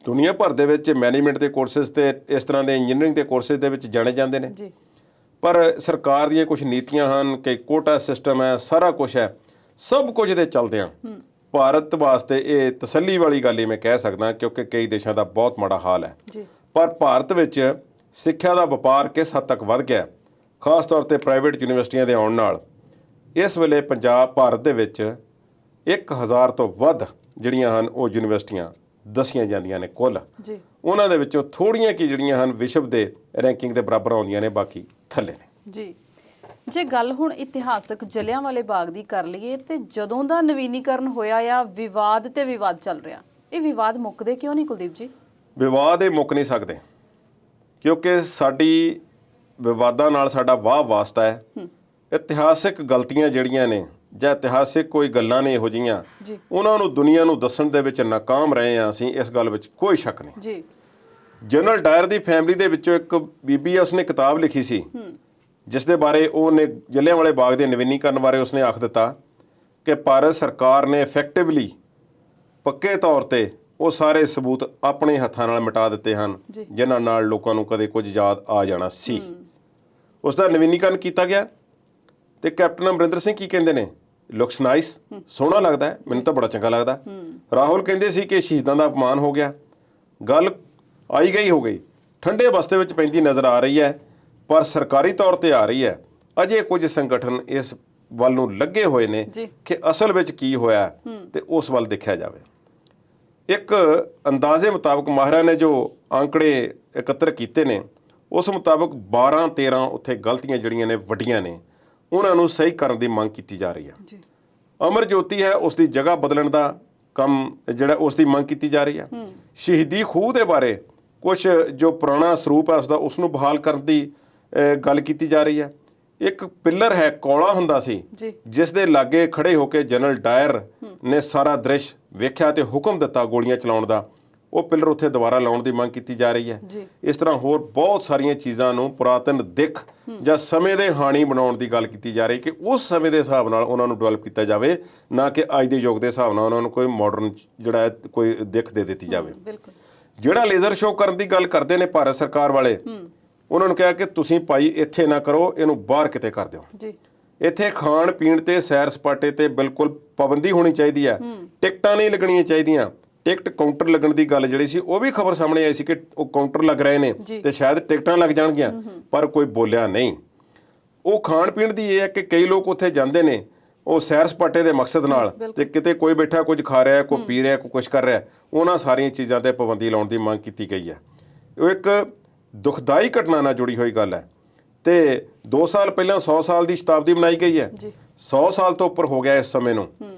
ਦੁਨੀਆ ਭਰ ਦੇ ਵਿੱਚ ਮੈਨੇਜਮੈਂਟ ਦੇ ਕੋਰਸਿਸ ਤੇ ਇਸ ਤਰ੍ਹਾਂ ਦੇ ਇੰਜੀਨੀਅਰਿੰਗ ਦੇ ਕੋਰਸਿਸ ਦੇ ਵਿੱਚ ਜਾਣੇ ਜਾਂਦੇ ਨੇ। ਜੀ, ਪਰ ਸਰਕਾਰ ਦੀਆਂ ਕੁਝ ਨੀਤੀਆਂ ਹਨ ਕਿ ਕੋਟਾ ਸਿਸਟਮ ਹੈ, ਸਾਰਾ ਕੁਝ ਹੈ, ਸਭ ਕੁਝ ਦੇ ਚੱਲਦਿਆਂ ਭਾਰਤ ਵਾਸਤੇ ਇਹ ਤਸੱਲੀ ਵਾਲੀ ਗੱਲ ਹੀ ਮੈਂ ਕਹਿ ਸਕਦਾ, ਕਿਉਂਕਿ ਕਈ ਦੇਸ਼ਾਂ ਦਾ ਬਹੁਤ ਮਾੜਾ ਹਾਲ ਹੈ। ਜੀ, ਪਰ ਭਾਰਤ ਵਿੱਚ ਸਿੱਖਿਆ ਦਾ ਵਪਾਰ ਕਿਸ ਹੱਦ ਤੱਕ ਵੱਧ ਗਿਆ, ਖਾਸ ਤੌਰ ਤੇ ਪ੍ਰਾਈਵੇਟ ਯੂਨੀਵਰਸਿਟੀਆਂ ਦੇ ਆਉਣ ਨਾਲ। ਇਸ ਵੇਲੇ ਭਾਰਤ ਦੇ ਵਿੱਚ 1000 ਤੋਂ ਵੱਧ ਜਿਹੜੀਆਂ ਹਨ ਉਹ ਯੂਨੀਵਰਸਿਟੀਆਂ ਦੱਸੀਆਂ ਜਾਂਦੀਆਂ ਨੇ ਕੁੱਲ। ਜੀ, ਉਹਨਾਂ ਦੇ ਵਿੱਚੋਂ ਥੋੜ੍ਹੀਆਂ ਕੀ ਜਿਹੜੀਆਂ ਹਨ ਵਿਸ਼ਵ ਦੇ ਰੈਂਕਿੰਗ ਦੇ ਬਰਾਬਰ ਆਉਂਦੀਆਂ ਨੇ, ਬਾਕੀ ਥੱਲੇ ਨੇ। ਜੀ, ਜੇ ਗੱਲ ਹੁਣ ਇਤਿਹਾਸਕ ਜਲਿਆਂਵਾਲੇ ਬਾਗ ਦੀ ਕਰ ਲਈਏ, ਤੇ ਜਦੋਂ ਦਾ ਨਵੀਨੀਕਰਨ ਹੋਇਆ ਆ, ਵਿਵਾਦ ਤੇ ਵਿਵਾਦ ਚੱਲ ਰਿਹਾ, ਇਹ ਵਿਵਾਦ ਮੁੱਕਦੇ ਕਿਉਂ ਨਹੀਂ ਕੁਲਦੀਪ ਜੀ? ਵਿਵਾਦ ਇਹ ਮੁੱਕ ਨਹੀਂ ਸਕਦੇ, ਕਿਉਂਕਿ ਸਾਡੀ ਵਿਵਾਦਾਂ ਨਾਲ ਸਾਡਾ ਵਾਹ ਵਾਸਤਾ ਹੈ। ਇਤਿਹਾਸਿਕ ਗਲਤੀਆਂ ਜਿਹੜੀਆਂ ਨੇ ਜਾਂ ਇਤਿਹਾਸਿਕ ਕੋਈ ਗੱਲਾਂ ਨੇ ਇਹੋ ਜਿਹੀਆਂ, ਉਹਨਾਂ ਨੂੰ ਦੁਨੀਆ ਨੂੰ ਦੱਸਣ ਦੇ ਵਿੱਚ ਨਾਕਾਮ ਰਹੇ ਹਾਂ ਅਸੀਂ, ਇਸ ਗੱਲ ਵਿੱਚ ਕੋਈ ਸ਼ੱਕ ਨਹੀਂ। ਜੀ, ਜਨਰਲ ਡਾਇਰ ਦੀ ਫੈਮਿਲੀ ਦੇ ਵਿੱਚੋਂ ਇੱਕ ਬੀਬੀ ਹੈ, ਉਸਨੇ ਕਿਤਾਬ ਲਿਖੀ ਸੀ ਜਿਸ ਦੇ ਬਾਰੇ ਉਹਨੇ ਜਲਿਆਂਵਾਲੇ ਬਾਗ ਦੇ ਨਵੀਨੀਕਰਨ ਬਾਰੇ ਉਸਨੇ ਆਖ ਦਿੱਤਾ ਕਿ ਭਾਰਤ ਸਰਕਾਰ ਨੇ ਇਫੈਕਟਿਵਲੀ ਪੱਕੇ ਤੌਰ ਤੇ ਉਹ ਸਾਰੇ ਸਬੂਤ ਆਪਣੇ ਹੱਥਾਂ ਨਾਲ ਮਿਟਾ ਦਿੱਤੇ ਹਨ ਜਿਨ੍ਹਾਂ ਨਾਲ ਲੋਕਾਂ ਨੂੰ ਕਦੇ ਕੁਝ ਯਾਦ ਆ ਜਾਣਾ ਸੀ। ਉਸ ਦਾ ਨਵੀਨੀਕਰਨ ਕੀਤਾ ਗਿਆ ਤੇ ਕੈਪਟਨ ਅਮਰਿੰਦਰ ਸਿੰਘ ਕੀ ਕਹਿੰਦੇ ਨੇ, ਲੁਕਸ ਨਾਈਸ, ਸੋਹਣਾ ਲੱਗਦਾ ਹੈ, ਮੈਨੂੰ ਤਾਂ ਬੜਾ ਚੰਗਾ ਲੱਗਦਾ। ਰਾਹੁਲ ਕਹਿੰਦੇ ਸੀ ਕਿ ਸ਼ਹੀਦਾਂ ਦਾ ਅਪਮਾਨ ਹੋ ਗਿਆ। ਗੱਲ ਆਈ ਗਈ ਹੋ ਗਈ, ਠੰਡੇ ਬਸਤੇ ਵਿੱਚ ਪੈਂਦੀ ਨਜ਼ਰ ਆ ਰਹੀ ਹੈ, ਪਰ ਸਰਕਾਰੀ ਤੌਰ ਤੇ ਆ ਰਹੀ ਹੈ। ਅਜੇ ਕੁਝ ਸੰਗਠਨ ਇਸ ਵੱਲ ਨੂੰ ਲੱਗੇ ਹੋਏ ਨੇ ਕਿ ਅਸਲ ਵਿੱਚ ਕੀ ਹੋਇਆ ਤੇ ਉਸ ਵੱਲ ਦੇਖਿਆ ਜਾਵੇ। ਇੱਕ ਅੰਦਾਜ਼ੇ ਮੁਤਾਬਕ ਮਾਹਿਰਾਂ ਨੇ ਜੋ ਅੰਕੜੇ ਇਕੱਤਰ ਕੀਤੇ ਨੇ, ਉਸ ਮੁਤਾਬਕ 12-13 ਉੱਥੇ ਗਲਤੀਆਂ ਜਿਹੜੀਆਂ ਨੇ ਵੱਡੀਆਂ ਨੇ, ਉਹਨਾਂ ਨੂੰ ਸਹੀ ਕਰਨ ਦੀ ਮੰਗ ਕੀਤੀ ਜਾ ਰਹੀ ਹੈ। ਅਮਰ ਜੋਤੀ ਹੈ, ਉਸ ਦੀ ਜਗ੍ਹਾ ਬਦਲਣ ਦਾ ਕੰਮ ਜਿਹੜਾ ਉਸ ਦੀ ਮੰਗ ਕੀਤੀ ਜਾ ਰਹੀ ਹੈ। ਸ਼ਹੀਦੀ ਖੂਹ ਦੇ ਬਾਰੇ ਕੁਝ ਜੋ ਪੁਰਾਣਾ ਸਰੂਪ ਹੈ ਉਸਦਾ, ਉਸ ਨੂੰ ਬਹਾਲ ਕਰਨ ਦੀ ਗੱਲ ਕੀਤੀ ਜਾ ਰਹੀ ਹੈ। ਇੱਕ ਪਿੱਲਰ ਹੈ, ਕੌਲਾ ਹੁੰਦਾ ਸੀ, ਜਿਸ ਦੇ ਲਾਗੇ ਖੜੇ ਹੋ ਕੇ ਜਨਰਲ ਡਾਇਰ ਨੇ ਸਾਰਾ ਦ੍ਰਿਸ਼ ਵੇਖਿਆ ਤੇ ਹੁਕਮ ਦਿੱਤਾ ਗੋਲੀਆਂ ਚਲਾਉਣ ਦਾ, ਉਹ ਪਿੱਲਰ ਉੱਥੇ ਦੁਬਾਰਾ ਲਾਉਣ ਦੀ ਮੰਗ ਕੀਤੀ ਜਾ ਰਹੀ ਹੈ। ਇਸ ਤਰ੍ਹਾਂ ਹੋਰ ਬਹੁਤ ਸਾਰੀਆਂ ਚੀਜ਼ਾਂ ਨੂੰ ਪੁਰਾਤਨ ਦਿੱਖ ਜਾਂ ਸਮੇਂ ਦੇ ਹਾਣੀ ਬਣਾਉਣ ਦੀ ਗੱਲ ਕੀਤੀ ਜਾ ਰਹੀ ਕਿ ਉਸ ਸਮੇਂ ਦੇ ਹਿਸਾਬ ਨਾਲ ਉਹਨਾਂ ਨੂੰ ਡਿਵੈਲਪ ਕੀਤਾ ਜਾਵੇ, ਨਾ ਕਿ ਅੱਜ ਦੇ ਯੁੱਗ ਦੇ ਹਿਸਾਬ ਨਾਲ ਉਹਨਾਂ ਨੂੰ ਕੋਈ ਮਾਡਰਨ ਜਿਹੜਾ ਕੋਈ ਦਿੱਖ ਦੇ ਦਿੱਤੀ ਜਾਵੇ। ਜਿਹੜਾ ਲੇਜ਼ਰ ਸ਼ੋਅ ਕਰਨ ਦੀ ਗੱਲ ਕਰਦੇ ਨੇ ਭਾਰਤ ਸਰਕਾਰ ਵਾਲੇ, ਉਹਨਾਂ ਨੂੰ ਕਿਹਾ ਕਿ ਤੁਸੀਂ ਭਾਈ ਇੱਥੇ ਨਾ ਕਰੋ, ਇਹਨੂੰ ਬਾਹਰ ਕਿਤੇ ਕਰ ਦਿਓ। ਇੱਥੇ ਖਾਣ ਪੀਣ ਤੇ ਸੈਰ ਸਪਾਟੇ ਤੇ ਬਿਲਕੁਲ ਪਾਬੰਦੀ ਹੋਣੀ ਚਾਹੀਦੀ ਹੈ। ਟਿਕਟਾਂ ਨਹੀਂ ਲੱਗਣੀਆਂ ਚਾਹੀਦੀਆਂ। ਟਿਕਟ ਕਾਊਂਟਰ ਲੱਗਣ ਦੀ ਗੱਲ ਜਿਹੜੀ ਸੀ ਉਹ ਵੀ ਖਬਰ ਸਾਹਮਣੇ ਆਈ ਸੀ ਕਿ ਉਹ ਕਾਊਂਟਰ ਲੱਗ ਰਹੇ ਨੇ ਤੇ ਸ਼ਾਇਦ ਟਿਕਟਾਂ ਲੱਗ ਜਾਣਗੀਆਂ, ਪਰ ਕੋਈ ਬੋਲਿਆ ਨਹੀਂ। ਉਹ ਖਾਣ ਪੀਣ ਦੀ ਇਹ ਹੈ ਕਿ ਕਈ ਲੋਕ ਉੱਥੇ ਜਾਂਦੇ ਨੇ ਉਹ ਸੈਰ ਸਪਾਟੇ ਦੇ ਮਕਸਦ ਨਾਲ, ਤੇ ਕਿਤੇ ਕੋਈ ਬੈਠਾ ਕੁਝ ਖਾ ਰਿਹਾ, ਕੋਈ ਪੀ ਰਿਹਾ, ਕੋਈ ਕੁਝ ਕਰ ਰਿਹਾ, ਉਹਨਾਂ ਸਾਰੀਆਂ ਚੀਜ਼ਾਂ ਤੇ ਪਾਬੰਦੀ ਲਾਉਣ ਦੀ ਮੰਗ ਕੀਤੀ ਗਈ ਹੈ। ਉਹ ਇੱਕ ਦੁਖਦਾਈ ਘਟਨਾ ਨਾਲ ਜੁੜੀ ਹੋਈ ਗੱਲ ਹੈ। ਤੇ 2 ਸਾਲ ਪਹਿਲਾਂ 100 ਸਾਲ ਦੀ ਸ਼ਤਾਬਦੀ ਮਨਾਈ ਗਈ ਹੈ। 100 ਸਾਲ ਤੋਂ ਉੱਪਰ ਹੋ ਗਿਆ ਇਸ ਸਮੇਂ ਨੂੰ।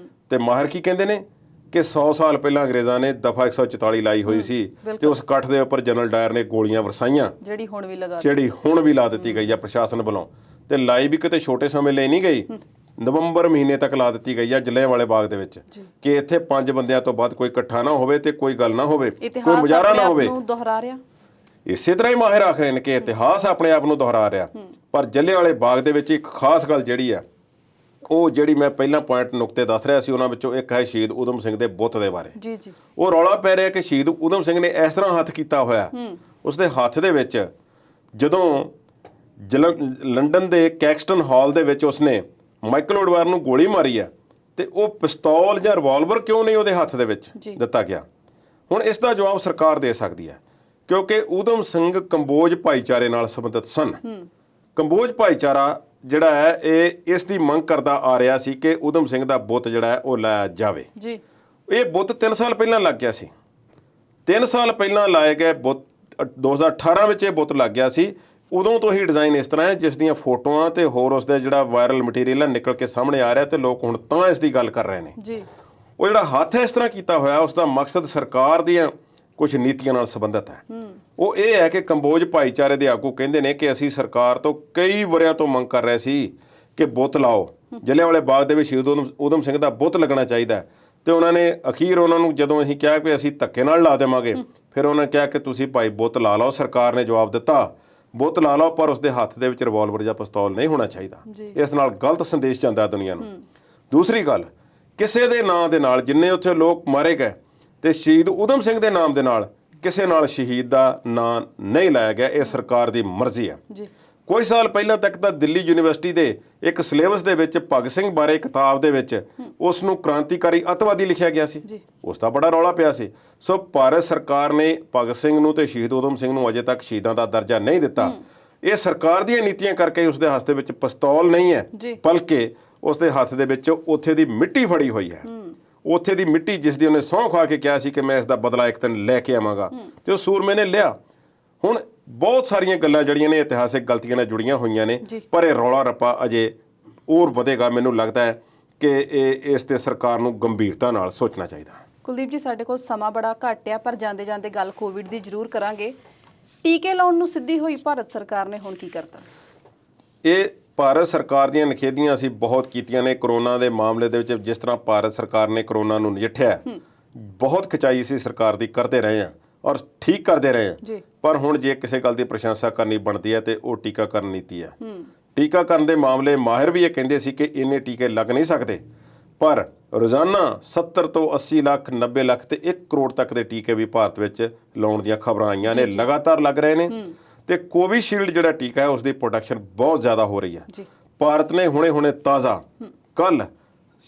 ਤੇ ਮਾਹਿਰ ਕੀ ਕਹਿੰਦੇ ਨੇ ਕਿ 100 ਸਾਲ ਪਹਿਲਾਂ ਅੰਗਰੇਜ਼ਾਂ ਨੇ ਦਫਾ 144 ਲਾਈ ਹੋਈ ਸੀ ਤੇ ਉਸ ਇਕੱਠ ਦੇ ਉੱਪਰ ਜਨਰਲ ਡਾਇਰ ਨੇ ਗੋਲੀਆਂ ਵਰਸਾਈਆਂ, ਜਿਹੜੀ ਹੁਣ ਵੀ ਲਾ ਦਿੱਤੀ ਗਈ ਹੈ ਪ੍ਰਸ਼ਾਸਨ ਵੱਲੋਂ। ਤੇ ਲਾਈ ਵੀ ਕਿਤੇ ਛੋਟੇ ਸਮੇਂ ਲਈ ਨਹੀਂ ਗਈ, ਨਵੰਬਰ ਮਹੀਨੇ ਤੱਕ ਲਾ ਦਿੱਤੀ ਗਈ ਆ ਜਲਿਆਂਵਾਲੇ ਬਾਗ ਦੇ ਵਿੱਚ ਕਿ ਇੱਥੇ 5 ਬੰਦਿਆਂ ਤੋਂ ਬਾਅਦ ਕੋਈ ਇਕੱਠਾ ਨਾ ਹੋਵੇ ਤੇ ਕੋਈ ਗੱਲ ਨਾ ਹੋਵੇ, ਕੋਈ ਮੁਜ਼ਾਹਰਾ ਨਾ ਹੋਵੇ। ਇਸੇ ਤਰ੍ਹਾਂ ਹੀ ਮਾਹਿਰ ਆਖ ਰਹੇ ਨੇ ਕਿ ਇਤਿਹਾਸ ਆਪਣੇ ਆਪ ਨੂੰ ਦੁਹਰਾ ਰਿਹਾ। ਪਰ ਜਲਿਆਂਵਾਲੇ ਬਾਗ ਦੇ ਵਿੱਚ ਇੱਕ ਖਾਸ ਗੱਲ ਜਿਹੜੀ ਆ, ਉਹ ਜਿਹੜੀ ਮੈਂ ਪਹਿਲਾਂ ਪੁਆਇੰਟ ਨੁਕਤੇ ਦੱਸ ਰਿਹਾ ਸੀ, ਉਹਨਾਂ ਵਿੱਚੋਂ ਇੱਕ ਹੈ ਸ਼ਹੀਦ ਊਧਮ ਸਿੰਘ ਦੇ ਬੁੱਤ ਦੇ ਬਾਰੇ। ਉਹ ਰੌਲਾ ਪੈ ਰਿਹਾ ਕਿ ਸ਼ਹੀਦ ਊਧਮ ਸਿੰਘ ਨੇ ਇਸ ਤਰ੍ਹਾਂ ਹੱਥ ਕੀਤਾ ਹੋਇਆ, ਉਸਦੇ ਹੱਥ ਦੇ ਵਿੱਚ ਜਦੋਂ ਲੰਡਨ ਦੇ ਕੈਕਸਟਨ ਹਾਲ ਦੇ ਵਿੱਚ ਉਸਨੇ ਮਾਈਕਲ ਐਡਵਾਰ ਨੂੰ ਗੋਲੀ ਮਾਰੀ ਹੈ, ਤੇ ਉਹ ਪਿਸਤੌਲ ਜਾਂ ਰਿਵਾਲਵਰ ਕਿਉਂ ਨਹੀਂ ਉਹਦੇ ਹੱਥ ਦੇ ਵਿੱਚ ਦਿੱਤਾ ਗਿਆ? ਹੁਣ ਇਸ ਦਾ ਜਵਾਬ ਸਰਕਾਰ ਦੇ ਸਕਦੀ ਹੈ, ਕਿਉਂਕਿ ਊਧਮ ਸਿੰਘ ਕੰਬੋਜ ਭਾਈਚਾਰੇ ਨਾਲ ਸੰਬੰਧਿਤ ਸਨ। ਕੰਬੋਜ ਭਾਈਚਾਰਾ ਜਿਹੜਾ ਹੈ ਇਹ ਇਸ ਦੀ ਮੰਗ ਕਰਦਾ ਆ ਰਿਹਾ ਸੀ ਕਿ ਊਧਮ ਸਿੰਘ ਦਾ ਬੁੱਤ ਜਿਹੜਾ ਹੈ ਉਹ ਲਾਇਆ ਜਾਵੇ। ਇਹ ਬੁੱਤ 3 ਸਾਲ ਪਹਿਲਾਂ ਲੱਗ ਗਿਆ ਸੀ। 3 ਸਾਲ ਪਹਿਲਾਂ ਲਾਏ ਗਏ ਬੁੱਤ 2018 ਵਿੱਚ ਇਹ ਬੁੱਤ ਲੱਗ ਗਿਆ ਸੀ, ਉਦੋਂ ਤੋਂ ਹੀ ਡਿਜ਼ਾਈਨ ਇਸ ਤਰ੍ਹਾਂ ਹੈ ਜਿਸ ਦੀਆਂ ਫੋਟੋਆਂ ਤੇ ਹੋਰ ਉਸ ਦਾ ਜਿਹੜਾ ਵਾਇਰਲ ਮਟੀਰੀਅਲ ਹੈ ਨਿਕਲ ਕੇ ਸਾਹਮਣੇ ਆ ਰਿਹਾ ਤੇ ਲੋਕ ਹੁਣ ਤਾਂ ਇਸ ਦੀ ਗੱਲ ਕਰ ਰਹੇ ਨੇ ਜੀ। ਉਹ ਜਿਹੜਾ ਹੱਥ ਇਸ ਤਰ੍ਹਾਂ ਕੀਤਾ ਹੋਇਆ ਉਸ ਦਾ ਮਕਸਦ ਸਰਕਾਰ ਦੀਆਂ ਕੁਝ ਨੀਤੀਆਂ ਨਾਲ ਸੰਬੰਧਿਤ ਹੈ। ਉਹ ਇਹ ਹੈ ਕਿ ਕੰਬੋਜ ਭਾਈਚਾਰੇ ਦੇ ਆਗੂ ਕਹਿੰਦੇ ਨੇ ਕਿ ਅਸੀਂ ਸਰਕਾਰ ਤੋਂ ਕਈ ਵਰਿਆਂ ਤੋਂ ਮੰਗ ਕਰ ਰਹੇ ਸੀ ਕਿ ਬੁੱਤ ਲਾਓ, ਜਲਿਆਂਵਾਲੇ ਬਾਗ ਦੇ ਵਿੱਚ ਸ਼ਹੀਦ ਊਧਮ ਸਿੰਘ ਦਾ ਬੁੱਤ ਲੱਗਣਾ ਚਾਹੀਦਾ ਤੇ ਉਹਨਾਂ ਨੇ ਅਖੀਰ ਉਹਨਾਂ ਨੂੰ ਜਦੋਂ ਅਸੀਂ ਕਿਹਾ ਕਿ ਅਸੀਂ ਧੱਕੇ ਨਾਲ ਲਾ ਦੇਵਾਂਗੇ, ਫਿਰ ਉਹਨਾਂ ਨੇ ਕਿਹਾ ਕਿ ਤੁਸੀਂ ਭਾਈ ਬੁੱਤ ਲਾ ਲਓ। ਸਰਕਾਰ ਨੇ ਜਵਾਬ ਦਿੱਤਾ ਬੁੱਤ ਲਾ ਲਓ ਪਰ ਉਸਦੇ ਹੱਥ ਦੇ ਵਿੱਚ ਰਿਵਾਲਵਰ ਜਾਂ ਪਿਸਤੌਲ ਨਹੀਂ ਹੋਣਾ ਚਾਹੀਦਾ। ਇਸ ਨਾਲ ਗਲਤ ਸੰਦੇਸ਼ ਜਾਂਦਾ ਦੁਨੀਆ ਨੂੰ। ਦੂਸਰੀ ਗੱਲ, ਕਿਸੇ ਦੇ ਨਾਂ ਦੇ ਨਾਲ ਜਿੰਨੇ ਉੱਥੇ ਲੋਕ ਮਾਰੇ ਗਏ ਤੇ ਸ਼ਹੀਦ ਊਧਮ ਸਿੰਘ ਦੇ ਨਾਮ ਦੇ ਨਾਲ ਕਿਸੇ ਨਾਲ ਸ਼ਹੀਦ ਦਾ ਨਾਂ ਨਹੀਂ ਲਾਇਆ ਗਿਆ। ਇਹ ਸਰਕਾਰ ਦੀ ਮਰਜ਼ੀ ਹੈ। ਕੁਝ ਸਾਲ ਪਹਿਲਾਂ ਤੱਕ ਤਾਂ ਦਿੱਲੀ ਯੂਨੀਵਰਸਿਟੀ ਦੇ ਇੱਕ ਸਿਲੇਬਸ ਦੇ ਵਿੱਚ ਭਗਤ ਸਿੰਘ ਬਾਰੇ ਕਿਤਾਬ ਦੇ ਵਿੱਚ ਉਸ ਨੂੰ ਕ੍ਰਾਂਤੀਕਾਰੀ ਅੱਤਵਾਦੀ ਲਿਖਿਆ ਗਿਆ ਸੀ। ਉਸ ਦਾ ਬੜਾ ਰੌਲਾ ਪਿਆ ਸੀ। ਸੋ ਭਾਰਤ ਸਰਕਾਰ ਨੇ ਭਗਤ ਸਿੰਘ ਨੂੰ ਤੇ ਸ਼ਹੀਦ ਊਧਮ ਸਿੰਘ ਨੂੰ ਅਜੇ ਤੱਕ ਸ਼ਹੀਦਾਂ ਦਾ ਦਰਜਾ ਨਹੀਂ ਦਿੱਤਾ। ਇਹ ਸਰਕਾਰ ਦੀਆਂ ਨੀਤੀਆਂ ਕਰਕੇ ਉਸ ਦੇ ਹੱਥ ਦੇ ਵਿੱਚ ਪਿਸਤੌਲ ਨਹੀਂ ਹੈ, ਬਲਕਿ ਉਸ ਦੇ ਹੱਥ ਦੇ ਵਿੱਚ ਉੱਥੇ ਦੀ ਮਿੱਟੀ ਫੜੀ ਹੋਈ ਹੈ। ਉੱਥੇ ਦੀ ਮਿੱਟੀ ਜਿਸ ਦੀ ਉਹਨੇ ਸਹੁੰ ਖਾ ਕੇ ਕਿਹਾ ਸੀ ਕਿ ਮੈਂ ਇਸ ਦਾ ਬਦਲਾ ਇੱਕ ਦਿਨ ਲੈ ਕੇ ਆਵਾਂਗਾ ਤੇ ਉਹ ਸੂਰਮੇ ਨੇ ਲਿਆ। ਹੁਣ ਬਹੁਤ ਸਾਰੀਆਂ ਗੱਲਾਂ ਜਿਹੜੀਆਂ ਨੇ ਇਤਿਹਾਸਿਕ ਗਲਤੀਆਂ ਨਾਲ ਜੁੜੀਆਂ ਹੋਈਆਂ ਨੇ, ਪਰ ਇਹ ਰੌਲਾ ਰੱਪਾ ਅਜੇ ਹੋਰ ਵਧੇਗਾ। ਮੈਨੂੰ ਲੱਗਦਾ ਹੈ ਕਿ ਇਸ ਤੇ ਸਰਕਾਰ ਨੂੰ ਗੰਭੀਰਤਾ ਨਾਲ ਸੋਚਣਾ ਚਾਹੀਦਾ। ਕੁਲਦੀਪ ਜੀ, ਸਾਡੇ ਕੋਲ ਸਮਾਂ ਬੜਾ ਘੱਟ ਆ, ਪਰ ਜਾਂਦੇ ਜਾਂਦੇ ਗੱਲ ਕੋਵਿਡ ਦੀ ਜ਼ਰੂਰ ਕਰਾਂਗੇ। ਟੀਕੇ ਲਾਉਣ ਨੂੰ ਸਿੱਧੀ ਹੋਈ ਭਾਰਤ ਸਰਕਾਰ ਨੇ ਹੁਣ ਕੀ ਕਰਤਾ? ਇਹ ਭਾਰਤ ਸਰਕਾਰ ਦੀਆਂ ਨਿਖੇਧੀਆਂ ਅਸੀਂ ਬਹੁਤ ਕੀਤੀਆਂ ਨੇ ਕਰੋਨਾ ਦੇ ਮਾਮਲੇ ਦੇ ਵਿੱਚ। ਜਿਸ ਤਰ੍ਹਾਂ ਭਾਰਤ ਸਰਕਾਰ ਨੇ ਕਰੋਨਾ ਨੂੰ ਨਜਿੱਠਿਆ, ਬਹੁਤ ਖਿਚਾਈ ਸੀ ਸਰਕਾਰ ਦੀ, ਕਰਦੇ ਰਹੇ ਹਾਂ ਔਰ ਠੀਕ ਕਰਦੇ ਰਹੇ ਹਾਂ। ਪਰ ਹੁਣ ਜੇ ਕਿਸੇ ਗੱਲ ਦੀ ਪ੍ਰਸ਼ੰਸਾ ਕਰਨੀ ਬਣਦੀ ਹੈ ਤੇ ਉਹ ਟੀਕਾਕਰਨ ਨੀਤੀ ਹੈ। ਟੀਕਾਕਰਨ ਦੇ ਮਾਮਲੇ ਮਾਹਿਰ ਵੀ ਇਹ ਕਹਿੰਦੇ ਸੀ ਕਿ ਇੰਨੇ ਟੀਕੇ ਲੱਗ ਨਹੀਂ ਸਕਦੇ, ਪਰ ਰੋਜ਼ਾਨਾ 70 ਤੋਂ 80 ਲੱਖ 90 ਲੱਖ ਤੇ 1 ਕਰੋੜ ਤੱਕ ਦੇ ਟੀਕੇ ਵੀ ਭਾਰਤ ਵਿੱਚ ਲਾਉਣ ਦੀਆਂ ਖਬਰਾਂ ਆਈਆਂ ਨੇ, ਲਗਾਤਾਰ ਲੱਗ ਰਹੇ ਨੇ। ਤੇ ਕੋਵਿਸ਼ੀਲਡ ਜਿਹੜਾ ਟੀਕਾ ਹੈ ਉਸ ਦੀ ਪ੍ਰੋਡਕਸ਼ਨ ਬਹੁਤ ਜ਼ਿਆਦਾ ਹੋ ਰਹੀ ਹੈ। ਭਾਰਤ ਨੇ ਹੁਣੇ ਤਾਜ਼ਾ ਕੱਲ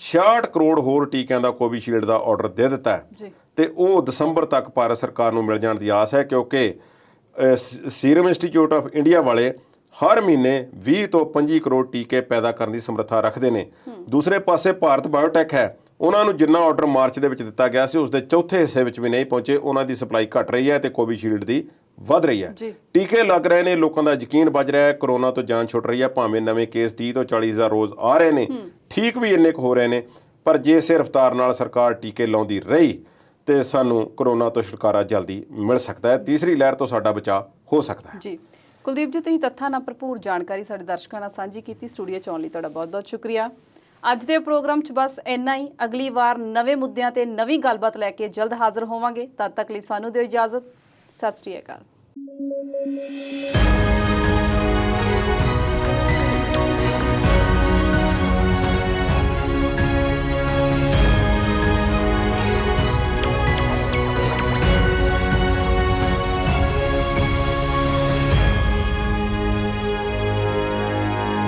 66 ਕਰੋੜ ਹੋਰ ਟੀਕਿਆਂ ਦਾ ਕੋਵਿਸ਼ੀਲਡ ਦਾ ਆਰਡਰ ਦੇ ਦਿੱਤਾ ਹੈ ਤੇ ਉਹ ਦਸੰਬਰ ਤੱਕ ਭਾਰਤ ਸਰਕਾਰ ਨੂੰ ਮਿਲ ਜਾਣ ਦੀ ਆਸ ਹੈ, ਕਿਉਂਕਿ ਸੀਰਮ ਇੰਸਟੀਚਿਊਟ ਆਫ ਇੰਡੀਆ ਵਾਲੇ ਹਰ ਮਹੀਨੇ 20 ਤੋਂ 25 ਕਰੋੜ ਟੀਕੇ ਪੈਦਾ ਕਰਨ ਦੀ ਸਮਰੱਥਾ ਰੱਖਦੇ ਨੇ। ਦੂਸਰੇ ਪਾਸੇ ਭਾਰਤ ਬਾਇਓਟੈਕ ਹੈ, ਉਹਨਾਂ ਨੂੰ ਜਿੰਨਾ ਆਰਡਰ ਮਾਰਚ ਦੇ ਵਿੱਚ ਦਿੱਤਾ ਗਿਆ ਸੀ ਉਸ ਦੇ ਚੌਥੇ ਹਿੱਸੇ ਵਿੱਚ ਵੀ ਨਹੀਂ ਪਹੁੰਚੇ। ਉਹਨਾਂ ਦੀ ਸਪਲਾਈ ਘਟ ਰਹੀ ਹੈ ਤੇ ਕੋਵਿਸ਼ੀਲਡ ਦੀ ਵੱਧ ਰਹੀ ਹੈ। ਟੀਕੇ ਲੱਗ ਰਹੇ ਨੇ, ਲੋਕਾਂ ਦਾ ਯਕੀਨ ਬਚ ਰਿਹਾ ਹੈ, ਕਰੋਨਾ ਤੋਂ ਜਾਨ ਛੁੱਟ ਰਹੀ ਹੈ। ਭਾਵੇਂ ਨਵੇਂ ਕੇਸ 30 ਤੋਂ 40 ਹਜ਼ਾਰ ਰੋਜ਼ ਆ ਰਹੇ ਨੇ, ਠੀਕ ਵੀ ਇੰਨੇ ਕੁ ਹੋ ਰਹੇ ਨੇ, ਪਰ ਜੇ ਇਸੇ ਰਫ਼ਤਾਰ ਨਾਲ ਸਰਕਾਰ ਟੀਕੇ ਲਾਉਂਦੀ ਰਹੀ ਤੇ ਸਾਨੂੰ ਕਰੋਨਾ ਤੋਂ ਛੁਟਕਾਰਾ ਜਲਦੀ ਮਿਲ ਸਕਦਾ ਹੈ। ਤੀਸਰੀ ਲਹਿਰ ਤੋਂ ਸਾਡਾ ਬਚਾਅ ਹੋ ਸਕਦਾ ਹੈ। ਜੀ ਕੁਲਦੀਪ ਜੀ, ਤੁਸੀਂ ਤੱਥਾਂ ਨਾਲ ਭਰਪੂਰ ਜਾਣਕਾਰੀ ਸਾਡੇ ਦਰਸ਼ਕਾਂ ਨਾਲ ਸਾਂਝੀ ਕੀਤੀ। ਸਟੂਡੀਓ 'ਚ ਆਉਣ ਲਈ ਤੁਹਾਡਾ ਬਹੁਤ ਬਹੁਤ ਸ਼ੁਕਰੀਆ। ਅੱਜ ਦੇ ਪ੍ਰੋਗਰਾਮ 'ਚ ਬਸ ਇੰਨਾ ਹੀ। ਅਗਲੀ ਵਾਰ ਨਵੇਂ ਮੁੱਦਿਆਂ ਤੇ ਨਵੀਂ ਗੱਲਬਾਤ ਲੈ ਕੇ ਜਲਦ ਹਾਜ਼ਰ ਹੋਵਾਂਗੇ। ਤਦ ਤੱਕ ਲਈ ਸਾਨੂੰ ਦਿਓ ਇਜਾਜ਼ਤ। ਸਤਿ ਸ਼੍ਰੀ ਅਕਾਲ।